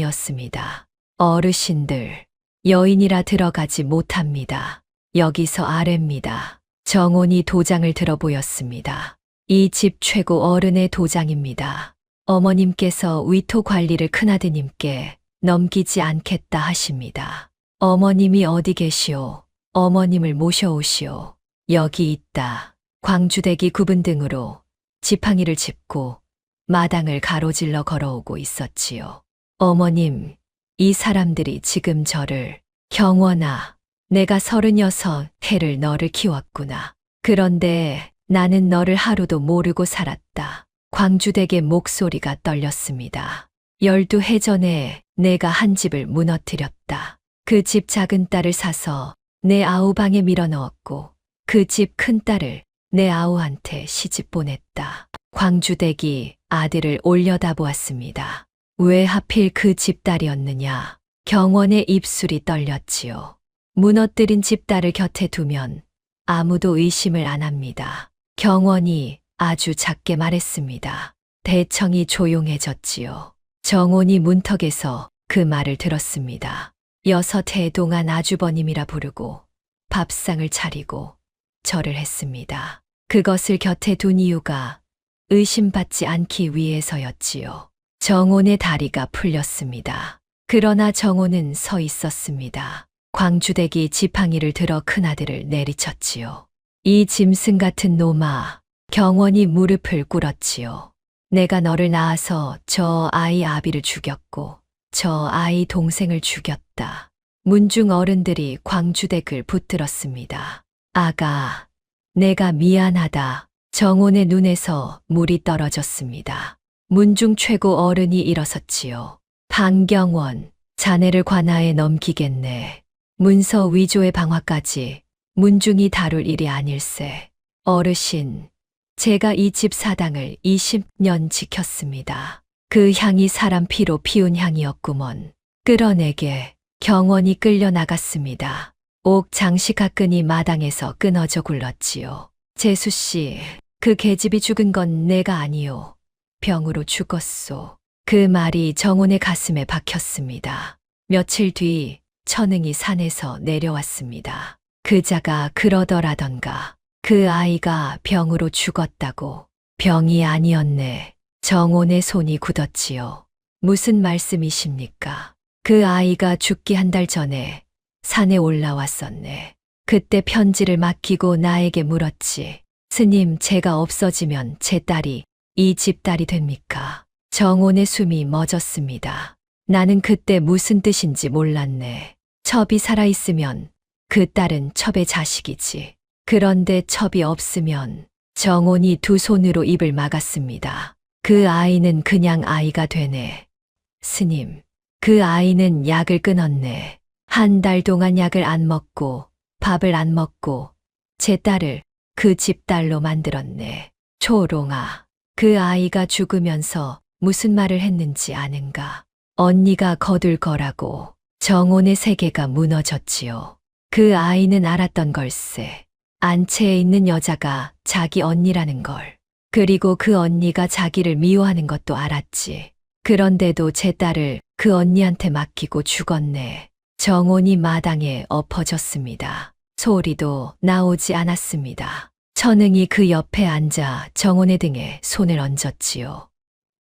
도장이었습니다. 어르신들, 여인이라 들어가지 못합니다. 여기서 아래입니다. 정온이 도장을 들어 보였습니다. 이 집 최고 어른의 도장입니다. 어머님께서 위토 관리를 큰아드님께 넘기지 않겠다 하십니다. 어머님이 어디 계시오? 어머님을 모셔오시오. 여기 있다. 광주대기 구분 등으로 지팡이를 짚고 마당을 가로질러 걸어오고 있었지요. 어머님, 이 사람들이 지금 저를 경원아, 내가 36해를 너를 키웠구나. 그런데 나는 너를 하루도 모르고 살았다. 광주댁의 목소리가 떨렸습니다. 12해 전에 내가 한 집을 무너뜨렸다. 그 집 작은 딸을 사서 내 아우방에 밀어넣었고 그 집 큰 딸을 내 아우한테 시집 보냈다. 광주댁이 아들을 올려다보았습니다. 왜 하필 그 집딸이었느냐? 경원의 입술이 떨렸지요. 무너뜨린 집딸을 곁에 두면 아무도 의심을 안 합니다. 경원이 아주 작게 말했습니다. 대청이 조용해졌지요. 정온이 문턱에서 그 말을 들었습니다. 6해 동안 아주버님이라 부르고 밥상을 차리고 절을 했습니다. 그것을 곁에 둔 이유가 의심받지 않기 위해서였지요. 정온의 다리가 풀렸습니다. 그러나 정온은 서 있었습니다. 광주댁이 지팡이를 들어 큰아들을 내리쳤지요. 이 짐승 같은 놈아, 경원이 무릎을 꿇었지요. 내가 너를 낳아서 저 아이 아비를 죽였고 저 아이 동생을 죽였다. 문중 어른들이 광주댁을 붙들었습니다. 아가, 내가 미안하다. 정온의 눈에서 물이 떨어졌습니다. 문중 최고 어른이 일어섰지요. 방경원, 자네를 관아에 넘기겠네. 문서 위조의 방화까지 문중이 다룰 일이 아닐세. 어르신, 제가 이 집 사당을 20년 지켰습니다. 그 향이 사람 피로 피운 향이었구먼. 끌어내게 경원이 끌려나갔습니다. 옥 장식가끈이 마당에서 끊어져 굴렀지요. 재수씨, 그 계집이 죽은 건 내가 아니오. 병으로 죽었소. 그 말이 정온의 가슴에 박혔습니다. 며칠 뒤 천응이 산에서 내려왔습니다. 그자가 그러더라던가. 그 아이가 병으로 죽었다고. 병이 아니었네. 정온의 손이 굳었지요. 무슨 말씀이십니까? 그 아이가 죽기 1달 전에 산에 올라왔었네. 그때 편지를 맡기고 나에게 물었지. 스님, 제가 없어지면 제 딸이 이 집 딸이 됩니까? 정온의 숨이 멎었습니다. 나는 그때 무슨 뜻인지 몰랐네. 첩이 살아있으면 그 딸은 첩의 자식이지. 그런데 첩이 없으면 정온이 2 손으로 입을 막았습니다. 그 아이는 그냥 아이가 되네. 스님, 그 아이는 약을 끊었네. 1달 동안 약을 안 먹고 밥을 안 먹고 제 딸을 그 집 딸로 만들었네. 초롱아, 그 아이가 죽으면서 무슨 말을 했는지 아는가? 언니가 거둘 거라고 정혼의 세계가 무너졌지요. 그 아이는 알았던 걸세. 안채에 있는 여자가 자기 언니라는 걸. 그리고 그 언니가 자기를 미워하는 것도 알았지. 그런데도 제 딸을 그 언니한테 맡기고 죽었네. 정혼이 마당에 엎어졌습니다. 소리도 나오지 않았습니다. 천흥이 그 옆에 앉아 정혼의 등에 손을 얹었지요.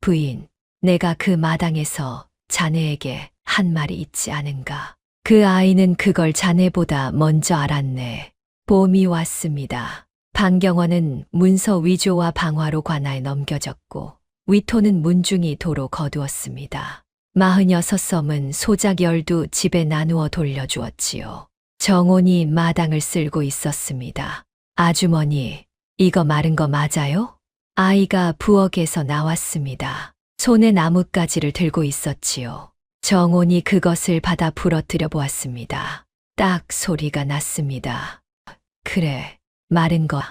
부인, 내가 그 마당에서 자네에게 한 말이 있지 않은가? 그 아이는 그걸 자네보다 먼저 알았네. 봄이 왔습니다. 방경원은 문서 위조와 방화로 관아에 넘겨졌고 위토는 문중이 도로 거두었습니다. 46섬은 소작 12 집에 나누어 돌려주었지요. 정혼이 마당을 쓸고 있었습니다. 아주머니, 이거 마른 거 맞아요? 아이가 부엌에서 나왔습니다. 손에 나뭇가지를 들고 있었지요. 정혼이 그것을 받아 부러뜨려 보았습니다. 딱 소리가 났습니다. 그래, 마른 거.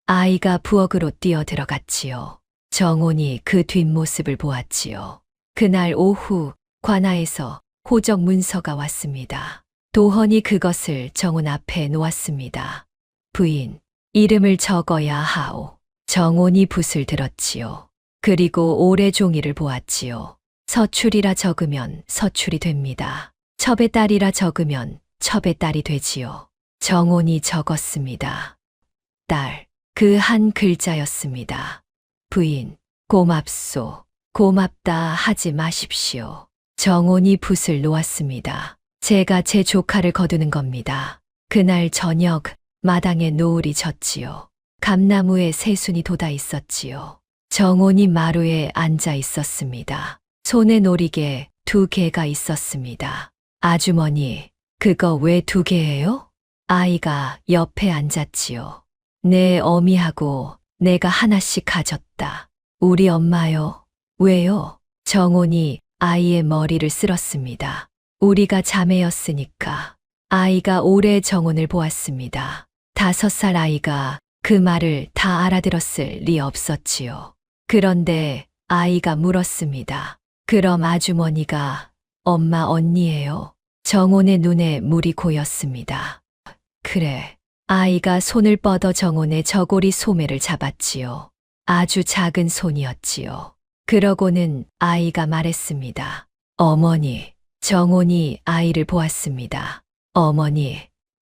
아이가 부엌으로 뛰어 들어갔지요. 정혼이 그 뒷모습을 보았지요. 그날 오후 관아에서 호적 문서가 왔습니다. 도헌이 그것을 정혼 앞에 놓았습니다. 부인, 이름을 적어야 하오. 정혼이 붓을 들었지요. 그리고 올해 종이를 보았지요. 서출이라 적으면 서출이 됩니다. 첩의 딸이라 적으면 첩의 딸이 되지요. 정혼이 적었습니다. 딸, 그 한 글자였습니다. 부인, 고맙소. 고맙다 하지 마십시오. 정혼이 붓을 놓았습니다. 제가 제 조카를 거두는 겁니다. 그날 저녁 마당에 노을이 졌지요. 감나무에 새순이 돋아 있었지요. 정혼이 마루에 앉아 있었습니다. 손에 놀이개 2개가 있었습니다. 아주머니, 그거 왜 2개예요? 아이가 옆에 앉았지요. 내 어미하고 내가 하나씩 가졌다. 우리 엄마요. 왜요? 정혼이 아이의 머리를 쓸었습니다. 우리가 자매였으니까. 아이가 오래 정혼을 보았습니다. 5살 아이가 그 말을 다 알아들었을 리 없었지요. 그런데 아이가 물었습니다. 그럼 아주머니가 엄마 언니예요? 정혼의 눈에 물이 고였습니다. 그래. 아이가 손을 뻗어 정혼의 저고리 소매를 잡았지요. 아주 작은 손이었지요. 그러고는 아이가 말했습니다. 어머니, 정혼이 아이를 보았습니다. 어머니,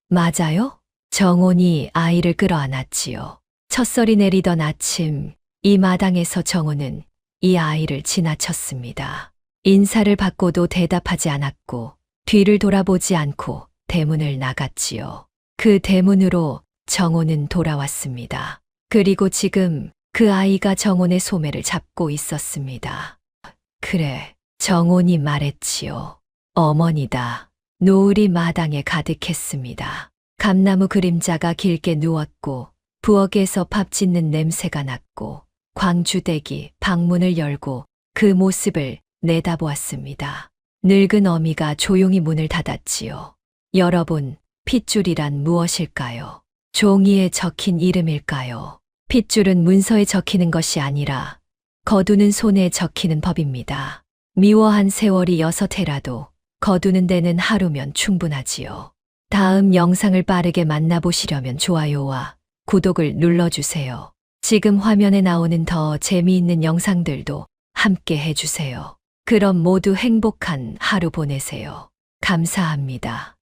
맞아요? 정혼이 아이를 끌어안았지요. 첫설이 내리던 아침, 이 마당에서 정혼은 이 아이를 지나쳤습니다. 인사를 받고도 대답하지 않았고, 뒤를 돌아보지 않고 대문을 나갔지요. 그 대문으로 정혼은 돌아왔습니다. 그리고 지금 그 아이가 정혼의 소매를 잡고 있었습니다. 그래, 정혼이 말했지요. 어머니다. 노을이 마당에 가득했습니다. 감나무 그림자가 길게 누웠고 부엌에서 밥 짓는 냄새가 났고 광주댁이 방문을 열고 그 모습을 내다보았습니다. 늙은 어미가 조용히 문을 닫았지요. 여러분, 핏줄이란 무엇일까요? 종이에 적힌 이름일까요? 핏줄은 문서에 적히는 것이 아니라 거두는 손에 적히는 법입니다. 미워한 세월이 6해라도 거두는 데는 하루면 충분하지요. 다음 영상을 빠르게 만나보시려면 좋아요와 구독을 눌러주세요. 지금 화면에 나오는 더 재미있는 영상들도 함께 해주세요. 그럼 모두 행복한 하루 보내세요. 감사합니다.